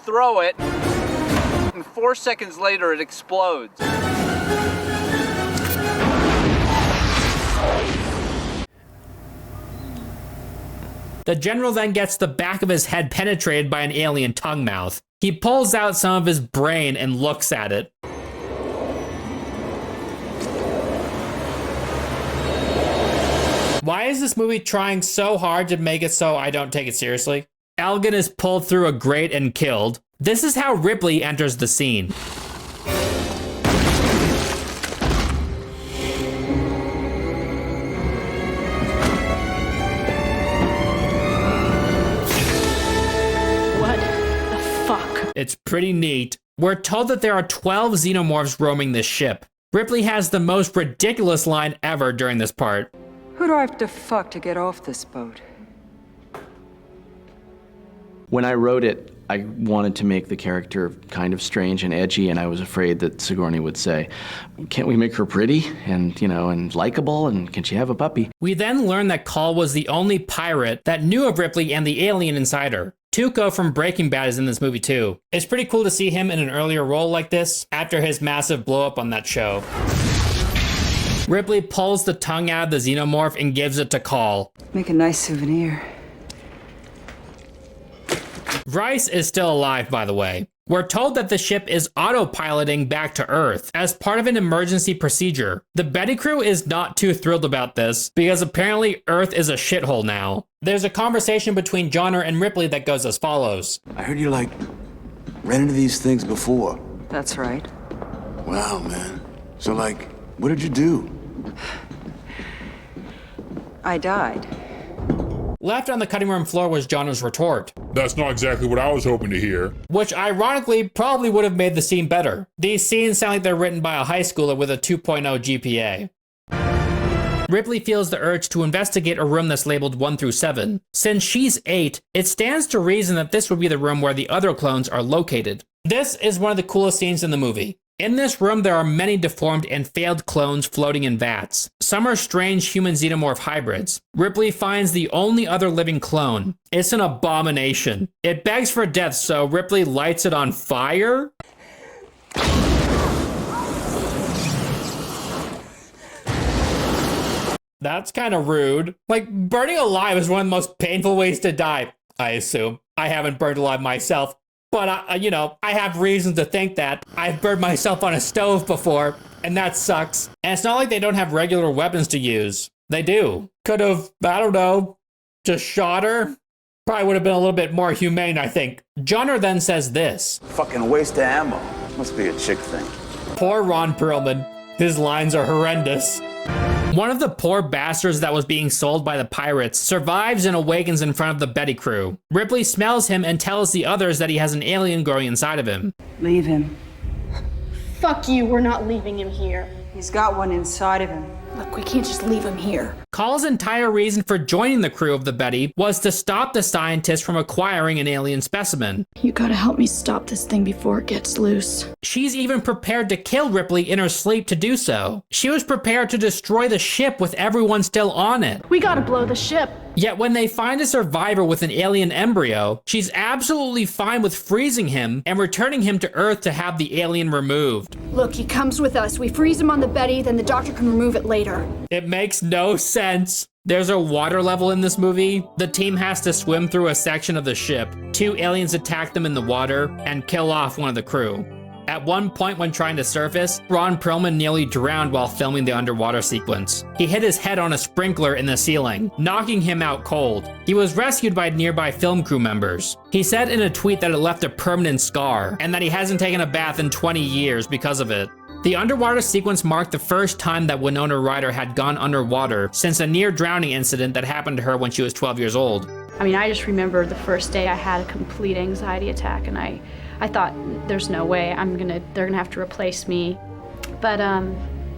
Speaker 5: throw it, and 4 seconds later it explodes.
Speaker 1: The general then gets the back of his head penetrated by an alien tongue mouth. He pulls out some of his brain and looks at it. Why is this movie trying so hard to make it so I don't take it seriously? Elgin is pulled through a grate and killed. This is how Ripley enters the scene. It's pretty neat. We're told that there are 12 xenomorphs roaming this ship. Ripley has the most ridiculous line ever during this part.
Speaker 16: Who do I have to fuck to get off this boat?
Speaker 10: When I wrote it, I wanted to make the character kind of strange and edgy, and I was afraid that Sigourney would say, can't we make her pretty and, you know, and likable, and can she have a puppy?
Speaker 1: We then learn that Call was the only pirate that knew of Ripley and the alien inside her. Tuco from Breaking Bad is in this movie too. It's pretty cool to see him in an earlier role like this after his massive blow up on that show. Ripley pulls the tongue out of the xenomorph and gives it to Call.
Speaker 16: Make a nice souvenir.
Speaker 1: Bryce is still alive, by the way. We're told that the ship is autopiloting back to Earth as part of an emergency procedure. The Betty crew is not too thrilled about this because apparently Earth is a shithole now. There's a conversation between Johnner and Ripley that goes as follows.
Speaker 11: I heard you, ran into these things before.
Speaker 16: That's right.
Speaker 11: Wow, man. So, what did you do?
Speaker 16: I died.
Speaker 1: Left on the cutting room floor was Johnner's retort.
Speaker 2: That's not exactly what I was hoping to hear.
Speaker 1: Which ironically probably would have made the scene better. These scenes sound like they're written by a high schooler with a 2.0 GPA. Ripley feels the urge to investigate a room that's labeled 1 through 7. Since she's 8, it stands to reason that this would be the room where the other clones are located. This is one of the coolest scenes in the movie. In this room, there are many deformed and failed clones floating in vats. Some are strange human xenomorph hybrids. Ripley finds the only other living clone. It's an abomination. It begs for death, so Ripley lights it on fire? That's kind of rude. Like, burning alive is one of the most painful ways to die, I assume. I haven't burned alive myself, but I have reasons to think that. I've burned myself on a stove before, and that sucks. And it's not like they don't have regular weapons to use. They do. Could have, I don't know, just shot her? Probably would have been a little bit more humane, I think. Johnner then says this.
Speaker 14: Fucking waste of ammo. Must be a chick thing.
Speaker 1: Poor Ron Perlman. His lines are horrendous. One of the poor bastards that was being sold by the pirates survives and awakens in front of the Betty crew. Ripley smells him and tells the others that he has an alien growing inside of him.
Speaker 16: Leave him.
Speaker 18: Fuck you, we're not leaving him here.
Speaker 16: He's got one inside of him.
Speaker 18: Look, we can't just leave him here.
Speaker 1: Call's entire reason for joining the crew of the Betty was to stop the scientists from acquiring an alien specimen.
Speaker 18: You gotta help me stop this thing before it gets loose.
Speaker 1: She's even prepared to kill Ripley in her sleep to do so. She was prepared to destroy the ship with everyone still on it.
Speaker 18: We gotta blow the ship.
Speaker 1: Yet when they find a survivor with an alien embryo, she's absolutely fine with freezing him and returning him to Earth to have the alien removed.
Speaker 18: Look, he comes with us. We freeze him on the Betty, then the doctor can remove it later.
Speaker 1: It makes no sense. There's a water level in this movie. The team has to swim through a section of the ship. 2 aliens attack them in the water and kill off one of the crew. At one point when trying to surface, Ron Perlman nearly drowned while filming the underwater sequence. He hit his head on a sprinkler in the ceiling, knocking him out cold. He was rescued by nearby film crew members. He said in a tweet that it left a permanent scar, and that he hasn't taken a bath in 20 years because of it. The underwater sequence marked the first time that Winona Ryder had gone underwater since a near-drowning incident that happened to her when she was 12 years old.
Speaker 18: I mean, I just remember the first day I had a complete anxiety attack, and I thought, there's no way they're gonna have to replace me. But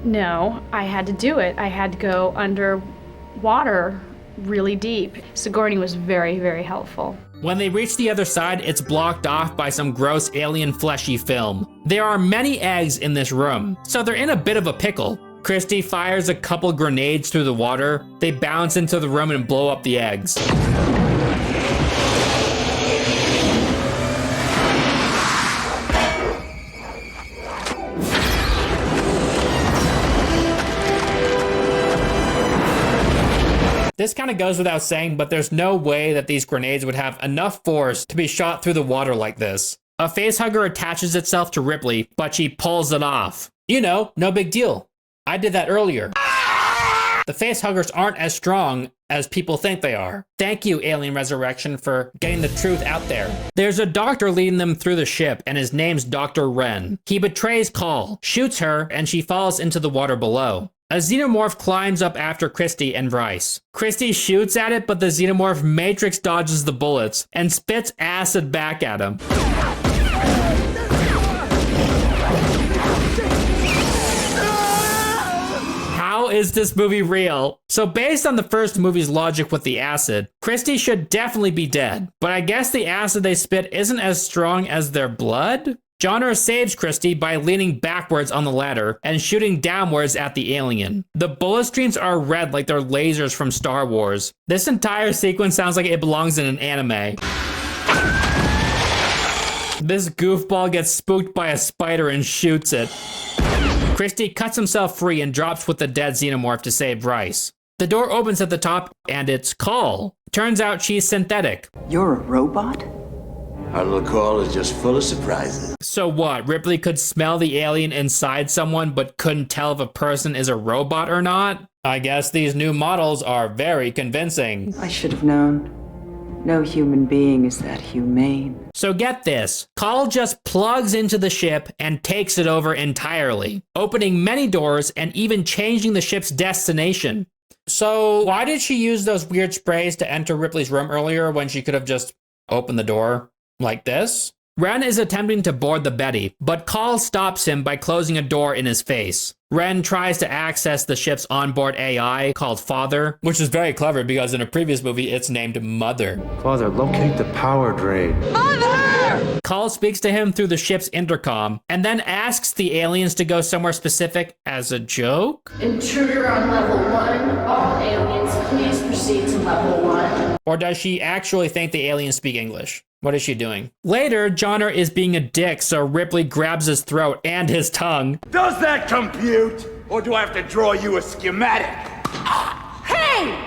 Speaker 18: no, I had to do it. I had to go underwater really deep. Sigourney was very, very helpful.
Speaker 1: When they reach the other side, it's blocked off by some gross alien fleshy film. There are many eggs in this room, so they're in a bit of a pickle. Christy fires a couple grenades through the water. They bounce into the room and blow up the eggs. This kind of goes without saying, but there's no way that these grenades would have enough force to be shot through the water like this. A facehugger attaches itself to Ripley, but she pulls it off. You know, no big deal. I did that earlier. The facehuggers aren't as strong as people think they are. Thank you, Alien Resurrection, for getting the truth out there. There's a doctor leading them through the ship, and his name's Dr. Wren. He betrays Call, shoots her, and she falls into the water below. A xenomorph climbs up after Christy and Bryce. Christy shoots at it, but the xenomorph matrix dodges the bullets and spits acid back at him. How is this movie real? So based on the first movie's logic with the acid, Christy should definitely be dead. But I guess the acid they spit isn't as strong as their blood? Johnner saves Christy by leaning backwards on the ladder and shooting downwards at the alien. The bullet streams are red like they're lasers from Star Wars. This entire sequence sounds like it belongs in an anime. This goofball gets spooked by a spider and shoots it. Christy cuts himself free and drops with the dead xenomorph to save Bryce. The door opens at the top and it's Call. Turns out she's synthetic.
Speaker 16: You're a robot?
Speaker 11: Our little call is just full of surprises.
Speaker 1: So what, Ripley could smell the alien inside someone but couldn't tell if a person is a robot or not? I guess these new models are very convincing.
Speaker 16: I should have known. No human being is that humane.
Speaker 1: So get this, Call just plugs into the ship and takes it over entirely, opening many doors and even changing the ship's destination. So why did she use those weird sprays to enter Ripley's room earlier when she could have just opened the door like this? Ren is attempting to board the Betty, but Call stops him by closing a door in his face. Ren tries to access the ship's onboard AI called Father, which is very clever because in a previous movie it's named Mother.
Speaker 15: Father, locate the power drain.
Speaker 1: Mother! Call speaks to him through the ship's intercom and then asks the aliens to go somewhere specific as a joke?
Speaker 18: Intruder on level 1. All aliens, please proceed to level 1.
Speaker 1: Or does she actually think the aliens speak English? What is she doing? Later, Johnner is being a dick, so Ripley grabs his throat and his tongue.
Speaker 9: Does that compute? Or do I have to draw you a schematic?
Speaker 16: Hey!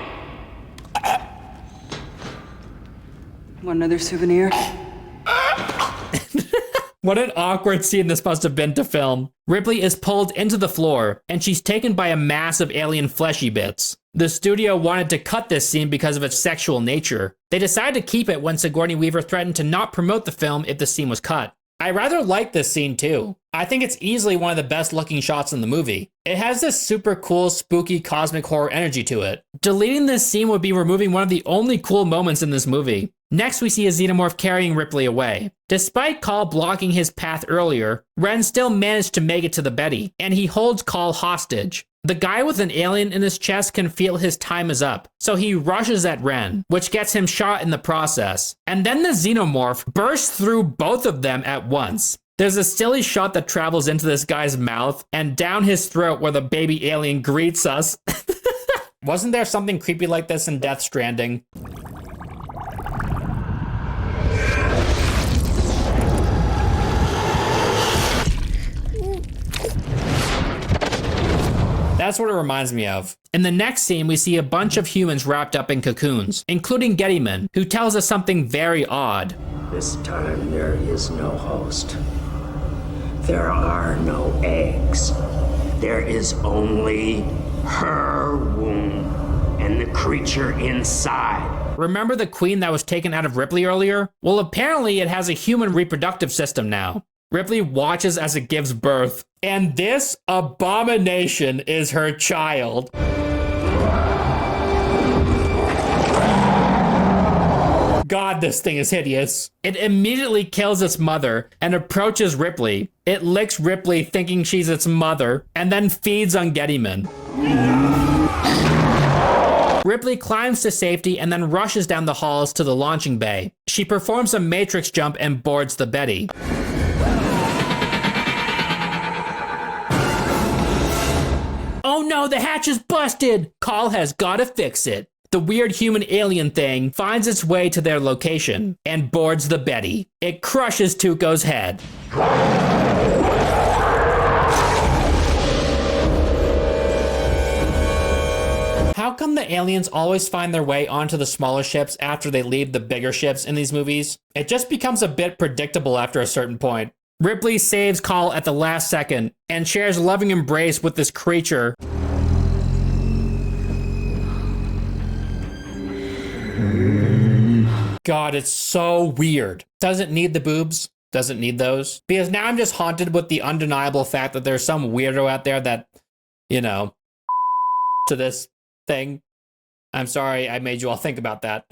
Speaker 16: Want another souvenir?
Speaker 1: What an awkward scene this must have been to film. Ripley is pulled into the floor, and she's taken by a mass of alien fleshy bits. The studio wanted to cut this scene because of its sexual nature. They decided to keep it when Sigourney Weaver threatened to not promote the film if the scene was cut. I rather like this scene too. I think it's easily one of the best looking shots in the movie. It has this super cool, spooky, cosmic horror energy to it. Deleting this scene would be removing one of the only cool moments in this movie. Next, we see a xenomorph carrying Ripley away. Despite Call blocking his path earlier, Ren still managed to make it to the Betty, and he holds Call hostage. The guy with an alien in his chest can feel his time is up, so he rushes at Ren, which gets him shot in the process. And then the xenomorph bursts through both of them at once. There's a silly shot that travels into this guy's mouth and down his throat where the baby alien greets us. Wasn't there something creepy like this in Death Stranding? That's what it reminds me of. In the next scene, we see a bunch of humans wrapped up in cocoons, including Gettyman, who tells us something very odd.
Speaker 17: This time there is no host. There are no eggs. There is only her womb and the creature inside.
Speaker 1: Remember the queen that was taken out of Ripley earlier? Well, apparently it has a human reproductive system now. Ripley watches as it gives birth, and this abomination is her child. God, this thing is hideous. It immediately kills its mother and approaches Ripley. It licks Ripley thinking she's its mother, and then feeds on Gettyman. Ripley climbs to safety and then rushes down the halls to the launching bay. She performs a matrix jump and boards the Betty. Oh no, the hatch is busted! Call has gotta fix it. The weird human alien thing finds its way to their location and boards the Betty. It crushes Tuco's head. How come the aliens always find their way onto the smaller ships after they leave the bigger ships in these movies? It just becomes a bit predictable after a certain point. Ripley saves Call at the last second and shares a loving embrace with this creature. God, it's so weird. Doesn't need the boobs. Doesn't need those. Because now I'm just haunted with the undeniable fact that there's some weirdo out there that, you know, to this thing. I'm sorry I made you all think about that.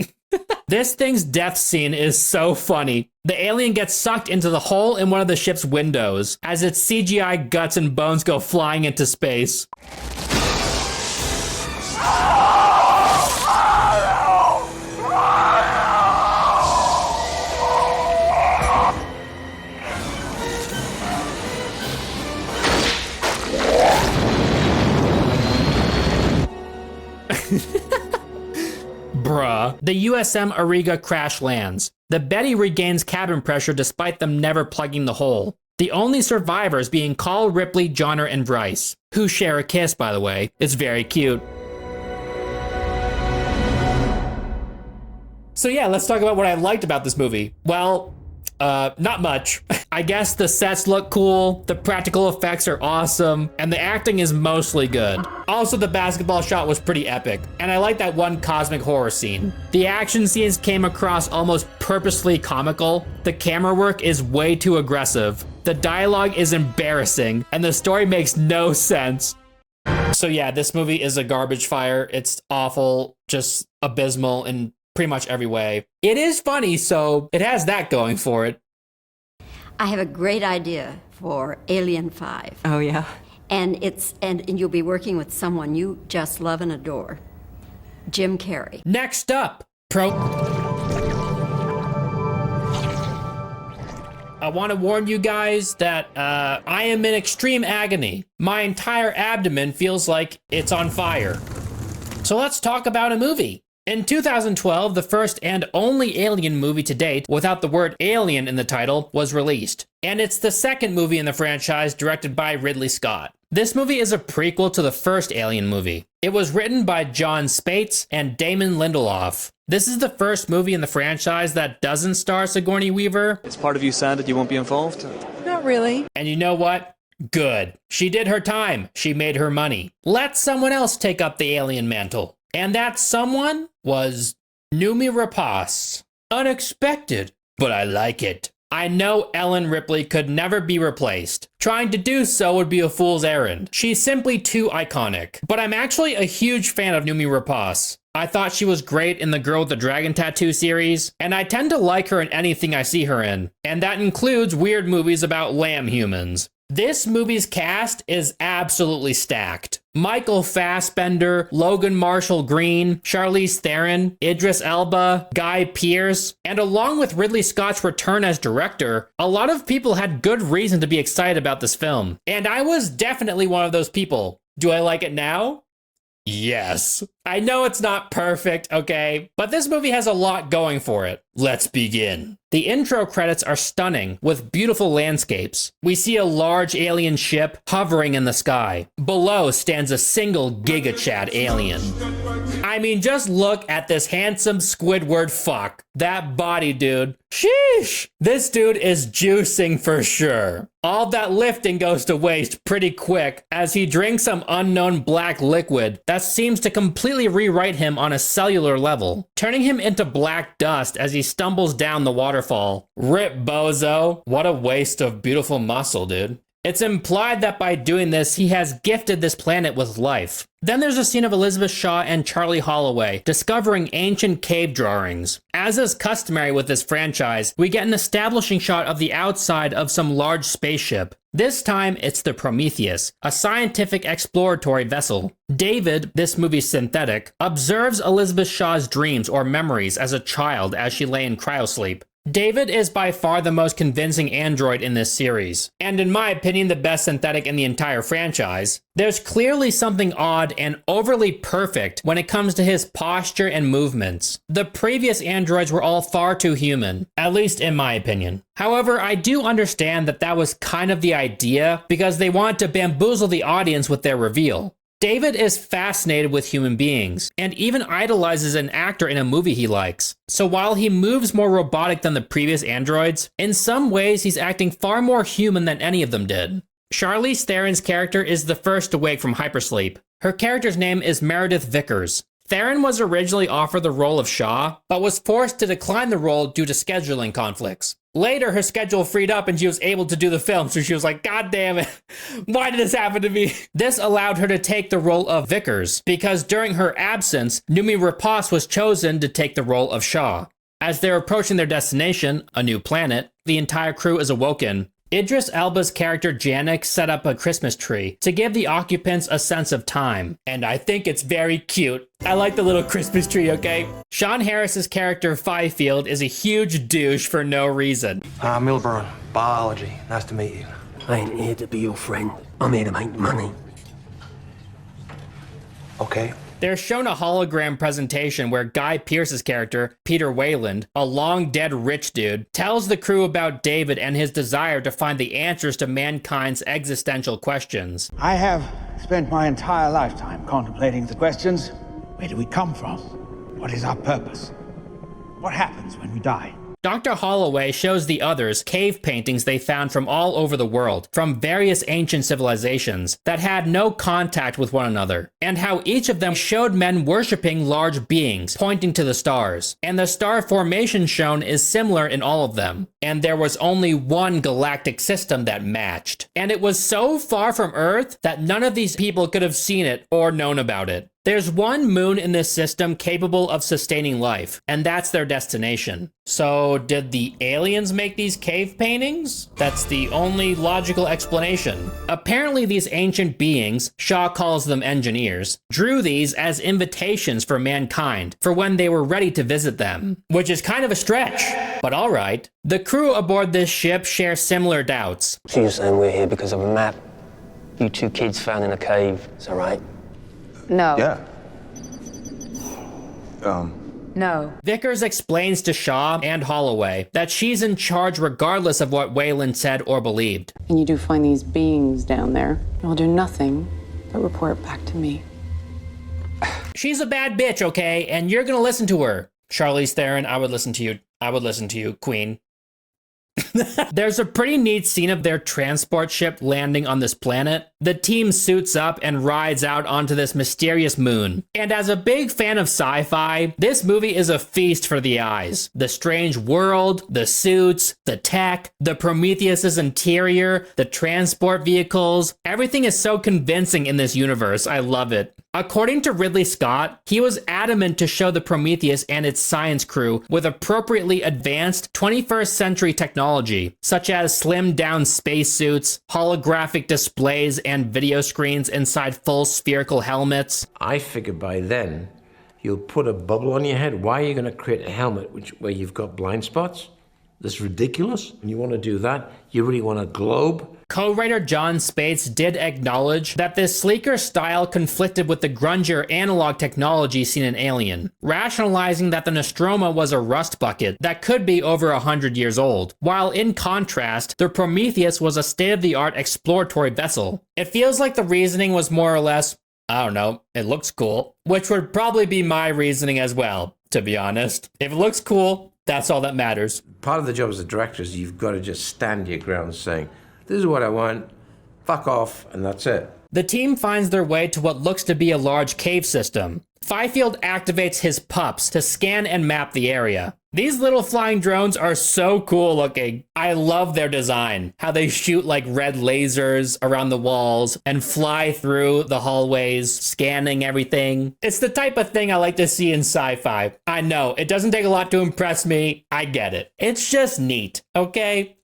Speaker 1: This thing's death scene is so funny. The alien gets sucked into the hole in one of the ship's windows as its CGI guts and bones go flying into space. Bruh. The USM Auriga crash lands. The Betty regains cabin pressure despite them never plugging the hole. The only survivors being Call, Ripley, Johnner, and Bryce, who share a kiss, by the way. It's very cute. So yeah, let's talk about what I liked about this movie. Well, not much. I guess the sets look cool, the practical effects are awesome, and the acting is mostly good. Also, the basketball shot was pretty epic, and I like that one cosmic horror scene. The action scenes came across almost purposely comical. The camera work is way too aggressive. The dialogue is embarrassing, and the story makes no sense. So yeah, this movie is a garbage fire. It's awful, just abysmal in pretty much every way. It is funny, so it has that going for it.
Speaker 3: I have a great idea for Alien 5.
Speaker 16: Oh, yeah?
Speaker 3: And you'll be working with someone you just love and adore. Jim Carrey.
Speaker 1: Next up, I want to warn you guys that I am in extreme agony. My entire abdomen feels like it's on fire. So let's talk about a movie. In 2012, the first and only Alien movie to date without the word alien in the title was released. And it's the second movie in the franchise directed by Ridley Scott. This movie is a prequel to the first Alien movie. It was written by John Spates and Damon Lindelof. This is the first movie in the franchise that doesn't star Sigourney Weaver.
Speaker 4: Is part of you sad that you won't be involved?
Speaker 16: Not really.
Speaker 1: And you know what? Good. She did her time. She made her money. Let someone else take up the alien mantle. And that someone was Noomi Rapace. Unexpected, but I like it. I know Ellen Ripley could never be replaced. Trying to do so would be a fool's errand. She's simply too iconic. But I'm actually a huge fan of Noomi Rapace. I thought she was great in the Girl with the Dragon Tattoo series, and I tend to like her in anything I see her in. And that includes weird movies about lamb humans. This movie's cast is absolutely stacked. Michael Fassbender, Logan Marshall Green, Charlize Theron, Idris Elba, Guy Pearce, and along with Ridley Scott's return as director, a lot of people had good reason to be excited about this film. And I was definitely one of those people. Do I like it now? Yes. I know it's not perfect, okay? But this movie has a lot going for it. Let's begin. The intro credits are stunning, with beautiful landscapes. We see a large alien ship hovering in the sky. Below stands a single Giga Chad alien. I mean, just look at this handsome Squidward fuck. That body, dude. Sheesh! This dude is juicing for sure. All that lifting goes to waste pretty quick as he drinks some unknown black liquid that seems to completely rewrite him on a cellular level, turning him into black dust as he stumbles down the waterfall. Rip bozo. What a waste of beautiful muscle, dude. It's implied that by doing this, he has gifted this planet with life. Then there's a scene of Elizabeth Shaw and Charlie Holloway discovering ancient cave drawings. As is customary with this franchise, we get an establishing shot of the outside of some large spaceship. This time, it's the Prometheus, a scientific exploratory vessel. David, this movie's synthetic, observes Elizabeth Shaw's dreams or memories as a child as she lay in cryosleep. David is by far the most convincing android in this series, and in my opinion, the best synthetic in the entire franchise. There's clearly something odd and overly perfect when it comes to his posture and movements. The previous androids were all far too human, at least in my opinion. However, I do understand that that was kind of the idea because they want to bamboozle the audience with their reveal. David is fascinated with human beings, and even idolizes an actor in a movie he likes. So while he moves more robotic than the previous androids, in some ways he's acting far more human than any of them did. Charlize Theron's character is the first to wake from hypersleep. Her character's name is Meredith Vickers. Theron was originally offered the role of Shaw, but was forced to decline the role due to scheduling conflicts. Later, her schedule freed up and she was able to do the film, so she was like, God damn it, why did this happen to me? This allowed her to take the role of Vickers, because during her absence, Noomi Rapace was chosen to take the role of Shaw. As they're approaching their destination, a new planet, the entire crew is awoken. Idris Elba's character Janek set up a Christmas tree to give the occupants a sense of time, and I think it's very cute. I like the little Christmas tree, okay? Sean Harris's character Fifield is a huge douche for no reason.
Speaker 23: Milburn, biology. Nice to meet you.
Speaker 17: I ain't here to be your friend. I'm here to make money.
Speaker 23: Okay.
Speaker 1: They're shown a hologram presentation where Guy Pearce's character, Peter Wayland, a long-dead rich dude, tells the crew about David and his desire to find the answers to mankind's existential questions.
Speaker 12: I have spent my entire lifetime contemplating the questions. Where do we come from? What is our purpose? What happens when we die?
Speaker 1: Dr. Holloway shows the others cave paintings they found from all over the world, from various ancient civilizations that had no contact with one another, and how each of them showed men worshipping large beings pointing to the stars. And the star formation shown is similar in all of them, and there was only one galactic system that matched. And it was so far from Earth that none of these people could have seen it or known about it. There's one moon in this system capable of sustaining life, and that's their destination. So did the aliens make these cave paintings? That's the only logical explanation. Apparently these ancient beings, Shaw calls them engineers, drew these as invitations for mankind for when they were ready to visit them, which is kind of a stretch, but all right. The crew aboard this ship share similar doubts.
Speaker 23: So you're saying we're here because of a map you two kids found in a cave, is that right?
Speaker 7: No.
Speaker 23: Yeah.
Speaker 7: No.
Speaker 1: Vickers explains to Shaw and Holloway that she's in charge regardless of what Wayland said or believed.
Speaker 7: And you do find these beings down there. You'll do nothing but report back to me.
Speaker 1: She's a bad bitch, okay? And you're gonna listen to her. Charlize Theron, I would listen to you. I would listen to you, Queen. There's a pretty neat scene of their transport ship landing on this planet. The team suits up and rides out onto this mysterious moon. And as a big fan of sci-fi, this movie is a feast for the eyes. The strange world, the suits, the tech, the Prometheus's interior, the transport vehicles. Everything is so convincing in this universe. I love it. According to Ridley Scott, he was adamant to show the Prometheus and its science crew with appropriately advanced 21st century technology, such as slimmed down spacesuits, holographic displays, and video screens inside full spherical helmets.
Speaker 23: I figured by then, you'll put a bubble on your head. Why are you going to create a helmet where you've got blind spots? That's ridiculous. When you want to do that, you really want a globe?
Speaker 1: Co-writer John Spates did acknowledge that this sleeker style conflicted with the grungier analog technology seen in Alien, rationalizing that the Nostromo was a rust bucket that could be over 100 years old, while in contrast, the Prometheus was a state-of-the-art exploratory vessel. It feels like the reasoning was more or less, I don't know, it looks cool, which would probably be my reasoning as well, to be honest. If it looks cool, that's all that matters.
Speaker 23: Part of the job as a director is you've got to just stand your ground saying, this is what I want, fuck off, and that's it.
Speaker 1: The team finds their way to what looks to be a large cave system. Fifield activates his pups to scan and map the area. These little flying drones are so cool looking. I love their design. How they shoot like red lasers around the walls and fly through the hallways, scanning everything. It's the type of thing I like to see in sci-fi. I know, it doesn't take a lot to impress me. I get it. It's just neat, okay?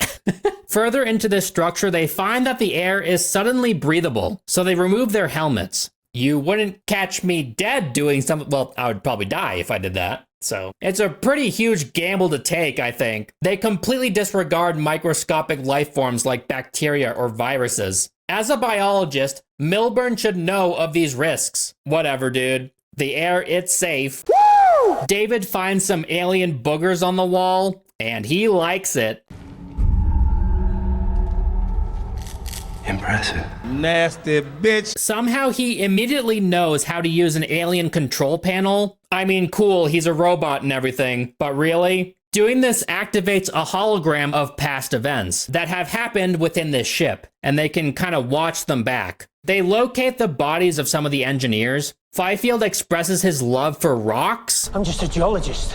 Speaker 1: Further into this structure, they find that the air is suddenly breathable, so they remove their helmets. You wouldn't catch me dead doing something. Well, I would probably die if I did that. So it's a pretty huge gamble to take, I think. They completely disregard microscopic life forms like bacteria or viruses. As a biologist, Milburn should know of these risks. Whatever, dude. The air, it's safe. Woo! David finds some alien boogers on the wall, and he likes it.
Speaker 23: Impressive.
Speaker 9: Nasty bitch.
Speaker 1: Somehow he immediately knows how to use an alien control panel. I mean, cool, he's a robot and everything, but really? Doing this activates a hologram of past events that have happened within this ship, and they can kind of watch them back. They locate the bodies of some of the engineers. Fifield expresses his love for rocks.
Speaker 22: I'm just a geologist.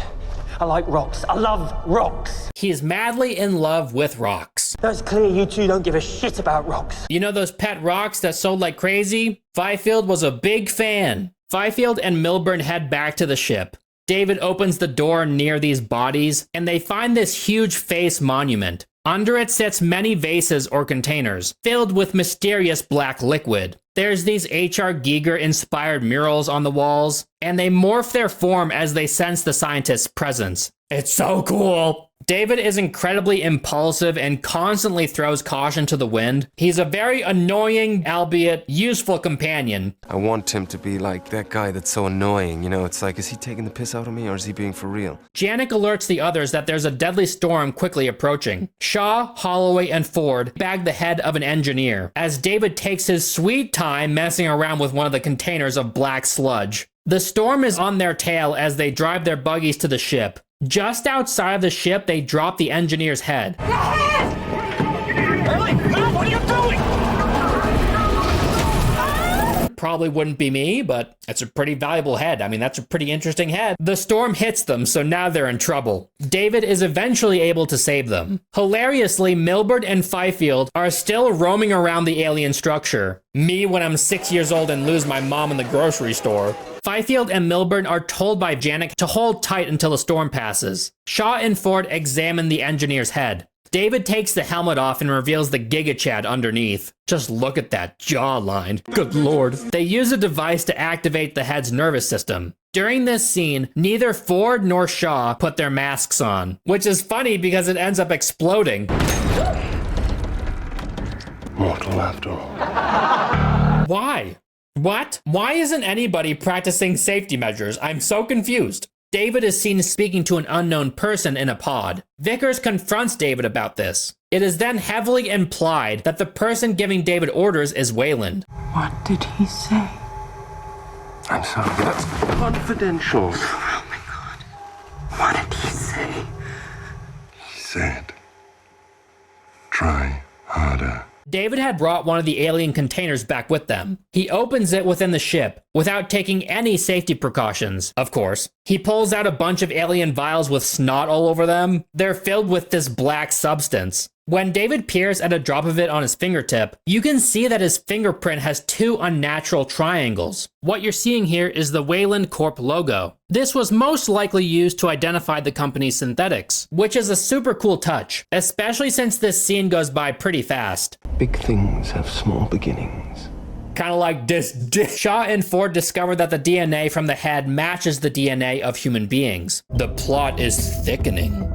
Speaker 22: I like rocks. I love rocks.
Speaker 1: He's madly in love with rocks.
Speaker 22: That's clear you two don't give a shit about rocks.
Speaker 1: You know those pet rocks that sold like crazy? Fifield was a big fan. Fifield and Milburn head back to the ship. David opens the door near these bodies, and they find this huge face monument. Under it sits many vases or containers, filled with mysterious black liquid. There's these H.R. Giger-inspired murals on the walls, and they morph their form as they sense the scientist's presence. It's so cool! David is incredibly impulsive and constantly throws caution to the wind. He's a very annoying, albeit useful companion.
Speaker 23: I want him to be like that guy that's so annoying, you know, it's like, is he taking the piss out of me or is he being for real?
Speaker 1: Janik alerts the others that there's a deadly storm quickly approaching. Shaw, Holloway, and Ford bag the head of an engineer, as David takes his sweet time messing around with one of the containers of black sludge. The storm is on their tail as they drive their buggies to the ship. Just outside of the ship, they drop the engineer's head.
Speaker 9: Ellie, no, what are you doing?
Speaker 1: Probably wouldn't be me, but it's a pretty valuable head. I mean, that's a pretty interesting head. The storm hits them, so now they're in trouble. David is eventually able to save them. Hilariously, Milburn and Fifield are still roaming around the alien structure. Me when I'm 6 years old and lose my mom in the grocery store. Fifield and Milburn are told by Janek to hold tight until the storm passes. Shaw and Ford examine the engineer's head. David takes the helmet off and reveals the Giga Chad underneath. Just look at that jawline. Good lord. They use a device to activate the head's nervous system. During this scene, neither Ford nor Shaw put their masks on, which is funny because it ends up exploding.
Speaker 15: Mortal after all.
Speaker 1: Why? What? Why isn't anybody practicing safety measures? I'm so confused. David is seen speaking to an unknown person in a pod. Vickers confronts David about this. It is then heavily implied that the person giving David orders is Wayland.
Speaker 22: What did he say?
Speaker 15: I'm sorry, that's confidential.
Speaker 22: Oh my God. What did he say?
Speaker 15: He said, try harder.
Speaker 1: David had brought one of the alien containers back with them. He opens it within the ship without taking any safety precautions, of course. He pulls out a bunch of alien vials with snot all over them. They're filled with this black substance. When David peers at a drop of it on his fingertip, you can see that his fingerprint has two unnatural triangles. What you're seeing here is the Wayland Corp logo. This was most likely used to identify the company's synthetics, which is a super cool touch, especially since this scene goes by pretty fast.
Speaker 15: Big things have small beginnings.
Speaker 1: Kind of like this. Shaw and Ford discover that the DNA from the head matches the DNA of human beings. The plot is thickening.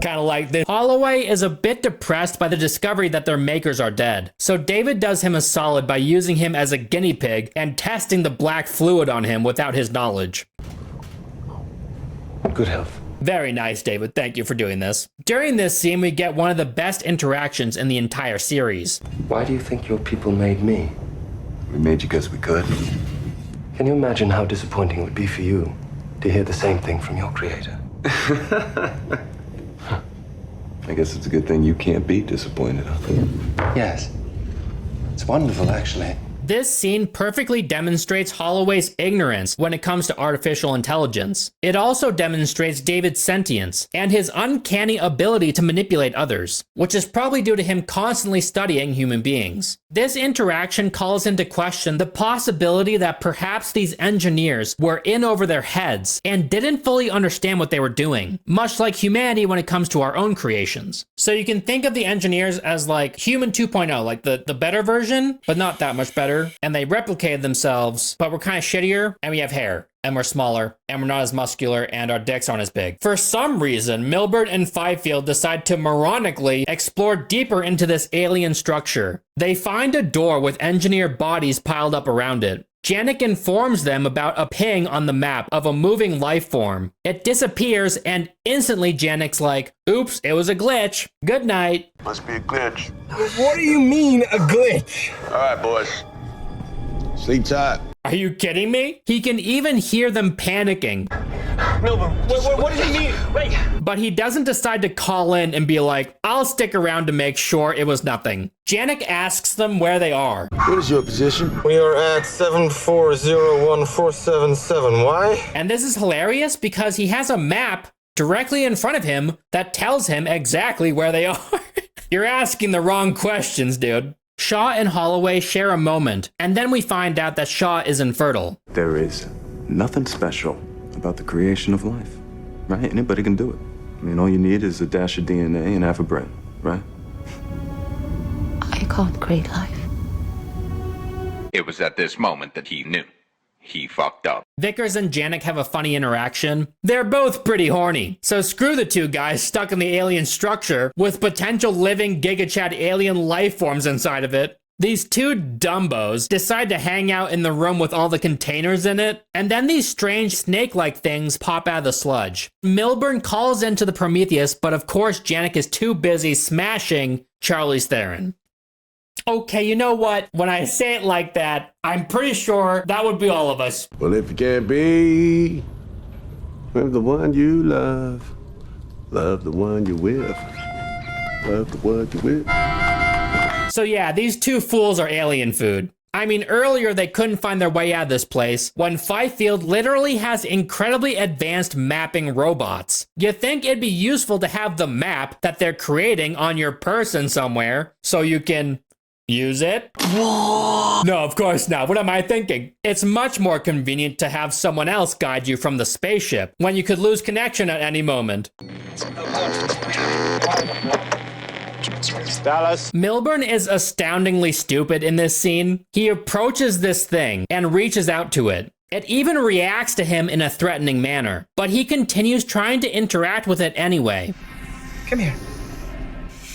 Speaker 1: Kind of like this. Holloway is a bit depressed by the discovery that their makers are dead. So David does him a solid by using him as a guinea pig and testing the black fluid on him without his knowledge.
Speaker 15: Good health.
Speaker 1: Very nice, David. Thank you for doing this. During this scene, we get one of the best interactions in the entire series.
Speaker 15: Why do you think your people made me?
Speaker 11: We made you because we could.
Speaker 15: Can you imagine how disappointing it would be for you to hear the same thing from your creator?
Speaker 11: I guess it's a good thing you can't be disappointed, huh?
Speaker 15: Yes. It's wonderful, actually.
Speaker 1: This scene perfectly demonstrates Holloway's ignorance when it comes to artificial intelligence. It also demonstrates David's sentience and his uncanny ability to manipulate others, which is probably due to him constantly studying human beings. This interaction calls into question the possibility that perhaps these engineers were in over their heads and didn't fully understand what they were doing, much like humanity when it comes to our own creations. So you can think of the engineers as like human 2.0, like the better version, but not that much better. And they replicated themselves, but we're kind of shittier, and we have hair, and we're smaller, and we're not as muscular, and our dicks aren't as big. For some reason, Milburn and Fifield decide to moronically explore deeper into this alien structure. They find a door with engineer bodies piled up around it. Janek informs them about a ping on the map of a moving life form. It disappears, and instantly Janek's like, oops, it was a glitch. Good night.
Speaker 21: Must be a glitch.
Speaker 9: What do you mean, a glitch?
Speaker 21: All right, boys. Sleep tight.
Speaker 1: Are you kidding me? He can even hear them panicking.
Speaker 9: Milburn, what does he mean? Wait.
Speaker 1: But he doesn't decide to call in and be like, I'll stick around to make sure it was nothing. Janek asks them where they are.
Speaker 21: What is your position?
Speaker 8: We are at 7401477. Why?
Speaker 1: And this is hilarious because he has a map directly in front of him that tells him exactly where they are. You're asking the wrong questions, dude. Shaw and Holloway share a moment, and then we find out that Shaw is infertile.
Speaker 11: There is nothing special about the creation of life, right? Anybody can do it. I mean, all you need is a dash of DNA and half a brain, right?
Speaker 19: I can't create life.
Speaker 20: It was at this moment that he knew. He fucked up.
Speaker 1: Vickers and Janek have a funny interaction. They're both pretty horny, so screw the two guys stuck in the alien structure with potential living Giga Chad alien life forms inside of it. These two dumbos decide to hang out in the room with all the containers in it, and then these strange snake-like things pop out of the sludge. Milburn calls into the Prometheus, but of course Janek is too busy smashing Charlize Theron. Okay, you know what? When I say it like that, I'm pretty sure that would be all of us.
Speaker 21: Well, if you can't be, Love the one you love. Love the one you're with. Love the one you're with.
Speaker 1: So yeah, these two fools are alien food. I mean, earlier they couldn't find their way out of this place when Fifield literally has incredibly advanced mapping robots. You'd think it'd be useful to have the map that they're creating on your person somewhere so you can use it? No, of course not. What am I thinking? It's much more convenient to have someone else guide you from the spaceship when you could lose connection at any moment.
Speaker 21: Dallas.
Speaker 1: Milburn is astoundingly stupid in this scene. He approaches this thing and reaches out to it. It even reacts to him in a threatening manner, but he continues trying to interact with it anyway.
Speaker 22: Come here.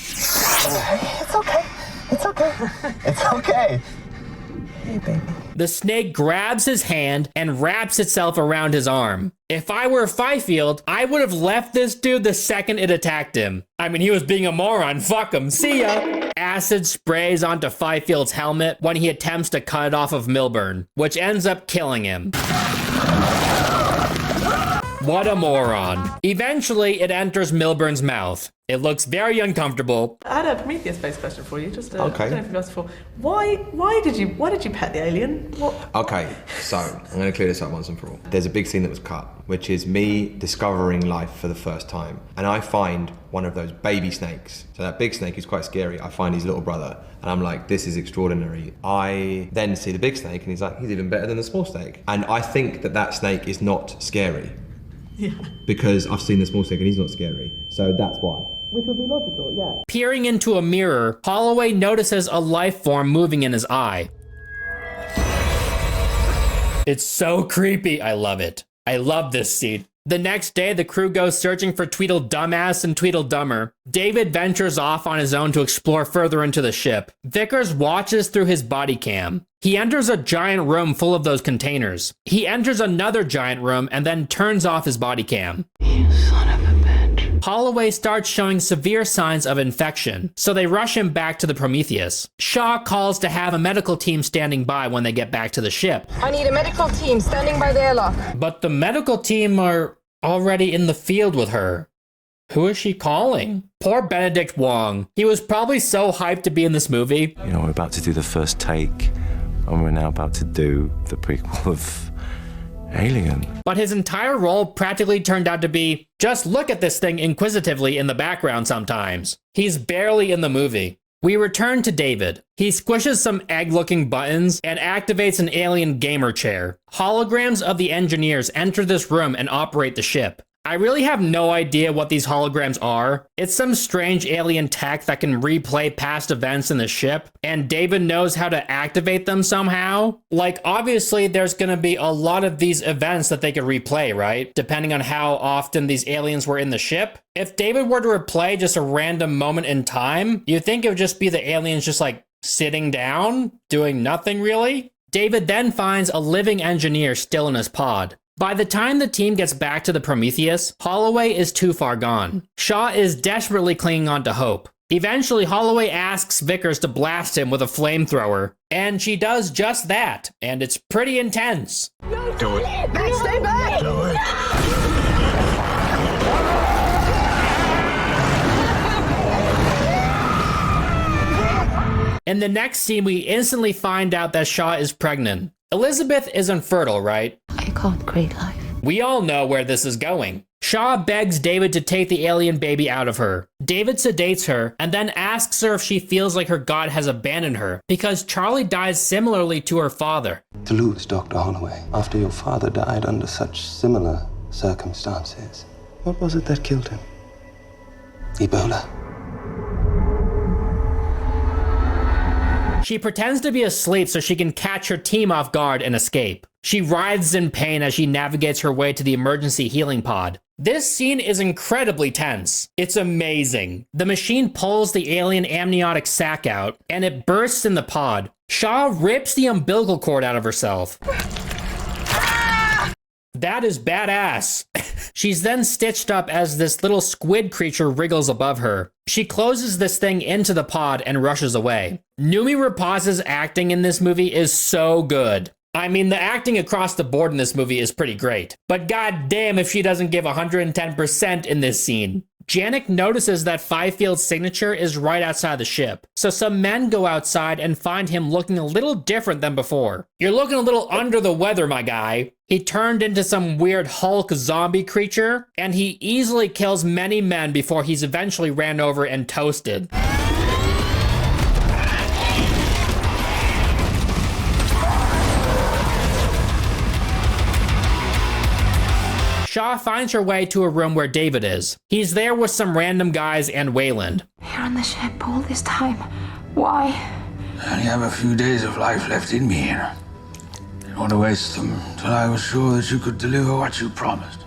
Speaker 6: It's okay. It's okay. It's okay. Hey, baby.
Speaker 1: The snake grabs his hand and wraps itself around his arm. If I were Fifield, I would have left this dude the second it attacked him. I mean, he was being a moron. Fuck him. See ya. Acid sprays onto Fifield's helmet when he attempts to cut it off of Milburn, which ends up killing him. What a moron. Eventually, it enters Milburn's mouth. It looks very uncomfortable.
Speaker 8: I had a Prometheus-based question for you. Just
Speaker 13: Okay.
Speaker 8: I don't know if you've asked before. Why did you pet the alien? What?
Speaker 13: Okay, so I'm going to clear this up once and for all. There's a big scene that was cut, which is me discovering life for the first time. And I find one of those baby snakes. So that big snake is quite scary. I find his little brother, and I'm like, this is extraordinary. I then see the big snake, and he's like, he's even better than the small snake. And I think that that snake is not scary.
Speaker 8: Yeah.
Speaker 13: Because I've seen the small snake and he's not scary. So that's why.
Speaker 8: Which would be logical, yeah.
Speaker 1: Peering into a mirror, Holloway notices a life form moving in his eye. It's so creepy. I love it. I love this scene. The next day, the crew goes searching for Tweedledumbass and Tweedledummer. David ventures off on his own to explore further into the ship. Vickers watches through his body cam. He enters a giant room full of those containers. He enters another giant room and then turns off his body cam.
Speaker 19: You son of a bitch.
Speaker 1: Holloway starts showing severe signs of infection, so they rush him back to the Prometheus. Shaw calls to have a medical team standing by when they get back to the ship.
Speaker 24: I need a medical team standing by the airlock.
Speaker 1: But the medical team are already in the field with her. Who is she calling? Poor Benedict Wong. He was probably so hyped to be in this movie.
Speaker 25: You know, we're about to do the first take, and we're now about to do the prequel of Alien.
Speaker 1: But his entire role practically turned out to be, just look at this thing inquisitively in the background sometimes. He's barely in the movie. We return to David. He squishes some egg-looking buttons and activates an alien gamer chair. Holograms of the engineers enter this room and operate the ship. I really have no idea what these holograms are. It's some strange alien tech that can replay past events in the ship, and David knows how to activate them somehow. Like, obviously, there's gonna be a lot of these events that they could replay, right? Depending on how often these aliens were in the ship. If David were to replay just a random moment in time, you'd think it would just be the aliens just like sitting down, doing nothing really. David then finds a living engineer still in his pod. By the time the team gets back to the Prometheus, Holloway is too far gone. Shaw is desperately clinging on to hope. Eventually, Holloway asks Vickers to blast him with a flamethrower, and she does just that, and it's pretty intense.
Speaker 9: Do it. No, stay back. Do it.
Speaker 1: In the next scene, we instantly find out that Shaw is pregnant. Elizabeth is infertile, right?
Speaker 19: I can't create life.
Speaker 1: We all know where this is going. Shaw begs David to take the alien baby out of her. David sedates her and then asks her if she feels like her god has abandoned her because Charlie dies similarly to her father.
Speaker 15: To lose Dr. Holloway after your father died under such similar circumstances. What was it that killed him? Ebola.
Speaker 1: She pretends to be asleep so she can catch her team off guard and escape. She writhes in pain as she navigates her way to the emergency healing pod. This scene is incredibly tense. It's amazing. The machine pulls the alien amniotic sac out, and it bursts in the pod. Shaw rips the umbilical cord out of herself. That is badass. She's then stitched up as this little squid creature wriggles above her. She closes this thing into the pod and rushes away. Noomi Rapaz's acting in this movie is so good. I mean, the acting across the board in this movie is pretty great, but goddamn if she doesn't give 110% in this scene. Janek notices that Fifield's signature is right outside the ship, so some men go outside and find him looking a little different than before. You're looking a little under the weather, my guy. He turned into some weird Hulk zombie creature, and he easily kills many men before he's eventually ran over and toasted. Shaw finds her way to a room where David is. He's there with some random guys and Wayland.
Speaker 19: You're on the ship all this time. Why?
Speaker 2: I only have a few days of life left in me, you know. Didn't want to waste them till I was sure that you could deliver what you promised.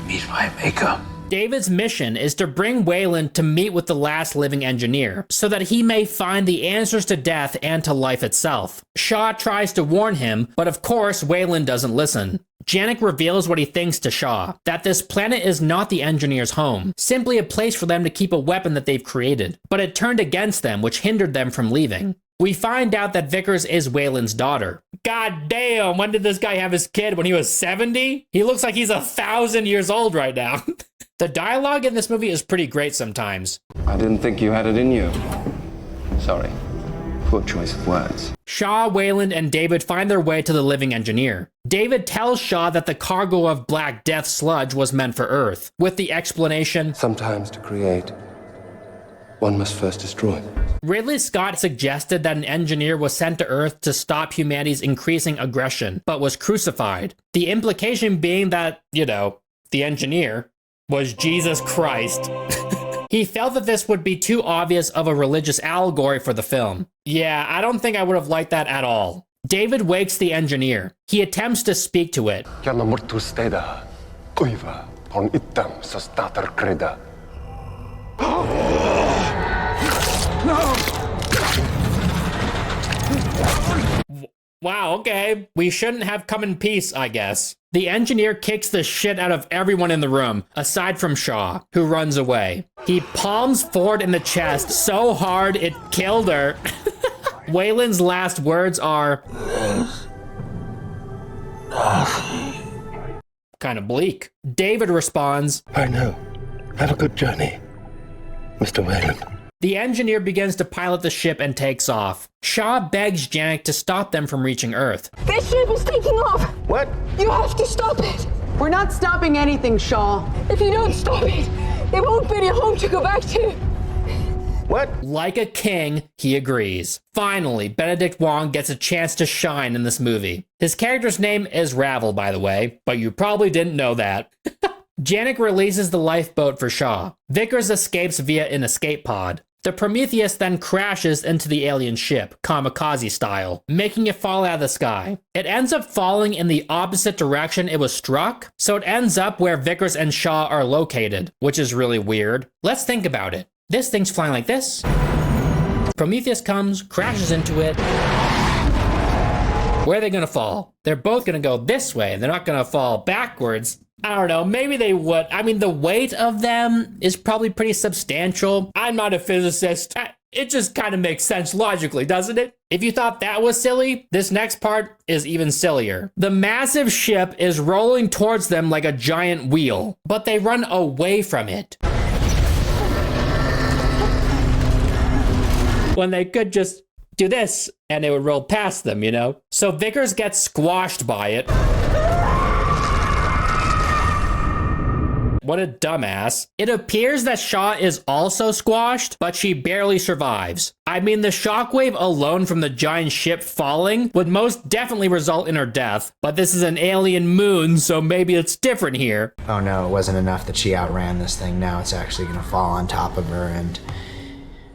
Speaker 2: Meet my maker.
Speaker 1: David's mission is to bring Wayland to meet with the last living engineer, so that he may find the answers to death and to life itself. Shaw tries to warn him, but of course Wayland doesn't listen. Janek reveals what he thinks to Shaw, that this planet is not the engineer's home, simply a place for them to keep a weapon that they've created, but it turned against them, which hindered them from leaving. We find out that Vickers is Wayland's daughter. God damn, when did this guy have his kid? When he was 70? He looks like he's 1,000 years old right now. The dialogue in this movie is pretty great sometimes.
Speaker 15: I didn't think you had it in you. Sorry. Poor choice of words.
Speaker 1: Shaw, Wayland, and David find their way to the living engineer. David tells Shaw that the cargo of Black Death sludge was meant for Earth, with the explanation,
Speaker 15: sometimes to create, one must first destroy.
Speaker 1: Ridley Scott suggested that an engineer was sent to Earth to stop humanity's increasing aggression, but was crucified. The implication being that, you know, the engineer was Jesus Christ. He felt that this would be too obvious of a religious allegory for the film. Yeah, I don't think I would have liked that at all. David wakes the engineer. He attempts to speak to it. Wow, okay. We shouldn't have come in peace, I guess. The engineer kicks the shit out of everyone in the room, aside from Shaw, who runs away. He palms Ford in the chest so hard it killed her. Wayland's last words are... kind of bleak. David responds...
Speaker 15: I know. Have a good journey, Mr. Wayland.
Speaker 1: The engineer begins to pilot the ship and takes off. Shaw begs Janek to stop them from reaching Earth.
Speaker 24: This ship is taking off!
Speaker 12: What?
Speaker 24: You have to stop it!
Speaker 16: We're not stopping anything, Shaw.
Speaker 24: If you don't stop it, it won't be a home to go back to.
Speaker 12: What?
Speaker 1: Like a king, he agrees. Finally, Benedict Wong gets a chance to shine in this movie. His character's name is Ravel, by the way, but you probably didn't know that. Janek releases the lifeboat for Shaw. Vickers escapes via an escape pod. The Prometheus then crashes into the alien ship, kamikaze style, making it fall out of the sky. It ends up falling in the opposite direction it was struck, so it ends up where Vickers and Shaw are located, which is really weird. Let's think about it. This thing's flying like this. Prometheus comes, crashes into it. Where are they gonna fall? They're both gonna go this way, and they're not gonna fall backwards. I don't know, maybe they would. I mean, the weight of them is probably pretty substantial. I'm not a physicist. It just kind of makes sense logically, doesn't it? If you thought that was silly, this next part is even sillier. The massive ship is rolling towards them like a giant wheel, but they run away from it. When they could just do this and it would roll past them, you know? So Vickers gets squashed by it. What a dumbass. It appears that Shaw is also squashed, but she barely survives. I mean, the shockwave alone from the giant ship falling would most definitely result in her death, but this is an alien moon, so maybe it's different here.
Speaker 5: Oh no, it wasn't enough that she outran this thing. Now it's actually gonna fall on top of her, and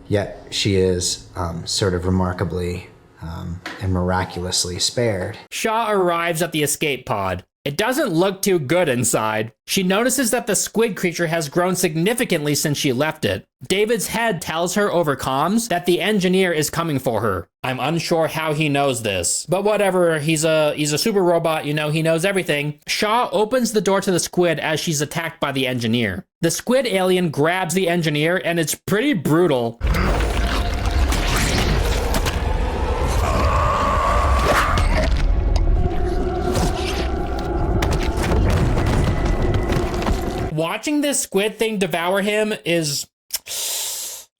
Speaker 5: yet she is sort of remarkably and miraculously spared.
Speaker 1: Shaw arrives at the escape pod. It doesn't look too good inside. She notices that the squid creature has grown significantly since she left it. David's head tells her over comms that the engineer is coming for her. I'm unsure how he knows this, but whatever, he's a super robot, you know, he knows everything. Shaw opens the door to the squid as she's attacked by the engineer. The squid alien grabs the engineer and it's pretty brutal. Watching this squid thing devour him is...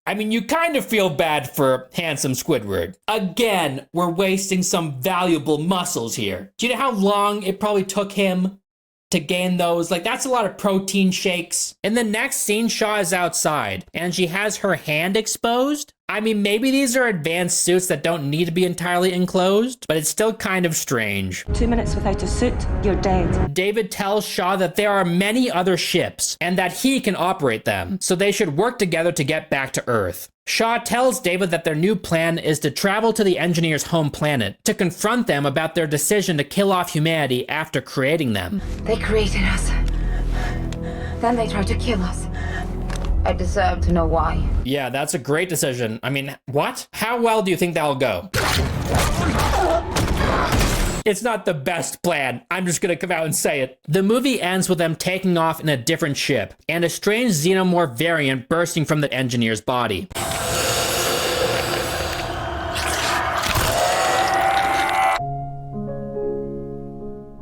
Speaker 1: I mean, you kind of feel bad for handsome Squidward. Again, we're wasting some valuable muscles here. Do you know how long it probably took him to gain those? Like, that's a lot of protein shakes. In the next scene, Shaw is outside, and she has her hand exposed. I mean, maybe these are advanced suits that don't need to be entirely enclosed, but it's still kind of strange.
Speaker 24: 2 minutes without a suit, you're dead.
Speaker 1: David tells Shaw that there are many other ships, and that he can operate them, so they should work together to get back to Earth. Shaw tells David that their new plan is to travel to the engineers' home planet, to confront them about their decision to kill off humanity after creating them.
Speaker 19: They created us. Then they tried to kill us. I deserve to know why.
Speaker 1: Yeah, that's a great decision. I mean, what? How well do you think that'll go? It's not the best plan. I'm just gonna come out and say it. The movie ends with them taking off in a different ship, and a strange xenomorph variant bursting from the engineer's body.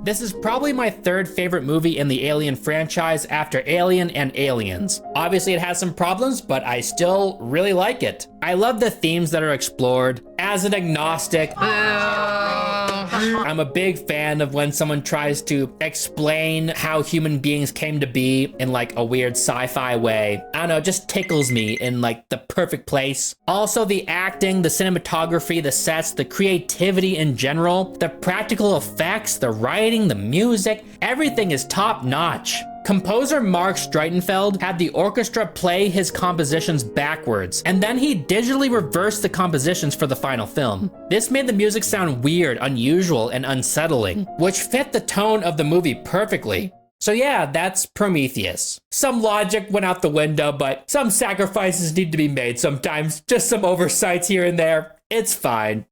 Speaker 1: This is probably my third favorite movie in the Alien franchise after Alien and Aliens. Obviously it has some problems, but I still really like it. I love the themes that are explored. As an agnostic, I'm a big fan of when someone tries to explain how human beings came to be in like a weird sci-fi way. I don't know, it just tickles me in like the perfect place. Also the acting, the cinematography, the sets, the creativity in general, the practical effects, the writing, the music, everything is top notch. Composer Mark Streitenfeld had the orchestra play his compositions backwards, and then he digitally reversed the compositions for the final film. This made the music sound weird, unusual, and unsettling, which fit the tone of the movie perfectly. So yeah, that's Prometheus. Some logic went out the window, but some sacrifices need to be made sometimes. Just some oversights here and there. It's fine.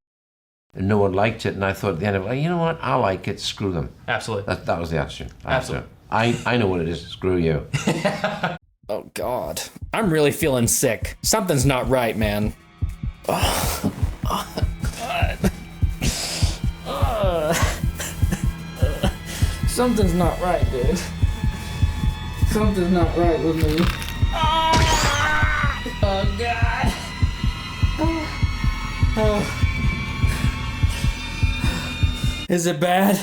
Speaker 23: And no one liked it, and I thought at the end of it, you know what, I like it, screw them.
Speaker 1: Absolutely.
Speaker 23: That was the attitude.
Speaker 1: Absolutely.
Speaker 23: I know what it is, screw you.
Speaker 1: Oh God, I'm really feeling sick. Something's not right, man. Oh, God. Something's not right, dude. Something's not right with me. Oh God. Oh. Is it bad?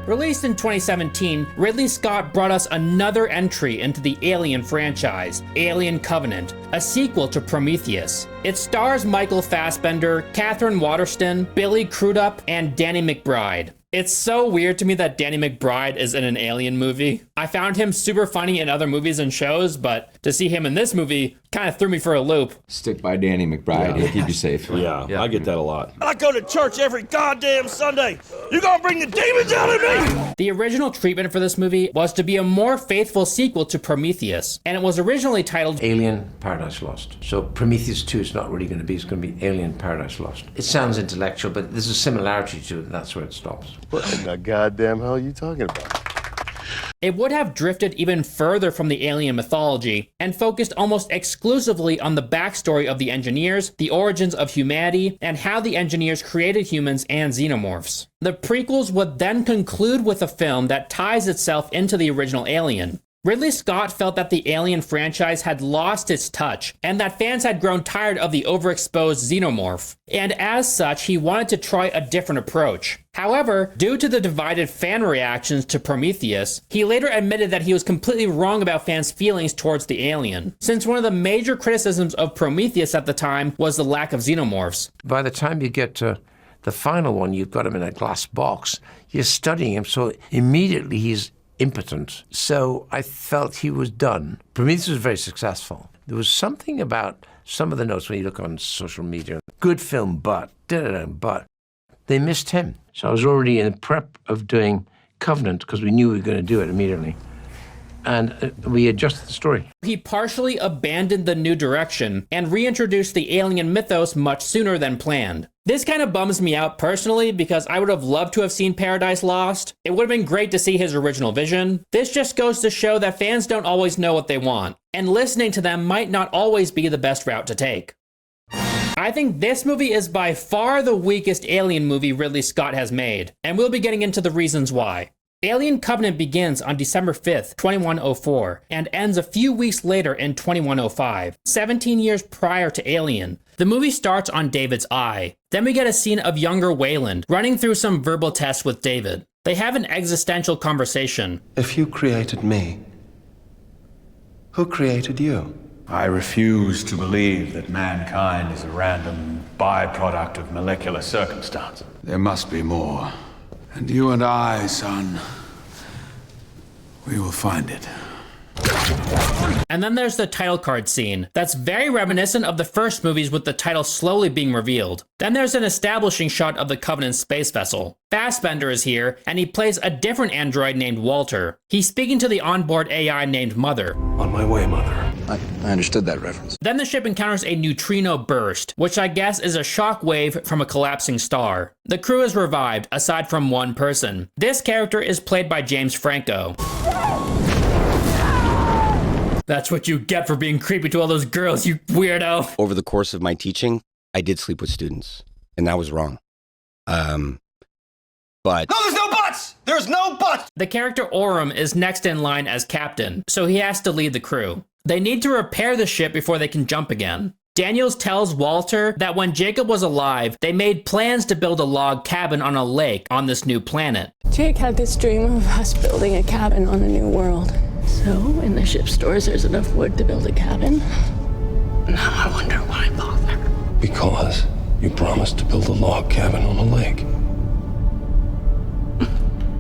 Speaker 1: Released in 2017, Ridley Scott brought us another entry into the Alien franchise, Alien Covenant, a sequel to Prometheus. It stars Michael Fassbender, Catherine Waterston, Billy Crudup, and Danny McBride. It's so weird to me that Danny McBride is in an Alien movie. I found him super funny in other movies and shows, but to see him in this movie kind of threw me for a loop.
Speaker 3: Stick by Danny McBride, he'll keep you safe.
Speaker 4: Yeah, I get that a lot.
Speaker 9: I go to church every goddamn Sunday. You gonna bring the demons out of me?
Speaker 1: The original treatment for this movie was to be a more faithful sequel to Prometheus, and it was originally titled
Speaker 23: Alien Paradise Lost. So Prometheus 2 is not really going to be, it's going to be Alien Paradise Lost. It sounds intellectual, but there's a similarity to it, and that's where it stops.
Speaker 4: What in the goddamn hell are you talking about?
Speaker 1: It would have drifted even further from the alien mythology and focused almost exclusively on the backstory of the engineers, the origins of humanity, and how the engineers created humans and xenomorphs. The prequels would then conclude with a film that ties itself into the original Alien. Ridley Scott felt that the Alien franchise had lost its touch, and that fans had grown tired of the overexposed xenomorph. And as such, he wanted to try a different approach. However, due to the divided fan reactions to Prometheus, he later admitted that he was completely wrong about fans' feelings towards the alien, since one of the major criticisms of Prometheus at the time was the lack of xenomorphs.
Speaker 23: By the time you get to the final one, you've got him in a glass box. You're studying him, so immediately he's impotent. So I felt he was done. Prometheus was very successful. There was something about some of the notes when you look on social media. Good film, but they missed him. So I was already in the prep of doing Covenant because we knew we were going to do it immediately. and we adjusted the story.
Speaker 1: He partially abandoned the new direction and reintroduced the alien mythos much sooner than planned. This kind of bums me out personally because I would have loved to have seen Paradise Lost. It would have been great to see his original vision. This just goes to show that fans don't always know what they want, and listening to them might not always be the best route to take. I think this movie is by far the weakest Alien movie Ridley Scott has made, and we'll be getting into the reasons why. Alien Covenant begins on December 5th, 2104, and ends a few weeks later in 2105, 17 years prior to Alien. The movie starts on David's eye. Then we get a scene of younger Wayland running through some verbal tests with David. They have an existential conversation.
Speaker 15: If you created me, who created you?
Speaker 2: I refuse to believe that mankind is a random byproduct of molecular circumstance. There must be more. And you and I, son, we will find it.
Speaker 1: And then there's the title card scene. That's very reminiscent of the first movies with the title slowly being revealed. Then there's an establishing shot of the Covenant space vessel. Fassbender is here, and he plays a different android named Walter. He's speaking to the onboard AI named Mother.
Speaker 15: On my way, Mother.
Speaker 7: I understood that reference.
Speaker 1: Then the ship encounters a neutrino burst, which I guess is a shock wave from a collapsing star. The crew is revived, aside from one person. This character is played by James Franco. That's what you get for being creepy to all those girls, you weirdo.
Speaker 7: Over the course of my teaching, I did sleep with students, and that was wrong. But...
Speaker 12: No, there's no buts! There's no buts!
Speaker 1: The character Orem is next in line as captain, so he has to lead the crew. They need to repair the ship before they can jump again. Daniels tells Walter that when Jacob was alive, they made plans to build a log cabin on a lake on this new planet.
Speaker 10: Jake had this dream of us building a cabin on a new world. So, in the ship stores, there's enough wood to build a cabin. Now I wonder why bother.
Speaker 15: Because you promised to build a log cabin on a lake.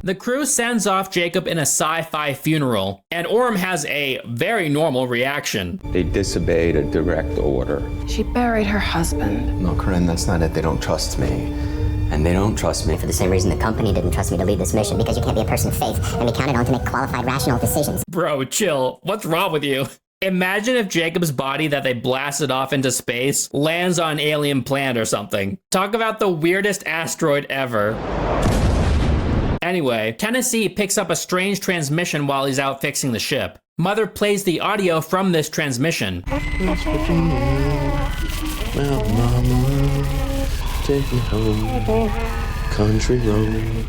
Speaker 1: The crew sends off Jacob in a sci-fi funeral, and Orem has a very normal reaction.
Speaker 3: They disobeyed a direct order.
Speaker 19: She buried her husband.
Speaker 7: No, Corinne, that's not it. They don't trust me. And they don't trust me.
Speaker 14: For the same reason the company didn't trust me to lead this mission, because you can't be a person of faith and be counted on to make qualified, rational decisions.
Speaker 1: Bro, chill. What's wrong with you? Imagine if Jacob's body that they blasted off into space lands on an alien planet or something. Talk about the weirdest asteroid ever. Anyway, Tennessee picks up a strange transmission while he's out fixing the ship. Mother plays the audio from this transmission.
Speaker 15: Well, Mama, take me home, country road.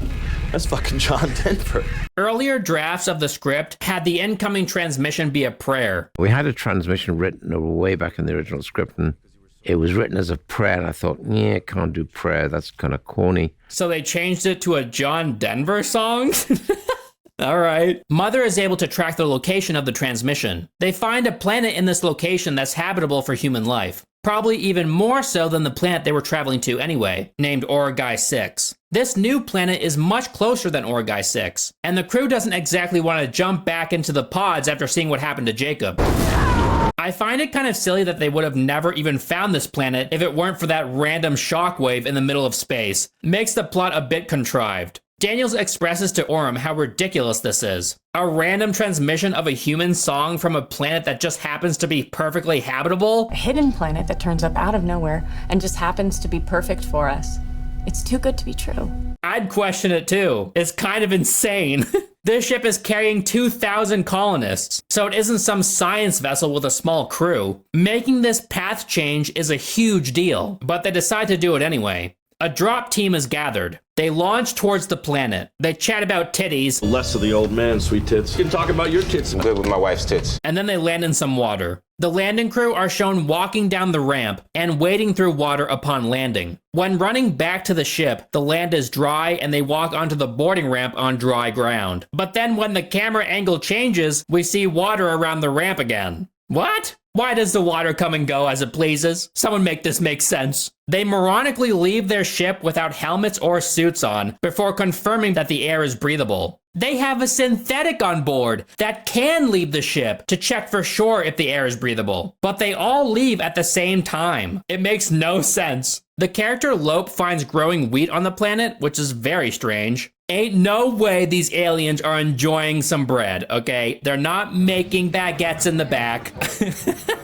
Speaker 15: That's fucking John Denver.
Speaker 1: Earlier drafts of the script had the incoming transmission be a prayer.
Speaker 23: We had a transmission written way back in the original script, and it was written as a prayer, and I thought, yeah, can't do prayer, that's kind of corny.
Speaker 1: So they changed it to a John Denver song? All right. Mother is able to track the location of the transmission. They find a planet in this location that's habitable for human life. Probably even more so than the planet they were traveling to anyway, named Origai 6. This new planet is much closer than Origai 6, and the crew doesn't exactly want to jump back into the pods after seeing what happened to Jacob. I find it kind of silly that they would have never even found this planet if it weren't for that random shockwave in the middle of space. Makes the plot a bit contrived. Daniels expresses to Orem how ridiculous this is. A random transmission of a human song from a planet that just happens to be perfectly habitable?
Speaker 17: A hidden planet that turns up out of nowhere and just happens to be perfect for us. It's too good to be true.
Speaker 1: I'd question it too. It's kind of insane. This ship is carrying 2,000 colonists, so it isn't some science vessel with a small crew. Making this path change is a huge deal, but they decide to do it anyway. A drop team is gathered. They launch towards the planet. They chat about titties.
Speaker 4: Less of the old man, sweet tits. You can talk about your tits.
Speaker 7: I'm good with my wife's tits.
Speaker 1: And then they land in some water. The landing crew are shown walking down the ramp and wading through water upon landing. When running back to the ship, the land is dry and they walk onto the boarding ramp on dry ground. But then when the camera angle changes, we see water around the ramp again. What? Why does the water come and go as it pleases? Someone make this make sense. They moronically leave their ship without helmets or suits on before confirming that the air is breathable. They have a synthetic on board that can leave the ship to check for sure if the air is breathable, but they all leave at the same time. It makes no sense. The character Lope finds growing wheat on the planet, which is very strange. Ain't no way these aliens are enjoying some bread, okay? They're not making baguettes in the back.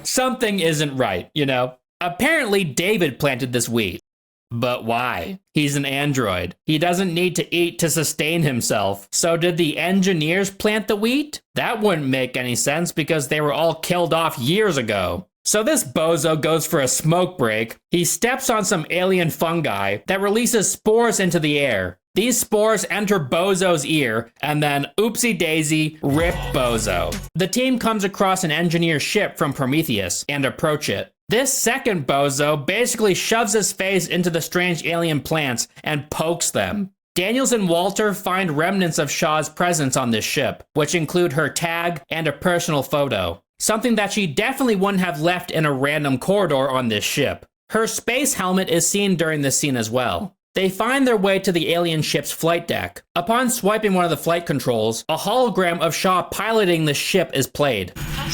Speaker 1: Something isn't right, you know? Apparently, David planted this wheat. But why? He's an android. He doesn't need to eat to sustain himself. So did the engineers plant the wheat? That wouldn't make any sense because they were all killed off years ago. So this bozo goes for a smoke break. He steps on some alien fungi that releases spores into the air. These spores enter Bozo's ear, and then oopsie daisy, rip Bozo. The team comes across an engineer ship from Prometheus and approach it. This second bozo basically shoves his face into the strange alien plants and pokes them. Daniels and Walter find remnants of Shaw's presence on this ship, which include her tag and a personal photo. Something that she definitely wouldn't have left in a random corridor on this ship. Her space helmet is seen during this scene as well. They find their way to the alien ship's flight deck. Upon swiping one of the flight controls, a hologram of Shaw piloting the ship is played.
Speaker 15: I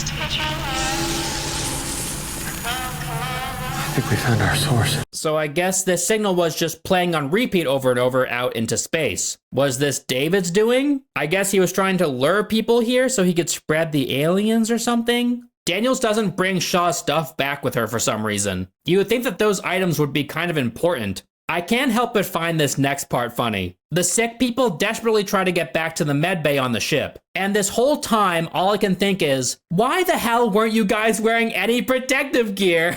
Speaker 15: think we found our source.
Speaker 1: So I guess this signal was just playing on repeat over and over out into space. Was this David's doing? I guess he was trying to lure people here so he could spread the aliens or something? Daniels doesn't bring Shaw's stuff back with her for some reason. You would think that those items would be kind of important. I can't help but find this next part funny. The sick people desperately try to get back to the medbay on the ship. And this whole time, all I can think is, why the hell weren't you guys wearing any protective gear?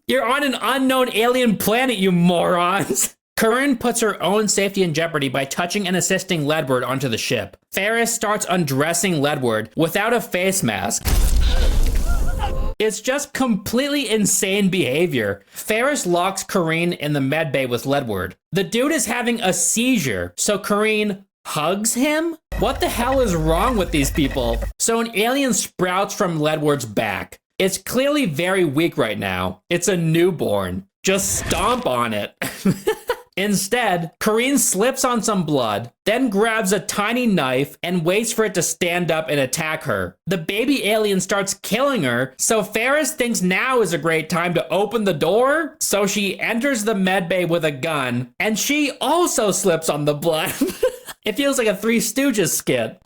Speaker 1: You're on an unknown alien planet, you morons. Corinne puts her own safety in jeopardy by touching and assisting Ledward onto the ship. Ferris starts undressing Ledward without a face mask. It's just completely insane behavior. Ferris locks Corinne in the medbay with Ledward. The dude is having a seizure, so Corinne hugs him? What the hell is wrong with these people? So an alien sprouts from Ledward's back. It's clearly very weak right now. It's a newborn. Just stomp on it. Instead, Corinne slips on some blood, then grabs a tiny knife and waits for it to stand up and attack her. The baby alien starts killing her, so Ferris thinks now is a great time to open the door. So she enters the medbay with a gun, and she also slips on the blood. It feels like a Three Stooges skit.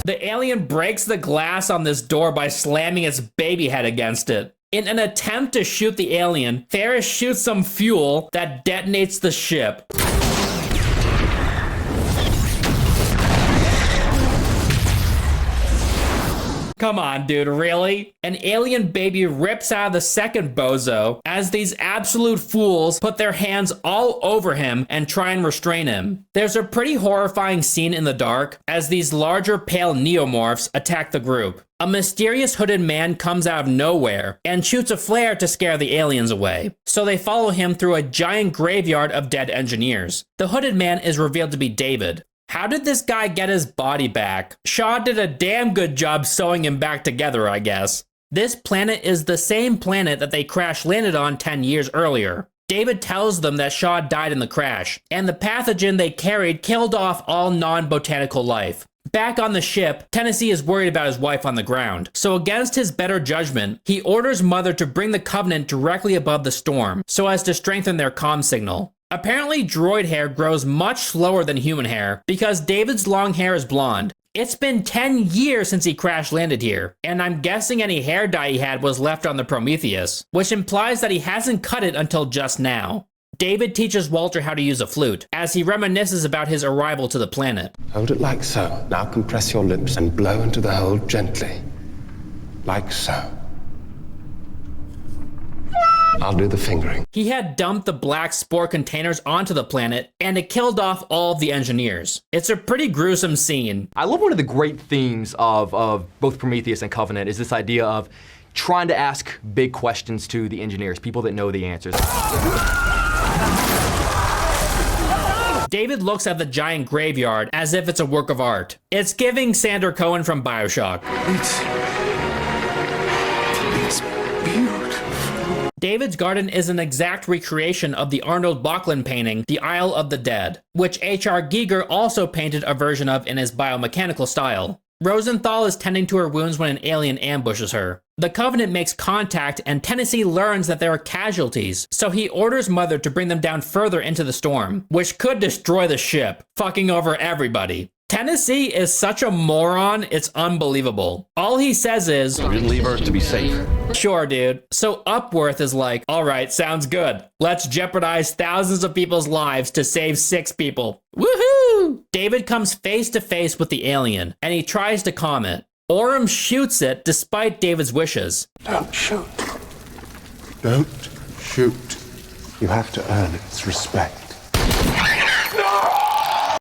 Speaker 1: The alien breaks the glass on this door by slamming its baby head against it. In an attempt to shoot the alien, Ferris shoots some fuel that detonates the ship. Come on, dude, really? An alien baby rips out of the second bozo as these absolute fools put their hands all over him and try and restrain him. There's a pretty horrifying scene in the dark as these larger pale neomorphs attack the group. A mysterious hooded man comes out of nowhere and shoots a flare to scare the aliens away. So they follow him through a giant graveyard of dead engineers. The hooded man is revealed to be David. How did this guy get his body back? Shaw did a damn good job sewing him back together, I guess. This planet is the same planet that they crash landed on 10 years earlier. David tells them that Shaw died in the crash, and the pathogen they carried killed off all non-botanical life. Back on the ship, Tennessee is worried about his wife on the ground, so against his better judgment, he orders Mother to bring the Covenant directly above the storm, so as to strengthen their comm signal. Apparently, droid hair grows much slower than human hair because David's long hair is blonde. It's been 10 years since he crash landed here, and I'm guessing any hair dye he had was left on the Prometheus, which implies that he hasn't cut it until just now. David teaches Walter how to use a flute, as he reminisces about his arrival to the planet.
Speaker 15: Hold it like so. Now compress your lips and blow into the hole gently. Like so. I'll do the fingering.
Speaker 1: He had dumped the black spore containers onto the planet, and it killed off all of the engineers. It's a pretty gruesome scene.
Speaker 11: I love one of the great themes of both Prometheus and Covenant is this idea of trying to ask big questions to the engineers, people that know the answers.
Speaker 1: David looks at the giant graveyard as if it's a work of art. It's giving Sander Cohen from BioShock.
Speaker 15: It's beautiful.
Speaker 1: David's garden is an exact recreation of the Arnold Böcklin painting, The Isle of the Dead, which H.R. Giger also painted a version of in his biomechanical style. Rosenthal is tending to her wounds when an alien ambushes her. The Covenant makes contact and Tennessee learns that there are casualties, so he orders Mother to bring them down further into the storm, which could destroy the ship, fucking over everybody. Tennessee is such a moron, it's unbelievable. All he says is,
Speaker 4: "We didn't leave Earth to be safe."
Speaker 1: Sure, dude. So Upworth is like, alright, sounds good. Let's jeopardize thousands of people's lives to save 6 people. Woohoo! David comes face to face with the alien, and he tries to calm it. Orm shoots it despite David's wishes.
Speaker 15: Don't shoot. Don't shoot. You have to earn its respect.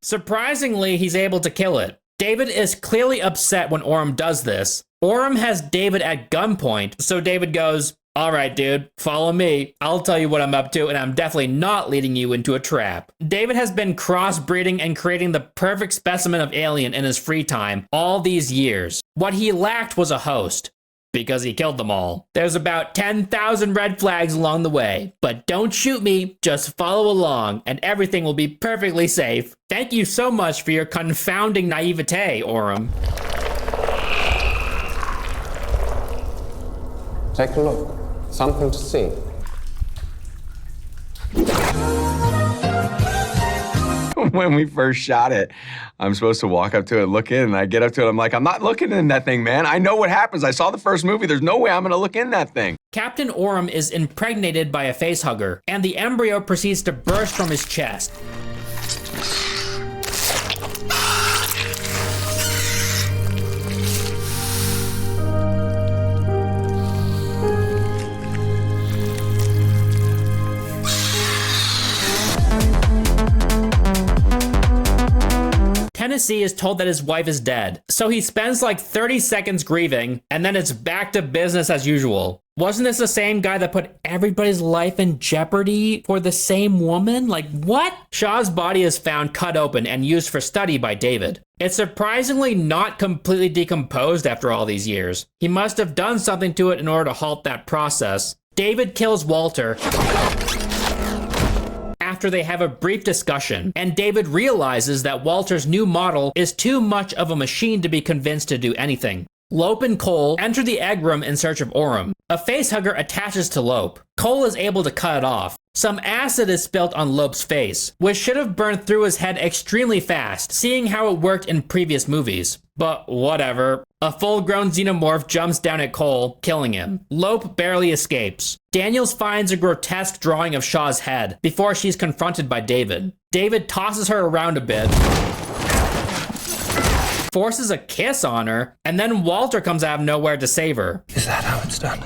Speaker 1: Surprisingly, he's able to kill it. David is clearly upset when Orm does this. Orm has David at gunpoint, so David goes, alright dude, follow me. I'll tell you what I'm up to, and I'm definitely not leading you into a trap. David has been crossbreeding and creating the perfect specimen of alien in his free time all these years. What he lacked was a host, because he killed them all. There's about 10,000 red flags along the way, but don't shoot me, just follow along, and everything will be perfectly safe. Thank you so much for your confounding naivete, Orm.
Speaker 15: Take a look. Something to see.
Speaker 6: When we first shot it, I'm supposed to walk up to it, look in, and I get up to it, I'm like, I'm not looking in that thing, man. I know what happens. I saw the first movie. There's no way I'm gonna look in that thing.
Speaker 1: Captain Orm is impregnated by a facehugger, and the embryo proceeds to burst from his chest. Tennessee is told that his wife is dead, so he spends like 30 seconds grieving, and then it's back to business as usual. Wasn't this the same guy that put everybody's life in jeopardy for the same woman? Like, what? Shaw's body is found cut open and used for study by David. It's surprisingly not completely decomposed after all these years. He must have done something to it in order to halt that process. David kills Walter after they have a brief discussion, and David realizes that Walter's new model is too much of a machine to be convinced to do anything. Lope and Cole enter the egg room in search of Orm. A facehugger attaches to Lope. Cole is able to cut it off. Some acid is spilt on Lope's face, which should have burned through his head extremely fast, seeing how it worked in previous movies. But whatever. A full-grown xenomorph jumps down at Cole, killing him. Lope barely escapes. Daniels finds a grotesque drawing of Shaw's head before she's confronted by David. David tosses her around a bit, forces a kiss on her, and then Walter comes out of nowhere to save her.
Speaker 15: Is that how it's done?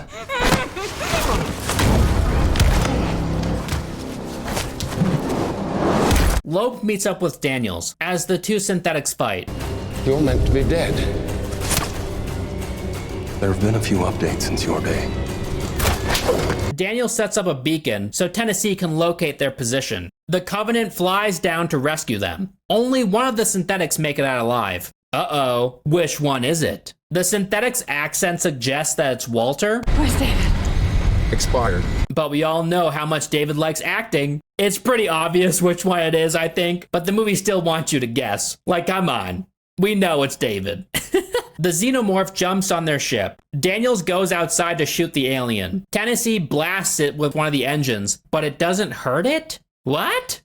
Speaker 1: Lope meets up with Daniels as the two synthetics fight.
Speaker 15: You're meant to be dead. There have been a few updates since your day.
Speaker 1: Daniels sets up a beacon so Tennessee can locate their position. The Covenant flies down to rescue them. Only one of the synthetics make it out alive. Uh-oh, which one is it? The synthetic's accent suggests that it's Walter.
Speaker 24: Where's David?
Speaker 15: Expired.
Speaker 1: But we all know how much David likes acting. It's pretty obvious which one it is, I think, but the movie still wants you to guess. Like, come on. We know it's David. The xenomorph jumps on their ship. Daniels goes outside to shoot the alien. Tennessee blasts it with one of the engines, but it doesn't hurt it? What?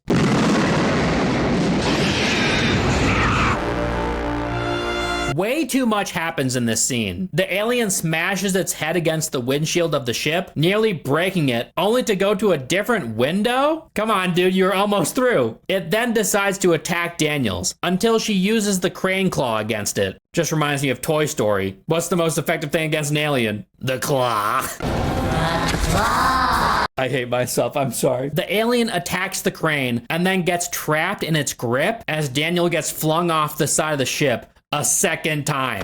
Speaker 1: Way too much happens in this scene. The alien smashes its head against the windshield of the ship, nearly breaking it, only to go to a different window? Come on, dude, you're almost through. It then decides to attack Daniels, until she uses the crane claw against it. Just reminds me of Toy Story. What's the most effective thing against an alien? The claw. I hate myself, I'm sorry. The alien attacks the crane, and then gets trapped in its grip as Daniel gets flung off the side of the ship a second time.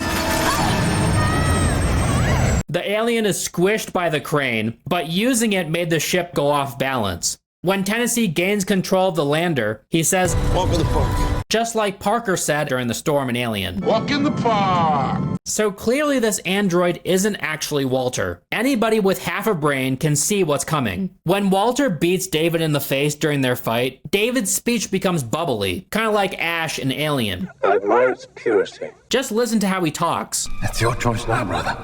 Speaker 1: The alien is squished by the crane, but using it made the ship go off balance. When Tennessee gains control of the lander, he says, "Walk in the park." Just like Parker said during the storm in Alien.
Speaker 15: Walk in the park.
Speaker 1: So clearly this android isn't actually Walter. Anybody with half a brain can see what's coming. When Walter beats David in the face during their fight, David's speech becomes bubbly, kind of like Ash in Alien.
Speaker 15: I admire its purity.
Speaker 1: Just listen to how he talks.
Speaker 15: It's your choice now, brother.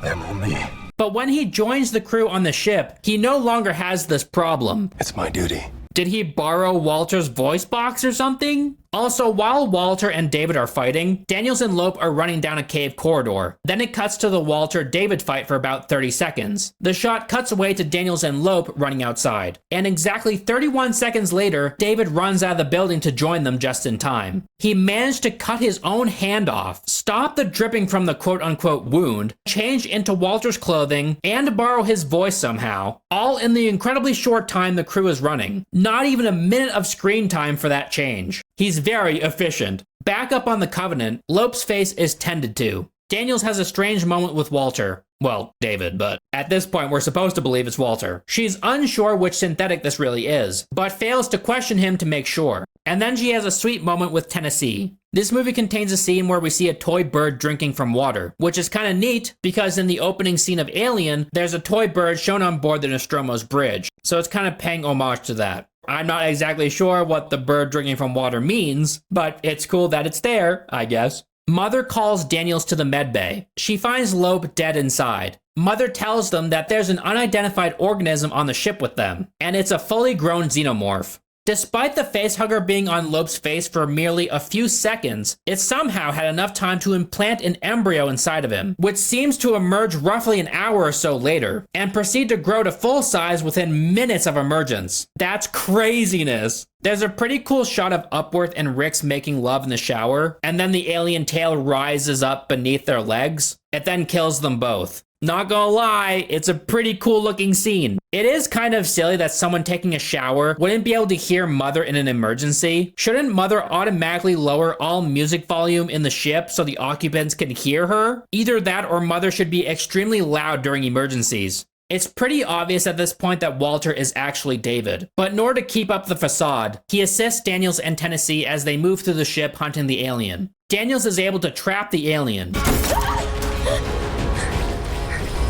Speaker 15: Them or me.
Speaker 1: But when he joins the crew on the ship, he no longer has this problem.
Speaker 15: It's my duty.
Speaker 1: Did he borrow Walter's voice box or something? Also, while Walter and David are fighting, Daniels and Lope are running down a cave corridor. Then it cuts to the Walter-David fight for about 30 seconds. The shot cuts away to Daniels and Lope running outside. And exactly 31 seconds later, David runs out of the building to join them just in time. He managed to cut his own hand off, stop the dripping from the quote-unquote wound, change into Walter's clothing, and borrow his voice somehow, all in the incredibly short time the crew is running. Not even a minute of screen time for that change. He's very efficient. Back up on the Covenant, Lope's face is tended to. Daniels has a strange moment with Walter. Well, David, but at this point we're supposed to believe it's Walter. She's unsure which synthetic this really is, but fails to question him to make sure. And then she has a sweet moment with Tennessee. This movie contains a scene where we see a toy bird drinking from water, which is kind of neat because in the opening scene of Alien, there's a toy bird shown on board the Nostromo's bridge. So it's kind of paying homage to that. I'm not exactly sure what the bird drinking from water means, but it's cool that it's there, I guess. Mother calls Daniels to the medbay. She finds Lope dead inside. Mother tells them that there's an unidentified organism on the ship with them, and it's a fully grown xenomorph. Despite the facehugger being on Lope's face for merely a few seconds, it somehow had enough time to implant an embryo inside of him, which seems to emerge roughly an hour or so later, and proceed to grow to full size within minutes of emergence. That's craziness. There's a pretty cool shot of Upworth and Rix making love in the shower, and then the alien tail rises up beneath their legs. It then kills them both. Not gonna lie, it's a pretty cool looking scene. It is kind of silly that someone taking a shower wouldn't be able to hear Mother in an emergency. Shouldn't Mother automatically lower all music volume in the ship so the occupants can hear her? Either that or Mother should be extremely loud during emergencies. It's pretty obvious at this point that Walter is actually David, but in order to keep up the facade, he assists Daniels and Tennessee as they move through the ship hunting the alien. Daniels is able to trap the alien.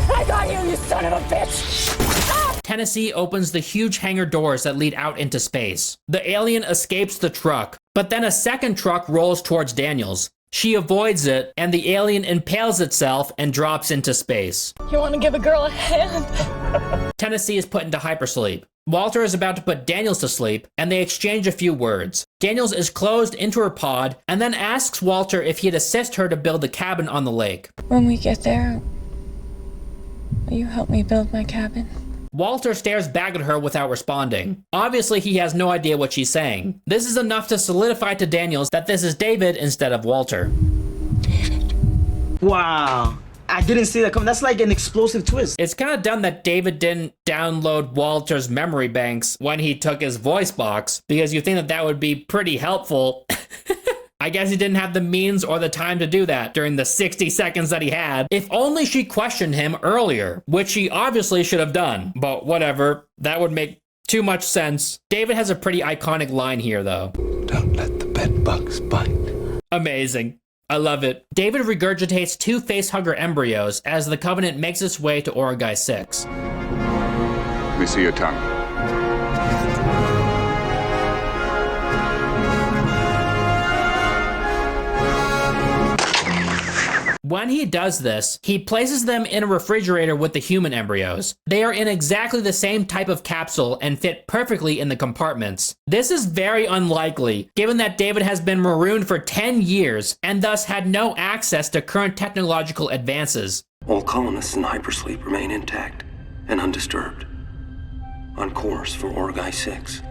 Speaker 24: I got you, you son of a bitch!
Speaker 1: Tennessee opens the huge hangar doors that lead out into space. The alien escapes the truck, but then a second truck rolls towards Daniels. She avoids it, and the alien impales itself and drops into space.
Speaker 24: You want to give a girl a hand?
Speaker 1: Tennessee is put into hypersleep. Walter is about to put Daniels to sleep, and they exchange a few words. Daniels is closed into her pod, and then asks Walter if he'd assist her to build a cabin on the lake.
Speaker 10: When we get there, will you help me build my cabin?
Speaker 1: Walter stares back at her without responding. Obviously, he has no idea what she's saying. This is enough to solidify to Daniels that this is David instead of Walter.
Speaker 12: Wow. I didn't see that coming. That's like an explosive twist.
Speaker 1: It's kind of dumb that David didn't download Walter's memory banks when he took his voice box, because you think that that would be pretty helpful. I guess he didn't have the means or the time to do that during the 60 seconds that he had. If only she questioned him earlier, which she obviously should have done. But whatever, that would make too much sense. David has a pretty iconic line here, though.
Speaker 15: Don't let the bed bugs bite.
Speaker 1: Amazing. I love it. David regurgitates 2 facehugger embryos as the Covenant makes its way to Origai 6.
Speaker 2: Let me see your tongue.
Speaker 1: When he does this, he places them in a refrigerator with the human embryos. They are in exactly the same type of capsule and fit perfectly in the compartments. This is very unlikely, given that David has been marooned for 10 years and thus had no access to current technological advances.
Speaker 15: All colonists in hypersleep remain intact and undisturbed, on course for Origai 6.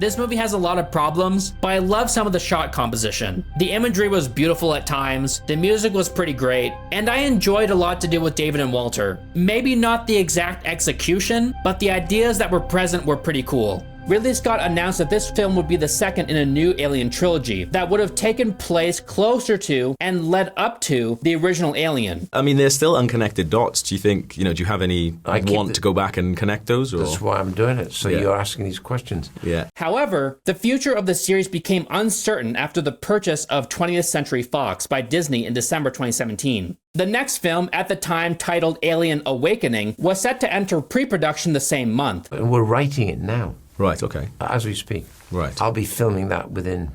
Speaker 1: This movie has a lot of problems, but I love some of the shot composition. The imagery was beautiful at times, the music was pretty great, and I enjoyed a lot to do with David and Walter. Maybe not the exact execution, but the ideas that were present were pretty cool. Ridley Scott announced that this film would be the second in a new Alien trilogy that would have taken place closer to and led up to the original Alien.
Speaker 13: I mean, they're still unconnected dots. Do you think, do you have any want to go back and connect those? Or?
Speaker 23: That's why I'm doing it, so you're asking these questions.
Speaker 13: Yeah.
Speaker 1: However, the future of the series became uncertain after the purchase of 20th Century Fox by Disney in December 2017. The next film, at the time titled Alien Awakening, was set to enter pre-production the same month.
Speaker 23: And we're writing it now.
Speaker 13: Right, okay.
Speaker 23: As we speak.
Speaker 13: Right.
Speaker 23: I'll be filming that within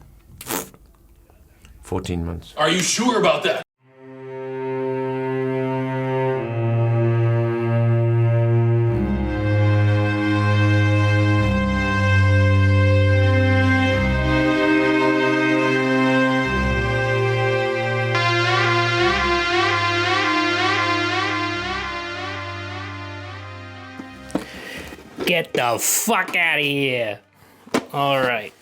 Speaker 23: 14 months.
Speaker 18: Are you sure about that?
Speaker 1: Get the fuck out of here. All right.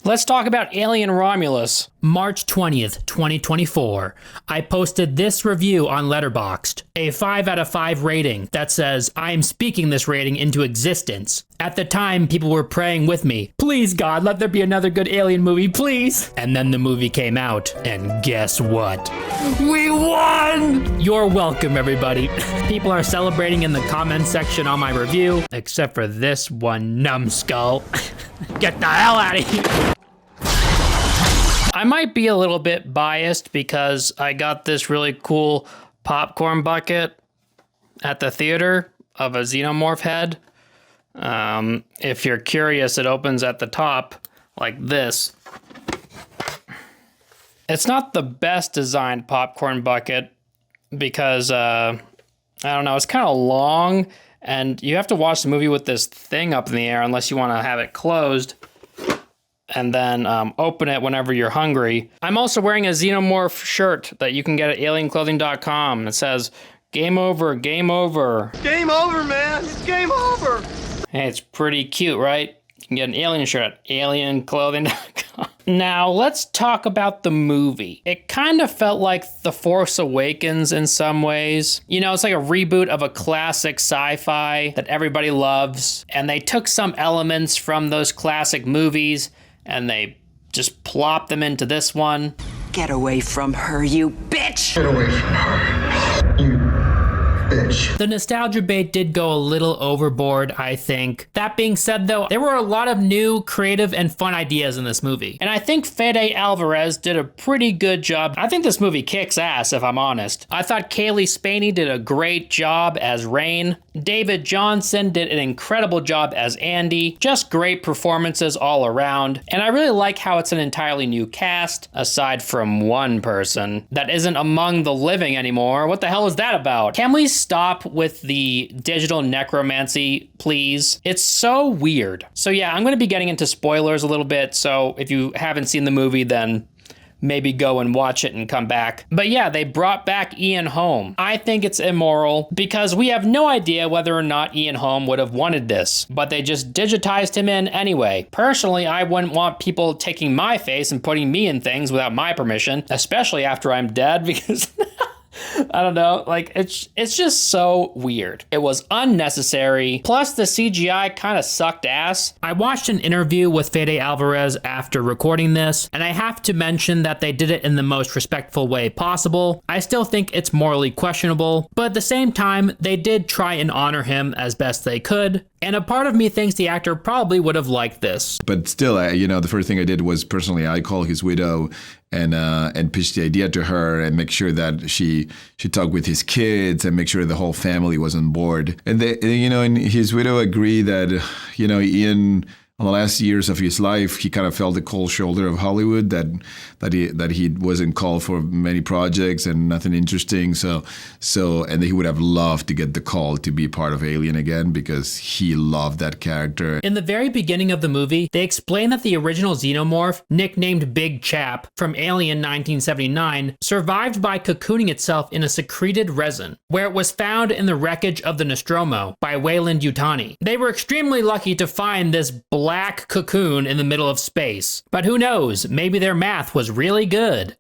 Speaker 1: Let's talk about Alien Romulus. March 20th, 2024. I posted this review on Letterboxd, a 5 out of 5 rating that says, I'm speaking this rating into existence. At the time, people were praying with me, please God, let there be another good Alien movie, please. And then the movie came out, and guess what? We won! You're welcome, everybody. People are celebrating in the comments section on my review, except for this one numbskull. Get the hell out of here. I might be a little bit biased because I got this really cool popcorn bucket at the theater of a xenomorph head. If you're curious, it opens at the top like this. It's not the best designed popcorn bucket because, I don't know, it's kind of long and you have to watch the movie with this thing up in the air unless you want to have it closed. And then open it whenever you're hungry. I'm also wearing a xenomorph shirt that you can get at alienclothing.com. It says, game over, game over.
Speaker 9: Game over, man. It's game over.
Speaker 1: Hey, it's pretty cute, right? You can get an alien shirt at alienclothing.com. Now, let's talk about the movie. It kind of felt like The Force Awakens in some ways. It's like a reboot of a classic sci-fi that everybody loves. And they took some elements from those classic movies and they just plopped them into this one.
Speaker 16: Get away from her, you bitch!
Speaker 9: Get away from her, you bitch.
Speaker 1: The nostalgia bait did go a little overboard, I think. That being said, though, there were a lot of new, creative, and fun ideas in this movie. And I think Fede Alvarez did a pretty good job. I think this movie kicks ass, if I'm honest. I thought Kaylee Spaney did a great job as Rain. David Johnson did an incredible job as Andy. Just great performances all around. And I really like how it's an entirely new cast, aside from one person that isn't among the living anymore. What the hell is that about? Can we stop with the digital necromancy, please? It's so weird. So yeah, I'm going to be getting into spoilers a little bit. So if you haven't seen the movie, then maybe go and watch it and come back. But yeah, they brought back Ian Holm. I think it's immoral because we have no idea whether or not Ian Holm would have wanted this, but they just digitized him in anyway. Personally, I wouldn't want people taking my face and putting me in things without my permission, especially after I'm dead, because I don't know, like it's just so weird. It was unnecessary. Plus the CGI kind of sucked ass. I watched an interview with Fede Alvarez after recording this, and I have to mention that they did it in the most respectful way possible. I still think it's morally questionable, but at the same time, they did try and honor him as best they could. And a part of me thinks the actor probably would have liked this.
Speaker 20: But still, the first thing I did was personally I called his widow and pitched the idea to her and make sure that she talked with his kids and make sure the whole family was on board. And and his widow agreed that Ian, in the last years of his life, he kind of felt the cold shoulder of Hollywood, that he wasn't called for many projects and nothing interesting. So and he would have loved to get the call to be part of Alien again because he loved that character.
Speaker 1: In the very beginning of the movie, they explain that the original xenomorph, nicknamed Big Chap from Alien 1979, survived by cocooning itself in a secreted resin, where it was found in the wreckage of the Nostromo by Weyland-Yutani. They were extremely lucky to find this black cocoon in the middle of space. But who knows, maybe their math was really good.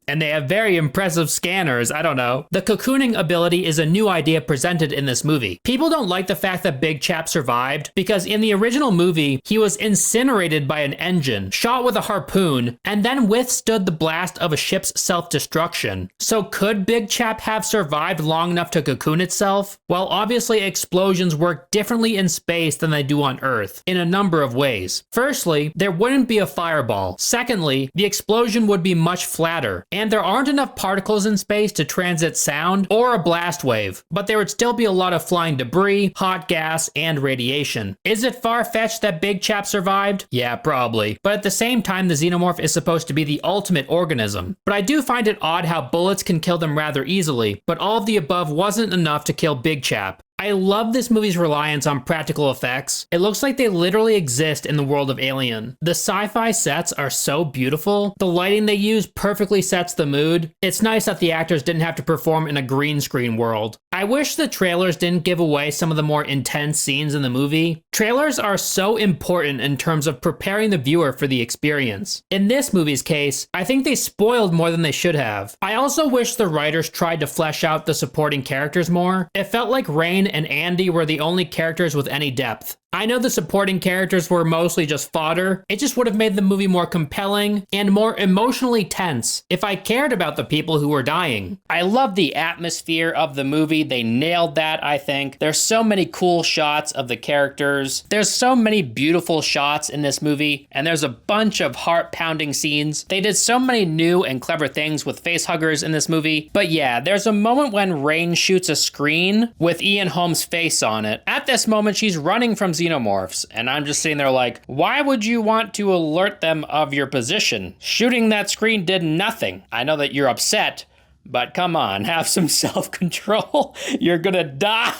Speaker 1: And they have very impressive scanners, I don't know. The cocooning ability is a new idea presented in this movie. People don't like the fact that Big Chap survived because in the original movie, he was incinerated by an engine, shot with a harpoon, and then withstood the blast of a ship's self-destruction. So could Big Chap have survived long enough to cocoon itself? Well, obviously explosions work differently in space than they do on Earth, in a number of ways. Firstly, there wouldn't be a fireball. Secondly, the explosion would be much flatter, and there aren't enough particles in space to transit sound or a blast wave, but there would still be a lot of flying debris, hot gas, and radiation. Is it far-fetched that Big Chap survived? Yeah, probably. But at the same time, the xenomorph is supposed to be the ultimate organism. But I do find it odd how bullets can kill them rather easily, but all of the above wasn't enough to kill Big Chap. I love this movie's reliance on practical effects. It looks like they literally exist in the world of Alien. The sci-fi sets are so beautiful. The lighting they use perfectly sets the mood. It's nice that the actors didn't have to perform in a green screen world. I wish the trailers didn't give away some of the more intense scenes in the movie. Trailers are so important in terms of preparing the viewer for the experience. In this movie's case, I think they spoiled more than they should have. I also wish the writers tried to flesh out the supporting characters more. It felt like Rain and Andy were the only characters with any depth. I know the supporting characters were mostly just fodder. It just would have made the movie more compelling and more emotionally tense if I cared about the people who were dying. I love the atmosphere of the movie. They nailed that, I think. There's so many cool shots of the characters. There's so many beautiful shots in this movie, and there's a bunch of heart-pounding scenes. They did so many new and clever things with facehuggers in this movie. But yeah, there's a moment when Rain shoots a screen with Ian Holmes' face on it. At this moment, she's running from xenomorphs, and I'm just sitting there like, why would you want to alert them of your position? Shooting that screen did nothing. I know that you're upset, but come on, have some self-control. You're gonna die.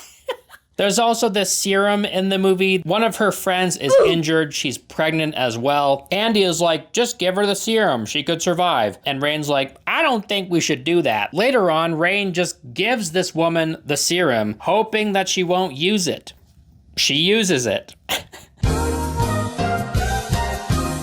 Speaker 1: There's also this serum in the movie. One of her friends is injured. She's pregnant as well. Andy is like, just give her the serum. She could survive. And Rain's like, I don't think we should do that. Later on, Rain just gives this woman the serum, hoping that she won't use it. She uses it.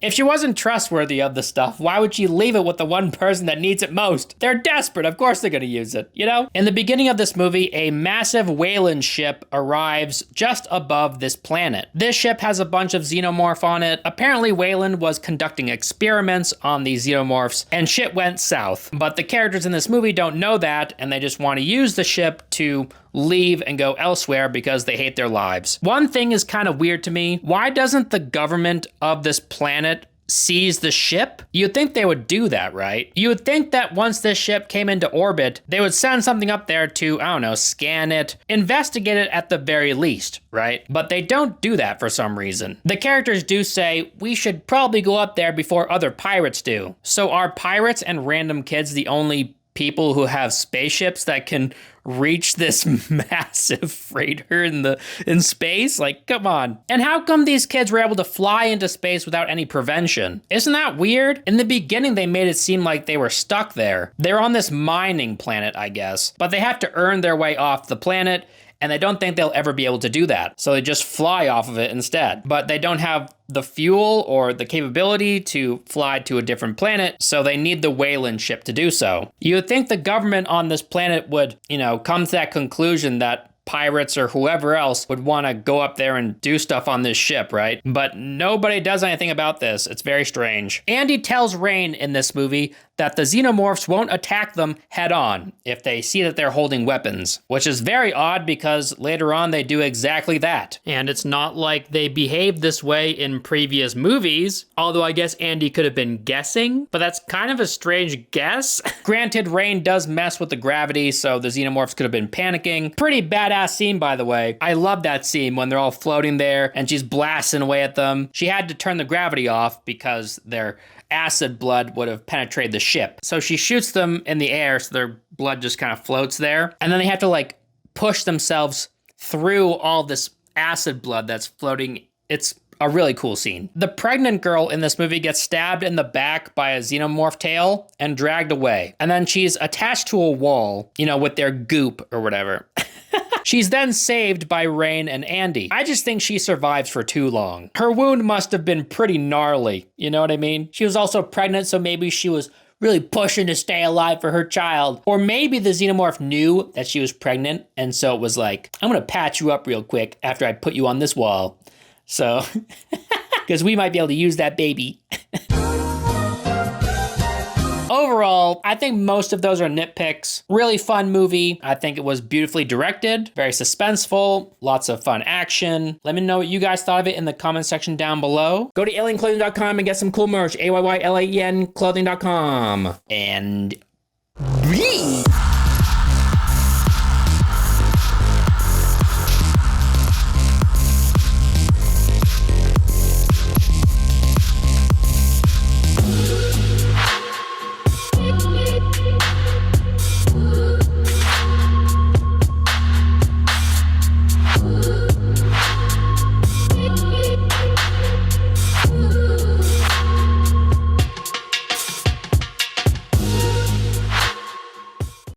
Speaker 1: If she wasn't trustworthy of the stuff, why would she leave it with the one person that needs it most? They're desperate, of course they're gonna use it, you know? In the beginning of this movie, a massive Weyland ship arrives just above this planet. This ship has a bunch of xenomorph on it. Apparently Weyland was conducting experiments on these xenomorphs, and shit went south. But the characters in this movie don't know that, and they just want to use the ship to leave and go elsewhere because they hate their lives. One thing is kind of weird to me. Why doesn't the government of this planet seize the ship? You'd think they would do that, right? You would think that once this ship came into orbit, they would send something up there to, I don't know, scan it, investigate it at the very least, right? But they don't do that for some reason. The characters do say, we should probably go up there before other pirates do. So are pirates and random kids the only people who have spaceships that can reach this massive freighter in space? Like, come on. And how come these kids were able to fly into space without any prevention? Isn't that weird? In the beginning, they made it seem like they were stuck there. They're on this mining planet, I guess, but they have to earn their way off the planet, and they don't think they'll ever be able to do that. So they just fly off of it instead. But they don't have the fuel or the capability to fly to a different planet, so they need the Weyland ship to do so. You would think the government on this planet would, come to that conclusion that pirates or whoever else would want to go up there and do stuff on this ship, right? But nobody does anything about this. It's very strange. Andy tells Rain in this movie that the xenomorphs won't attack them head on if they see that they're holding weapons, which is very odd because later on they do exactly that. And it's not like they behaved this way in previous movies, although I guess Andy could have been guessing, but that's kind of a strange guess. Granted, Rain does mess with the gravity, so the xenomorphs could have been panicking. Pretty badass scene, by the way. I love that scene when they're all floating there and she's blasting away at them. She had to turn the gravity off because their acid blood would have penetrated the ship. So she shoots them in the air so their blood just kind of floats there. And then they have to push themselves through all this acid blood that's floating. It's a really cool scene. The pregnant girl in this movie gets stabbed in the back by a xenomorph tail and dragged away. And then she's attached to a wall, with their goop or whatever. She's then saved by Rain and Andy. I just think she survives for too long. Her wound must have been pretty gnarly, you know what I mean? She was also pregnant, so maybe she was really pushing to stay alive for her child. Or maybe the xenomorph knew that she was pregnant, and so it was like, I'm gonna patch you up real quick after I put you on this wall. So, because we might be able to use that baby. Overall, I think most of those are nitpicks. Really fun movie. I think it was beautifully directed, very suspenseful, lots of fun action. Let me know what you guys thought of it in the comment section down below. Go to alienclothing.com and get some cool merch, AYYLAEN clothing.com. And breathe.